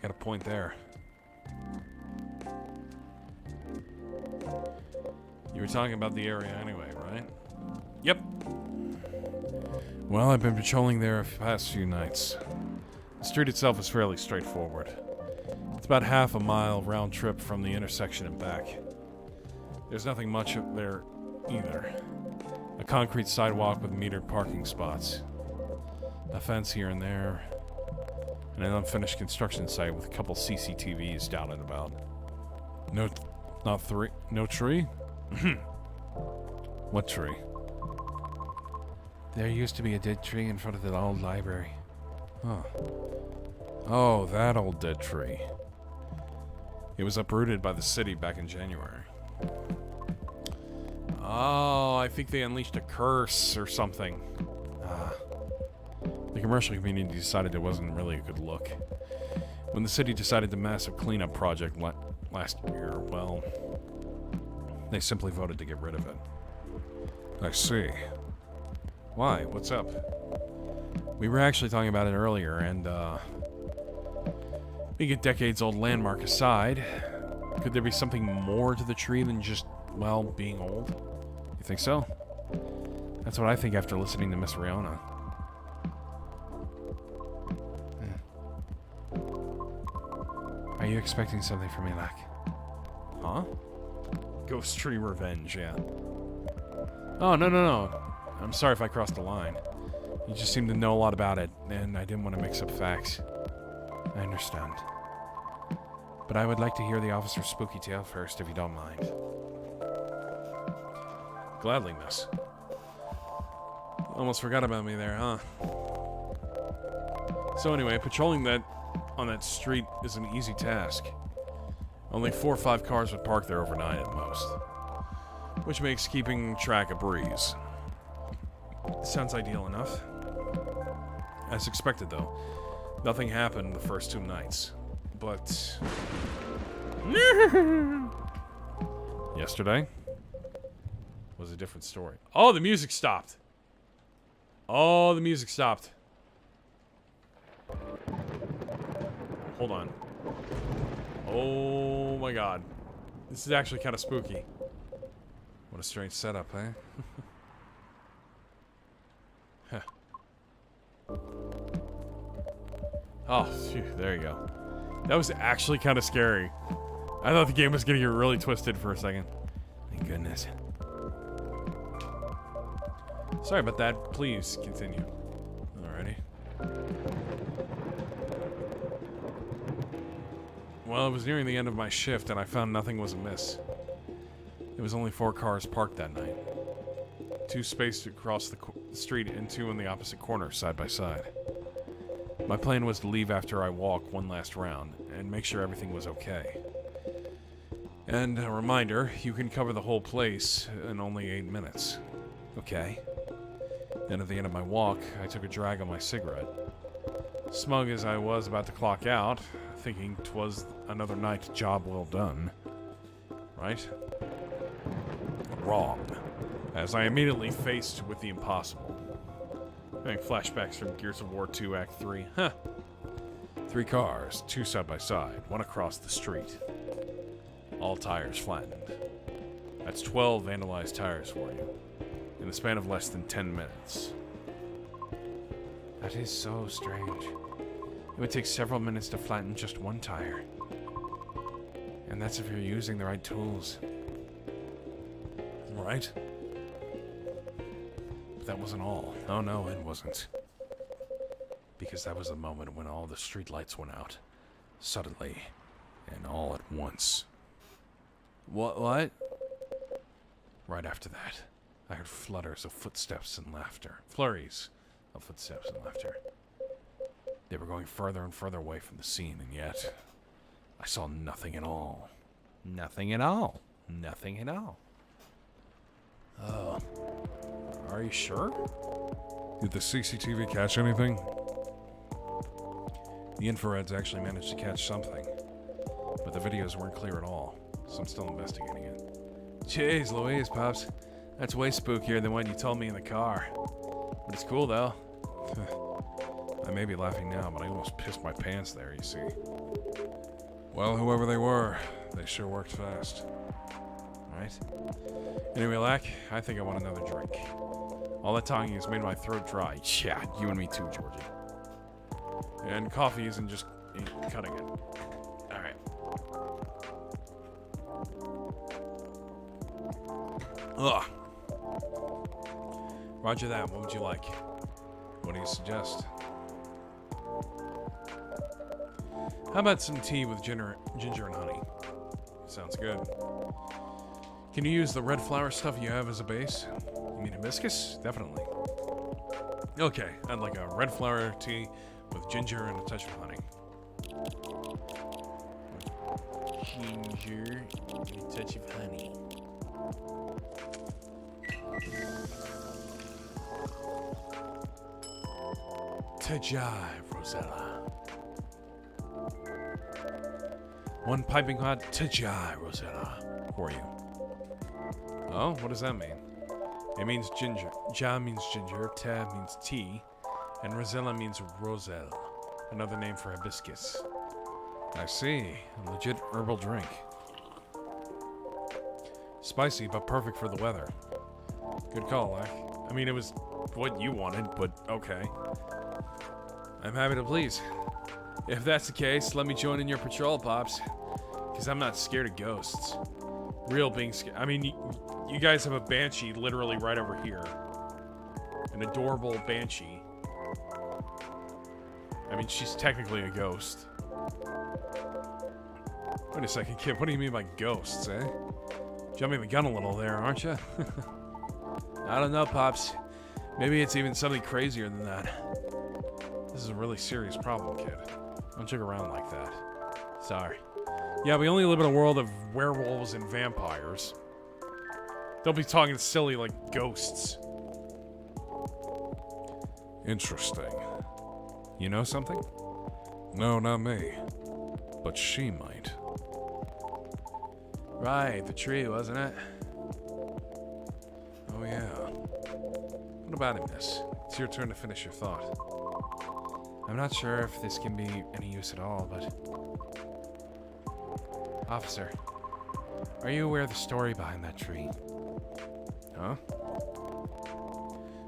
Got a point there. You were talking about the area anyway, right? Yep. Well, I've been patrolling there the past few nights. The street itself is fairly straightforward. It's about half a mile round trip from the intersection and back. There's nothing much up there either. A concrete sidewalk with metered parking spots. A fence here and there. And an unfinished construction site with a couple CCTVs dotted about. Not 3. No tree? What tree? There used to be a dead tree in front of the old library. Huh. Oh, that old dead tree. It was uprooted by the city back in January. Oh, I think they unleashed a curse or something. The commercial community decided it wasn't really a good look. When the city decided the massive cleanup project last year, well, they simply voted to get rid of it. I see. Why? What's up? We were actually talking about it earlier, and, being a decades-old landmark aside, could there be something more to the tree than just, well, being old? You think so? That's what I think after listening to Miss Riona. Are you expecting something from me, Lack? Huh? Ghost tree revenge, yeah. Oh, no. I'm sorry if I crossed the line. You just seem to know a lot about it, and I didn't want to mix up facts. I understand. But I would like to hear the officer's spooky tale first, if you don't mind. Gladly, miss. Almost forgot about me there, huh? So anyway, patrolling on that street is an easy task. Only 4 or 5 cars would park there overnight at most, which makes keeping track a breeze. Sounds ideal enough. As expected, though, nothing happened the first 2 nights. But yesterday was a different story. Oh, the music stopped. Oh, the music stopped. Hold on. Oh my god. This is actually kind of spooky. What a strange setup, eh? Oh, phew, there you go. That was actually kind of scary. I thought the game was getting really twisted for a second. Thank goodness. Sorry about that. Please continue. Alrighty. Well, it was nearing the end of my shift, and I found nothing was amiss. There was only 4 cars parked that night. 2 spaced across the street and 2 in the opposite corner, side by side. My plan was to leave after I walk one last round, and make sure everything was okay. And a reminder, you can cover the whole place in only 8 minutes. Okay. Then at the end of my walk, I took a drag on my cigarette. Smug as I was about to clock out, thinking 'twas another night job well done. Right? Wrong. As I immediately faced with the impossible. Having flashbacks from Gears of War 2 Act 3. Huh. 3 cars, 2 side by side, 1 across the street. All tires flattened. That's 12 vandalized tires for you. In the span of less than 10 minutes. That is so strange. It would take several minutes to flatten just 1 tire. And that's if you're using the right tools. Right? But that wasn't all. Oh no, it wasn't. Because that was the moment when all the streetlights went out. Suddenly. And all at once. What? Right after that, I heard flutters of footsteps and laughter. Flurries of footsteps and laughter. They were going further and further away from the scene, and yet I saw nothing at all. Nothing at all. Nothing at all. Oh. Are you sure? Did the CCTV catch anything? The infrareds actually managed to catch something, but the videos weren't clear at all, so I'm still investigating it. Jeez Louise, Pops. That's way spookier than what you told me in the car. But it's cool, though. I may be laughing now, but I almost pissed my pants there, you see. Well, whoever they were, they sure worked fast. Right? Anyway, Lack, I think I want another drink. All that talking has made my throat dry. Yeah, you and me too, Georgie. And coffee ain't cutting it. Alright. Ugh. Roger that. What would you like? What do you suggest? How about some tea with ginger and honey? Sounds good. Can you use the red flower stuff you have as a base? You mean hibiscus? Definitely. Okay, I'd like a red flower tea with ginger and a touch of honey. Ginger and a touch of honey. To jive, Rosella. One piping hot to jive, Rosella, for you. Oh, what does that mean? It means ginger. Ja means ginger, te means tea, and Rosella means roselle, another name for hibiscus. I see. A legit herbal drink. Spicy, but perfect for the weather. Good call, Lack. I mean, it was what you wanted, but okay. I'm happy to please. If that's the case, let me join in your patrol, Pops. Because I'm not scared of ghosts. Real being scared. I mean, you guys have a banshee literally right over here. An adorable banshee. I mean, she's technically a ghost. Wait a second, kid. What do you mean by ghosts, eh? Jumping the gun a little there, aren't you? I don't know, Pops. Maybe it's even something crazier than that. This is a really serious problem, kid. Don't joke around like that. Sorry. Yeah, we only live in a world of werewolves and vampires. Don't be talking silly like ghosts. Interesting. You know something? No, not me. But she might. Right, the tree, wasn't it? Oh, yeah. What about it, miss? It's your turn to finish your thought. I'm not sure if this can be any use at all, but... Officer, are you aware of the story behind that tree? Huh?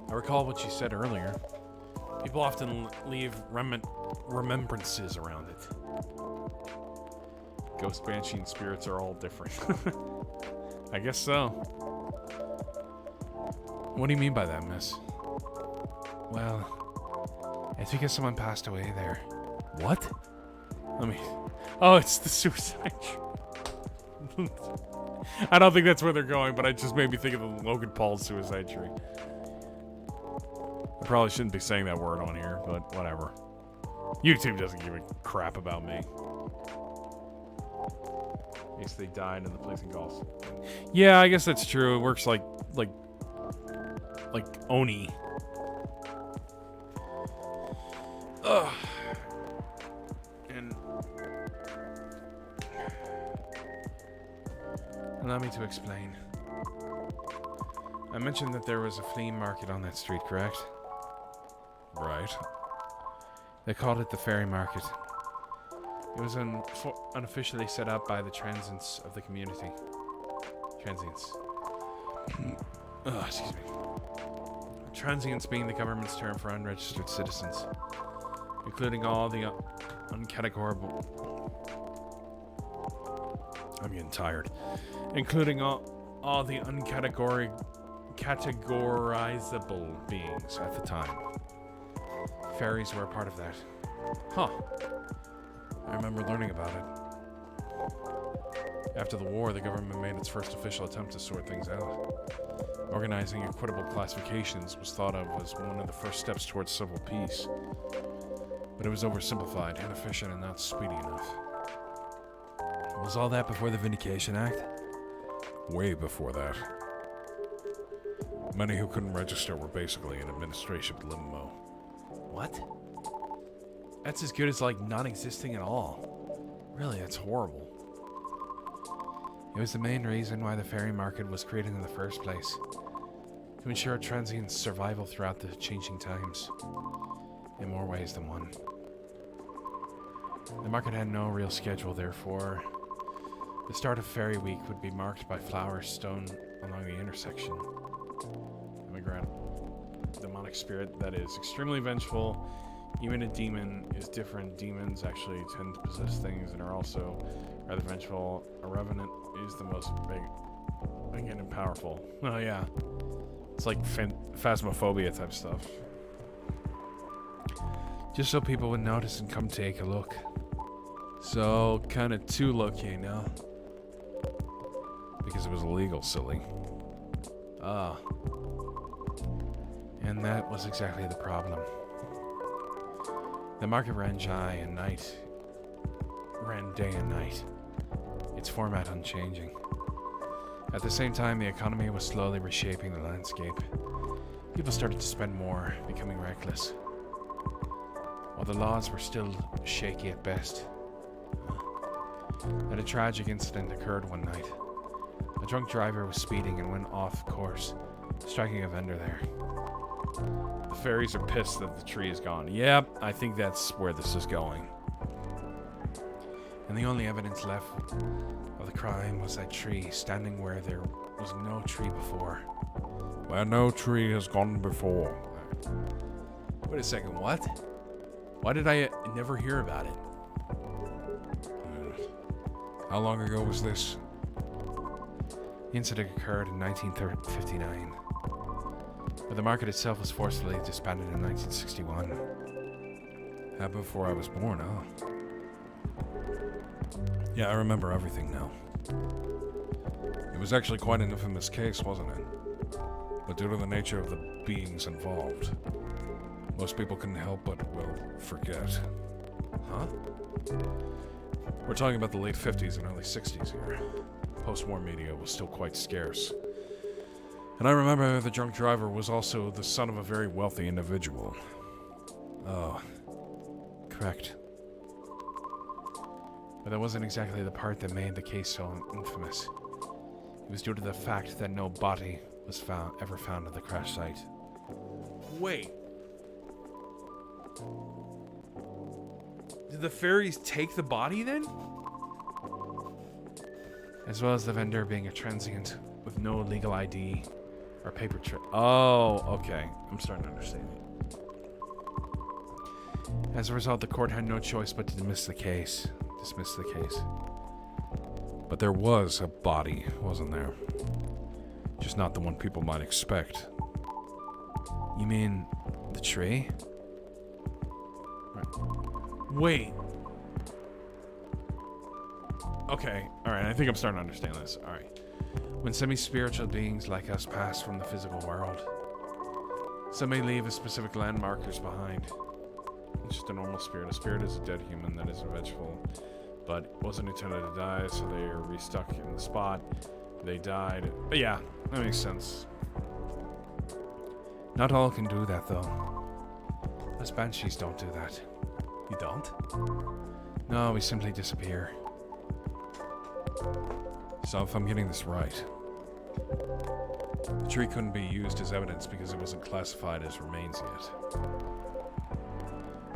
I recall what you said earlier. People often leave remembrances around it. Ghost, banshee, and spirits are all different. I guess so. What do you mean by that, miss? Well, it's because someone passed away there. What? Let me... Oh, it's the suicide tree. I don't think that's where they're going, but it just made me think of the Logan Paul suicide tree. I probably shouldn't be saying that word on here, but whatever. YouTube doesn't give a crap about me. I guess they died in the placing calls. Yeah, I guess that's true. It works like Oni. Ugh. And allow me to explain. I mentioned that there was a flea market on that street, correct? Right. They called it the Fairy Market. It was unofficially set up by the transients of the community. Transients. Excuse me. Transients being the government's term for unregistered citizens, including all the uncategorable... I'm getting tired. Including all the categorizable beings at the time. Fairies were a part of that. Huh. I remember learning about it. After the war, the government made its first official attempt to sort things out. Organizing equitable classifications was thought of as one of the first steps towards civil peace. But it was oversimplified, inefficient, and not speedy enough. Was all that before the Vindication Act? Way before that. Many who couldn't register were basically in administration limbo. What? That's as good as, like, non-existing at all. Really, that's horrible. It was the main reason why the Fairy Market was created in the first place. To ensure transients' survival throughout the changing times. In more ways than one. The market had no real schedule, therefore... The start of Fairy Week would be marked by flowers strewn along the intersection. Immigrant demonic spirit that is extremely vengeful. Even a demon is different. Demons actually tend to possess things and are also rather vengeful. A revenant is the most big and powerful. Oh yeah. It's like phasmophobia type stuff. Just so people would notice and come take a look. So, kind of too low-key now. because it was illegal, silly. Ah. And that was exactly the problem. The market ran day and night. Its format unchanging. At the same time, the economy was slowly reshaping the landscape. People started to spend more, becoming reckless. While the laws were still shaky at best. Then a tragic incident occurred one night. A drunk driver was speeding and went off course, striking a vendor there. The fairies are pissed that the tree is gone. Yep, I think that's where this is going. And the only evidence left of the crime was that tree standing where there was no tree before. Where no tree has gone before. Wait a second, what? Why did I never hear about it? How long ago was this? The incident occurred in 1959. But the market itself was forcibly disbanded in 1961. Happened before I was born, huh? Yeah, I remember everything now. It was actually quite an infamous case, wasn't it? But due to the nature of the beings involved, most people couldn't help but, well, forget. Huh? We're talking about the late 50s and early 60s here. Post-war media was still quite scarce. And I remember the drunk driver was also the son of a very wealthy individual. Oh, correct. But that wasn't exactly the part that made the case so infamous. It was due to the fact that no body was ever found at the crash site. Wait. Did the fairies take the body then? As well as the vendor being a transient with no legal ID or paper trail. Oh, okay. I'm starting to understand it. As a result, the court had no choice but to dismiss the case. But there was a body, wasn't there? Just not the one people might expect. You mean the tree? Right. Wait. Okay, alright, I think I'm starting to understand this. Alright. When semi-spiritual beings like us pass from the physical world, some may leave a specific landmarkers behind. It's just a normal spirit. A spirit is a dead human that is vengeful, but wasn't intended to die, so they are restuck in the spot. They died. But yeah, that makes sense. Not all can do that, though. Us banshees don't do that. You don't? No, we simply disappear. So if I'm getting this right, the tree couldn't be used as evidence because it wasn't classified as remains yet.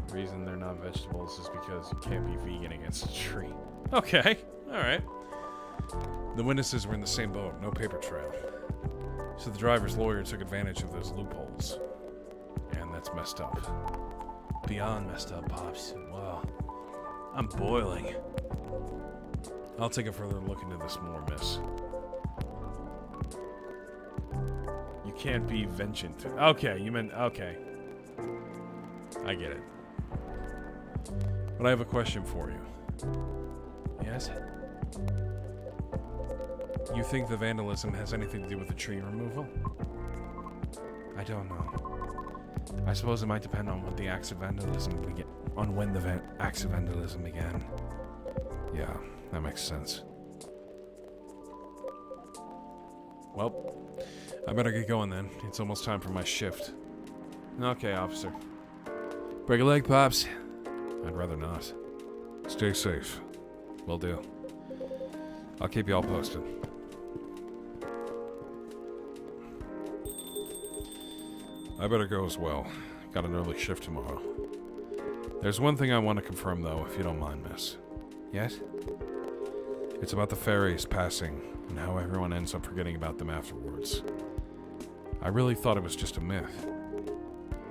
The reason they're not vegetables is because you can't be vegan against a tree. Okay, alright. The witnesses were in the same boat, no paper trail. So the driver's lawyer took advantage of those loopholes. And that's messed up. Beyond messed up, Pops. Wow. I'm boiling. I'll take a further look into this more, miss. You can't be vengeant. Okay, you meant... Okay. I get it. But I have a question for you. Yes? You think the vandalism has anything to do with the tree removal? I don't know. I suppose it might depend on what the acts of vandalism began. On when the acts of vandalism began. Yeah, that makes sense. Well, I better get going then. It's almost time for my shift. Okay, officer. Break a leg, Pops. I'd rather not. Stay safe. Will do. I'll keep you all posted. I better go as well. Got an early shift tomorrow. There's one thing I want to confirm, though, if you don't mind, miss. Yes? It's about the fairies passing and how everyone ends up forgetting about them afterwards. I really thought it was just a myth.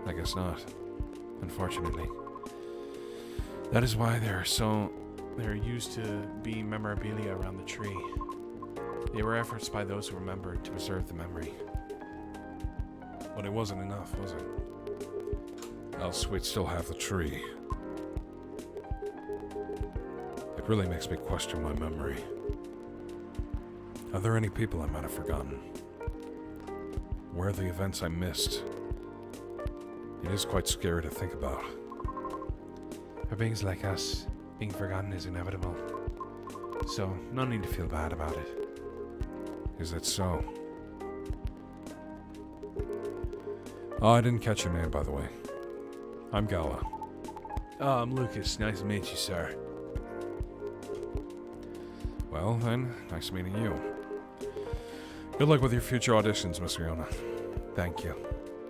I guess not. Unfortunately. That is why there used to be memorabilia around the tree. They were efforts by those who remembered to preserve the memory. But it wasn't enough, was it? Else we'd still have the tree. It really makes me question my memory. Are there any people I might have forgotten? Where are the events I missed? It is quite scary to think about. For beings like us, being forgotten is inevitable. So, no need to feel bad about it. Is that so? Oh, I didn't catch your name, by the way. I'm Gala. Oh, I'm Lucas. Nice to meet you, sir. Well, then, nice meeting you. Good luck with your future auditions, Miss Riona. Thank you.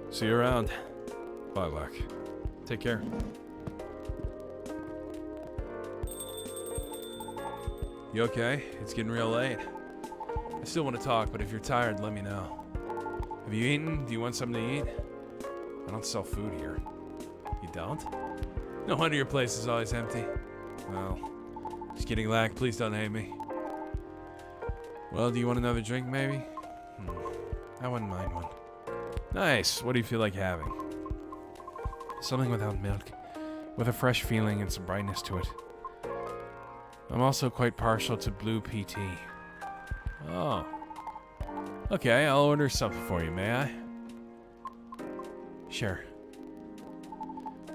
See you around. Bye, Lack. Take care. You okay? It's getting real late. I still want to talk, but if you're tired, let me know. Have you eaten? Do you want something to eat? I don't sell food here. You don't? No wonder your place is always empty. Well, just kidding, Lack. Please don't hate me. Well, do you want another drink, maybe? I wouldn't mind one. Nice. What do you feel like having? Something without milk, with a fresh feeling and some brightness to it. I'm also quite partial to blue PT. Oh. Okay, I'll order something for you, may I? Sure.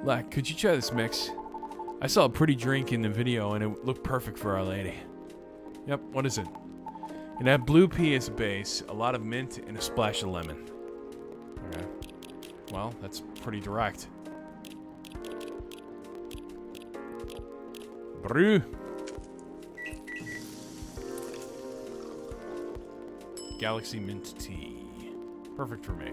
Lack, could you try this mix? I saw a pretty drink in the video and it looked perfect for Our Lady. Yep, what is it? It had blue pea as a base, a lot of mint, and a splash of lemon. Okay. Well, that's pretty direct. Brew. Galaxy mint tea. Perfect for me.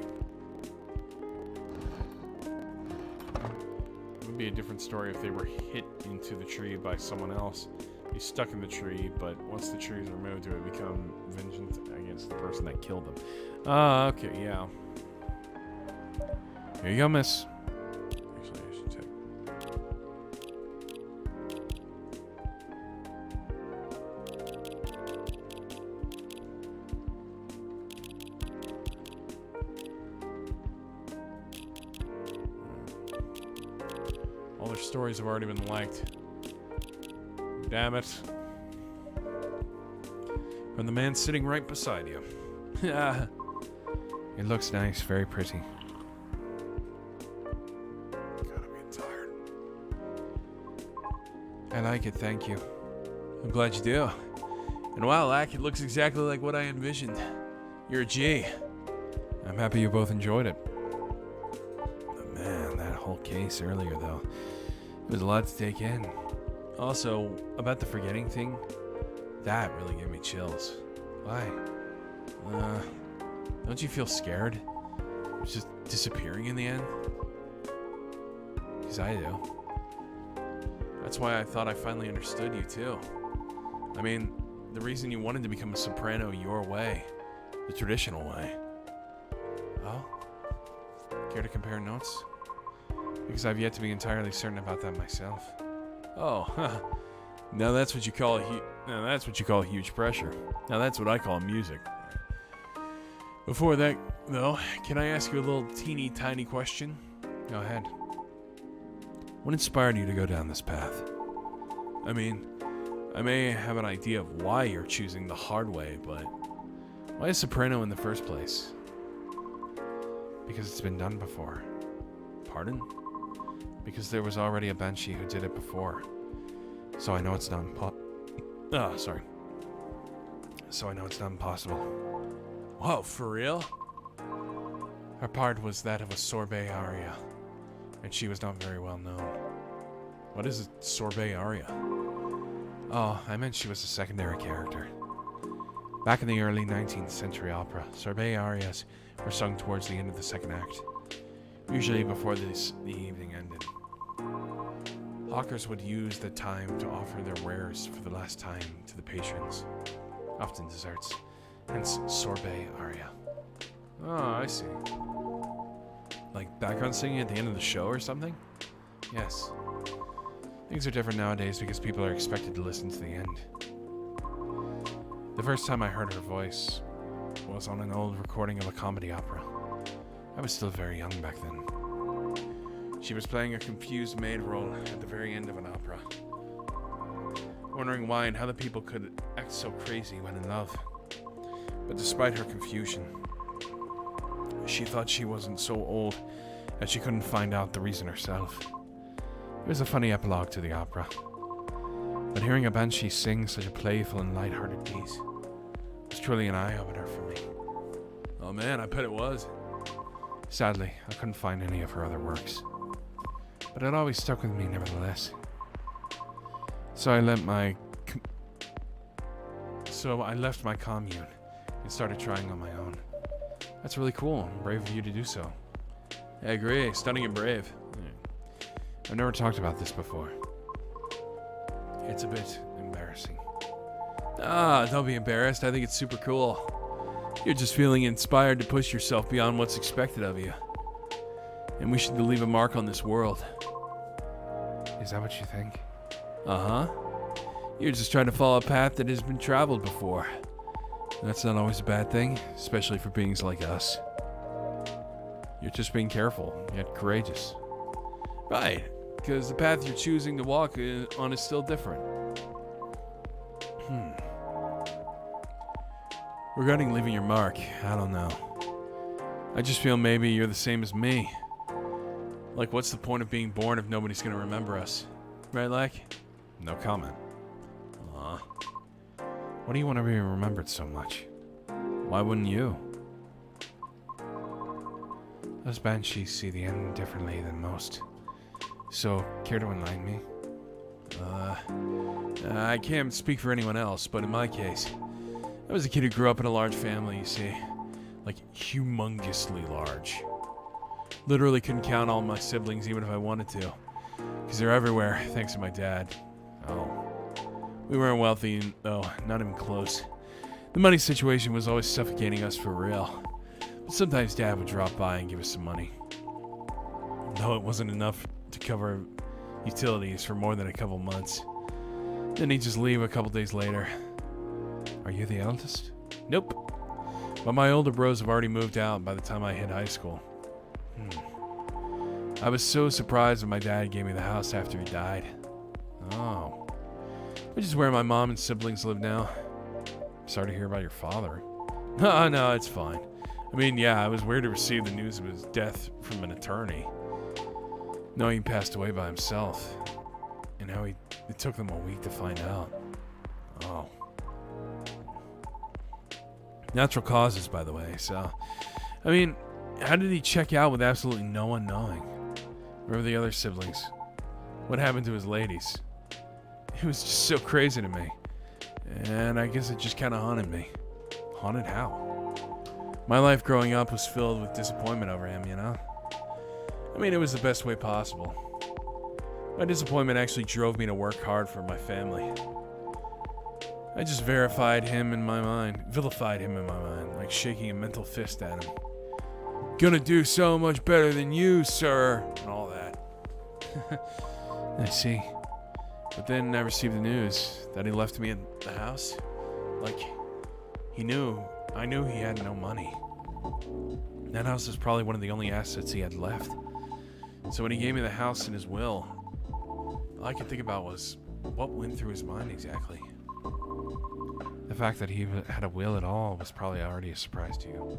It would be a different story if they were hit into the tree by someone else. Be stuck in the tree, but once the tree is removed, it would become vengeance against the person that killed them. Okay, yeah. Here you go, miss. Actually, I should take. All their stories have already been liked. Damn it. From the man sitting right beside you. It looks nice, very pretty. God, I'm getting tired. I like it, thank you. I'm glad you do. And wow, Lack, it looks exactly like what I envisioned. You're a G. I'm happy you both enjoyed it. But man, that whole case earlier, though, it was a lot to take in. Also, about the forgetting thing, that really gave me chills. Why? Don't you feel scared? It's just disappearing in the end? Because I do. That's why I thought I finally understood you, too. I mean, the reason you wanted to become a soprano your way, the traditional way. Oh? Care to compare notes? Because I've yet to be entirely certain about that myself. Oh, now that's what you call huge pressure. Now that's what I call music. Before that, though, can I ask you a little teeny tiny question? Go ahead. What inspired you to go down this path? I mean, I may have an idea of why you're choosing the hard way, but why a soprano in the first place? Because it's been done before. Pardon? Because there was already a banshee who did it before. So I know it's not sorry. So I know it's not impossible. Whoa, for real? Her part was that of a sorbet aria, and she was not very well known. What is a sorbet aria? Oh, I meant she was a secondary character. Back in the early 19th century opera, sorbet arias were sung towards the end of the second act, usually before the evening ended. Hawkers would use the time to offer their wares for the last time to the patrons, often desserts, hence sorbet aria. Oh, I see. Like background singing at the end of the show or something? Yes. Things are different nowadays because people are expected to listen to the end. The first time I heard her voice was on an old recording of a comedy opera. I was still very young back then. She was playing a confused maid role at the very end of an opera, wondering why and how the people could act so crazy when in love. But despite her confusion, she thought she wasn't so old that she couldn't find out the reason herself. It was a funny epilogue to the opera. But hearing a banshee sing such a playful and light-hearted piece was truly an eye-opener for me. Oh man, I bet it was. Sadly, I couldn't find any of her other works, but it always stuck with me nevertheless. So I left my commune and started trying on my own. That's really cool. Brave of you to do so. I agree. Stunning and brave. I've never talked about this before. It's a bit embarrassing. Don't be embarrassed. I think it's super cool. You're just feeling inspired to push yourself beyond what's expected of you. And we should leave a mark on this world. Is that what you think? Uh-huh. You're just trying to follow a path that has been traveled before. That's not always a bad thing, especially for beings like us. You're just being careful, yet courageous. Right, because the path you're choosing to walk on is still different. Regarding leaving your mark, I don't know. I just feel maybe you're the same as me. Like, what's the point of being born if nobody's gonna remember us? Right, Lack? No comment. Why do you want to be remembered so much? Why wouldn't you? Those banshees see the end differently than most. So, care to enlighten me? I can't speak for anyone else, but in my case, I was a kid who grew up in a large family, you see. Like, humongously large. Literally couldn't count all my siblings even if I wanted to. Because they're everywhere, thanks to my dad. Oh. We weren't wealthy, though, not even close. The money situation was always suffocating us for real. But sometimes Dad would drop by and give us some money. Though it wasn't enough to cover utilities for more than a couple months. Then he'd just leave a couple days later. Are you the eldest? Nope. But my older bros have already moved out by the time I hit high school. I was so surprised when my dad gave me the house after he died. Oh. Which is where my mom and siblings live now. Sorry to hear about your father. No, it's fine. I mean, yeah, it was weird to receive the news of his death from an attorney. Knowing he passed away by himself. And how it took them a week to find out. Oh. Natural causes, by the way, so... I mean, how did he check out with absolutely no one knowing? Where were the other siblings? What happened to his ladies? It was just so crazy to me. And I guess it just kind of haunted me. Haunted how? My life growing up was filled with disappointment over him, you know? I mean, it was the best way possible. My disappointment actually drove me to work hard for my family. I just vilified him in my mind, like shaking a mental fist at him. Gonna do so much better than you, sir, and all that. I see. But then I received the news that he left me at the house. Like, I knew he had no money. That house was probably one of the only assets he had left. So when he gave me the house in his will, all I could think about was what went through his mind exactly. The fact that he had a will at all was probably already a surprise to you.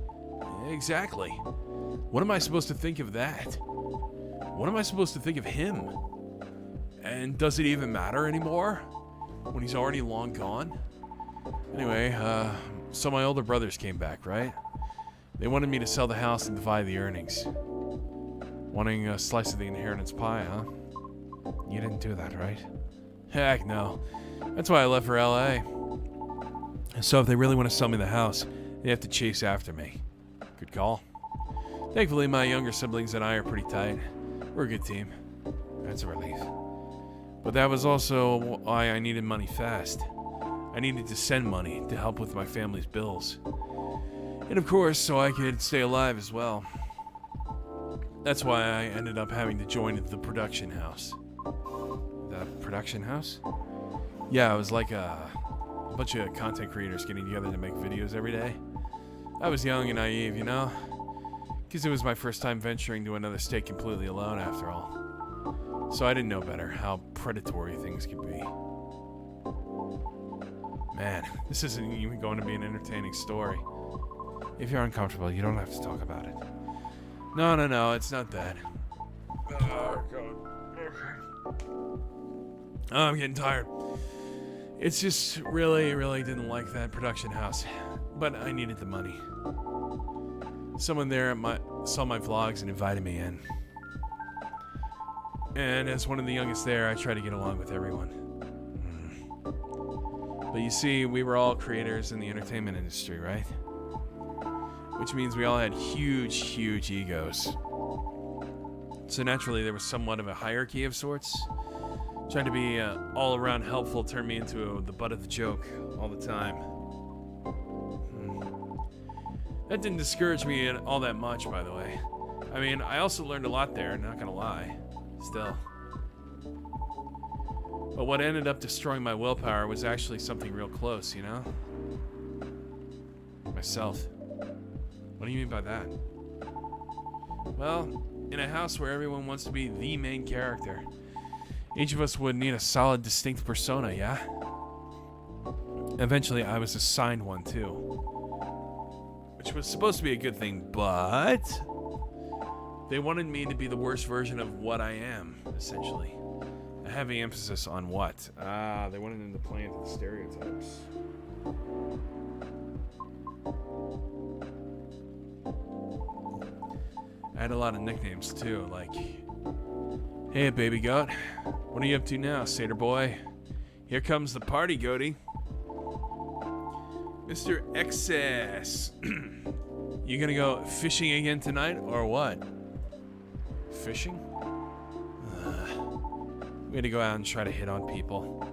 Exactly. What am I supposed to think of that? What am I supposed to think of him? And does it even matter anymore? When he's already long gone? Anyway, so my older brothers came back, right? They wanted me to sell the house and divide the earnings. Wanting a slice of the inheritance pie, huh? You didn't do that, right? Heck no. That's why I left for LA. So if they really want to sell me the house, they have to chase after me. Good call. Thankfully, my younger siblings and I are pretty tight. We're a good team. That's a relief. But that was also why I needed money fast. I needed to send money to help with my family's bills. And of course, so I could stay alive as well. That's why I ended up having to join the production house. The production house? Yeah, it was like a bunch of content creators getting together to make videos every day. I was young and naive, you know? Because it was my first time venturing to another state completely alone, after all. So I didn't know better how predatory things could be. Man, this isn't even going to be an entertaining story. If you're uncomfortable, you don't have to talk about it. No, it's not that. Oh, God. Oh, I'm getting tired. It's just really didn't like that production house. But I needed the money. Someone there saw my vlogs and invited me in. And as one of the youngest there, I try to get along with everyone. But you see, we were all creators in the entertainment industry, right? Which means we all had huge egos. So naturally, there was somewhat of a hierarchy of sorts. Trying to be all around helpful turned me into the butt of the joke all the time. That didn't discourage me all that much, by the way. I mean, I also learned a lot there, not gonna lie. Still. But what ended up destroying my willpower was actually something real close, you know? Myself. What do you mean by that? Well, in a house where everyone wants to be the main character, each of us would need a solid, distinct persona, yeah? Eventually, I was assigned one, too. Which was supposed to be a good thing, but they wanted me to be the worst version of what I am, essentially. A heavy emphasis on what? They wanted them to play into the stereotypes. I had a lot of nicknames too, like, hey baby goat, what are you up to now, satyr boy? Here comes the party, goaty. Mr. Excess. You gonna go fishing again tonight, or what? Fishing? We had to go out and try to hit on people.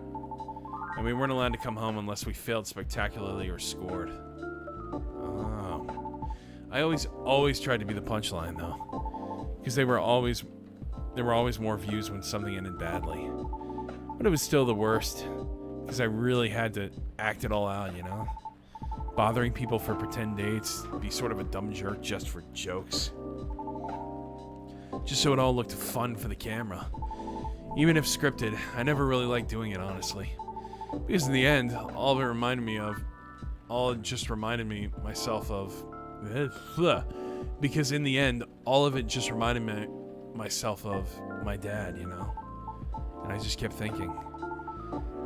And we weren't allowed to come home unless we failed spectacularly or scored. Oh. I always tried to be the punchline, though. Because there were always more views when something ended badly. But it was still the worst. Because I really had to act it all out, you know? Bothering people for pretend dates, be sort of a dumb jerk just for jokes. Just so it all looked fun for the camera. Even if scripted, I never really liked doing it, honestly. Because in the end, all it just reminded me myself of my dad, you know? And I just kept thinking,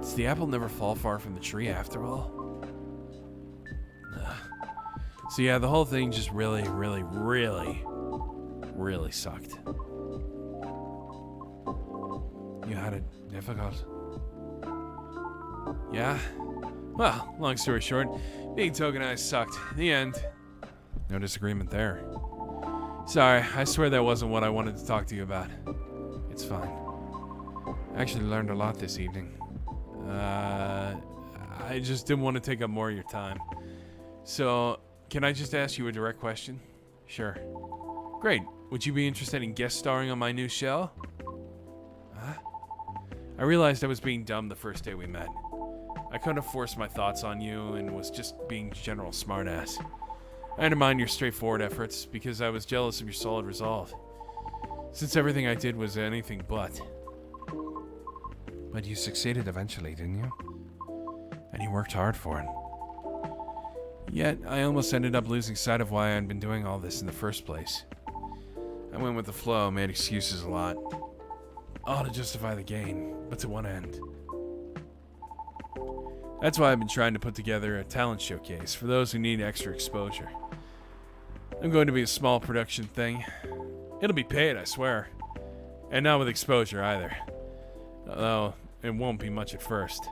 does the apple never fall far from the tree after all? So yeah, the whole thing just really sucked. You had it difficult. Yeah? Well, long story short, being tokenized sucked. The end. No disagreement there. Sorry, I swear that wasn't what I wanted to talk to you about. It's fine. I actually learned a lot this evening. I just didn't want to take up more of your time. So, can I just ask you a direct question? Sure. Great. Would you be interested in guest starring on my new show? Huh? I realized I was being dumb the first day we met. I couldn't have forced my thoughts on you and was just being general smartass. I undermined your straightforward efforts because I was jealous of your solid resolve. Since everything I did was anything but. But you succeeded eventually, didn't you? And you worked hard for it. Yet, I almost ended up losing sight of why I'd been doing all this in the first place. I went with the flow, made excuses a lot. All to justify the gain, but to one end. That's why I've been trying to put together a talent showcase for those who need extra exposure. I'm going to be a small production thing. It'll be paid, I swear. And not with exposure either. Although, it won't be much at first.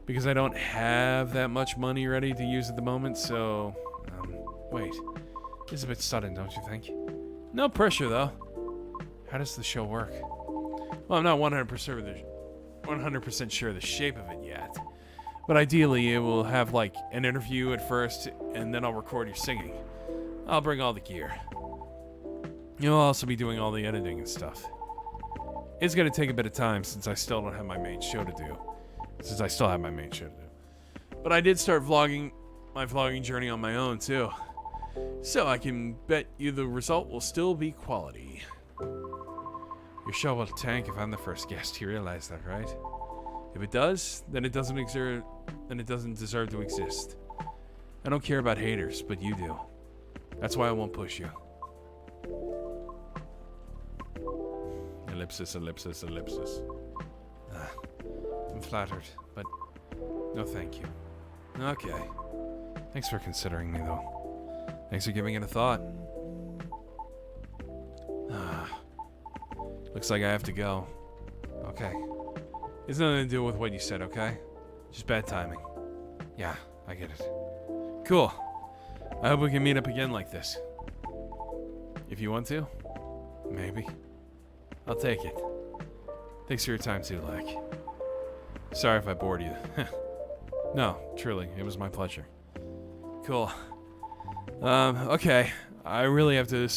Because I don't have that much money ready to use at the moment, so... wait. This is a bit sudden, don't you think? No pressure, though. How does the show work? Well, I'm not 100% sure of the shape of it yet. But ideally, it will have, like, an interview at first, and then I'll record your singing. I'll bring all the gear. You'll also be doing all the editing and stuff. It's gonna take a bit of time since I still have my main show to do. But I did start vlogging my vlogging journey on my own, too. So I can bet you the result will still be quality. Your show will tank if I'm the first guest. You realize that, right? If it does, then it doesn't deserve to exist. I don't care about haters, but you do. That's why I won't push you. Ellipsis, ellipsis, ellipsis. I'm flattered, but no thank you. Okay. Thanks for considering me, though. Thanks for giving it a thought. Looks like I have to go. Okay. It's nothing to do with what you said, okay? Just bad timing. Yeah, I get it. Cool. I hope we can meet up again like this. If you want to. Maybe. I'll take it. Thanks for your time, Zulak. Sorry if I bored you. No, truly, it was my pleasure. Cool. Okay. I really have to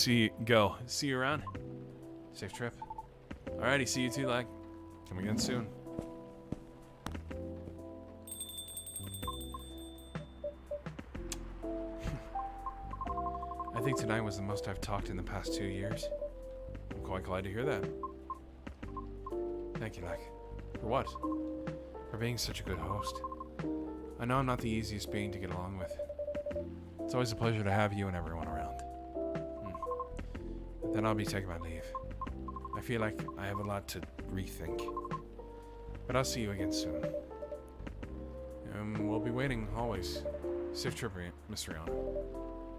go. See you around. Safe trip. Alrighty, see you too, Lag. Come again soon. I think tonight was the most I've talked in the past 2 years. I'm quite glad to hear that. Thank you, Lag. For what? For being such a good host. I know I'm not the easiest being to get along with. It's always a pleasure to have you and everyone around. Then I'll be taking my leave. I feel like I have a lot to rethink. But I'll see you again soon. We'll be waiting always. Safe trip, Mr. Yano.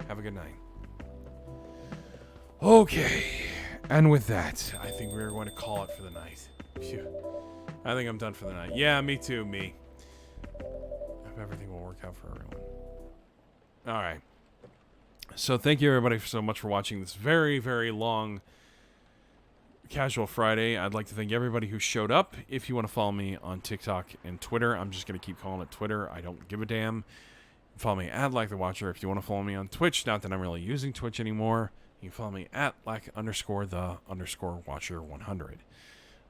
Have a good night. Okay. And with that, I think we're going to call it for the night. Phew. I think I'm done for the night. Yeah, me too, me. I hope everything will work out for everyone. Alright. So thank you everybody so much for watching this very, very long Casual Friday. I'd like to thank everybody who showed up. If you want to follow me on TikTok and Twitter, I'm just going to keep calling it Twitter. I don't give a damn. Follow me at LikeTheWatcher. If you want to follow me on Twitch, not that I'm really using Twitch anymore, you can follow me at @like_the_watcher100.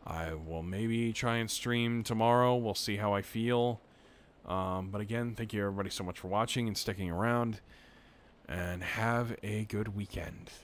I will maybe try and stream tomorrow. We'll see how I feel. But again, thank you everybody so much for watching and sticking around. And have a good weekend.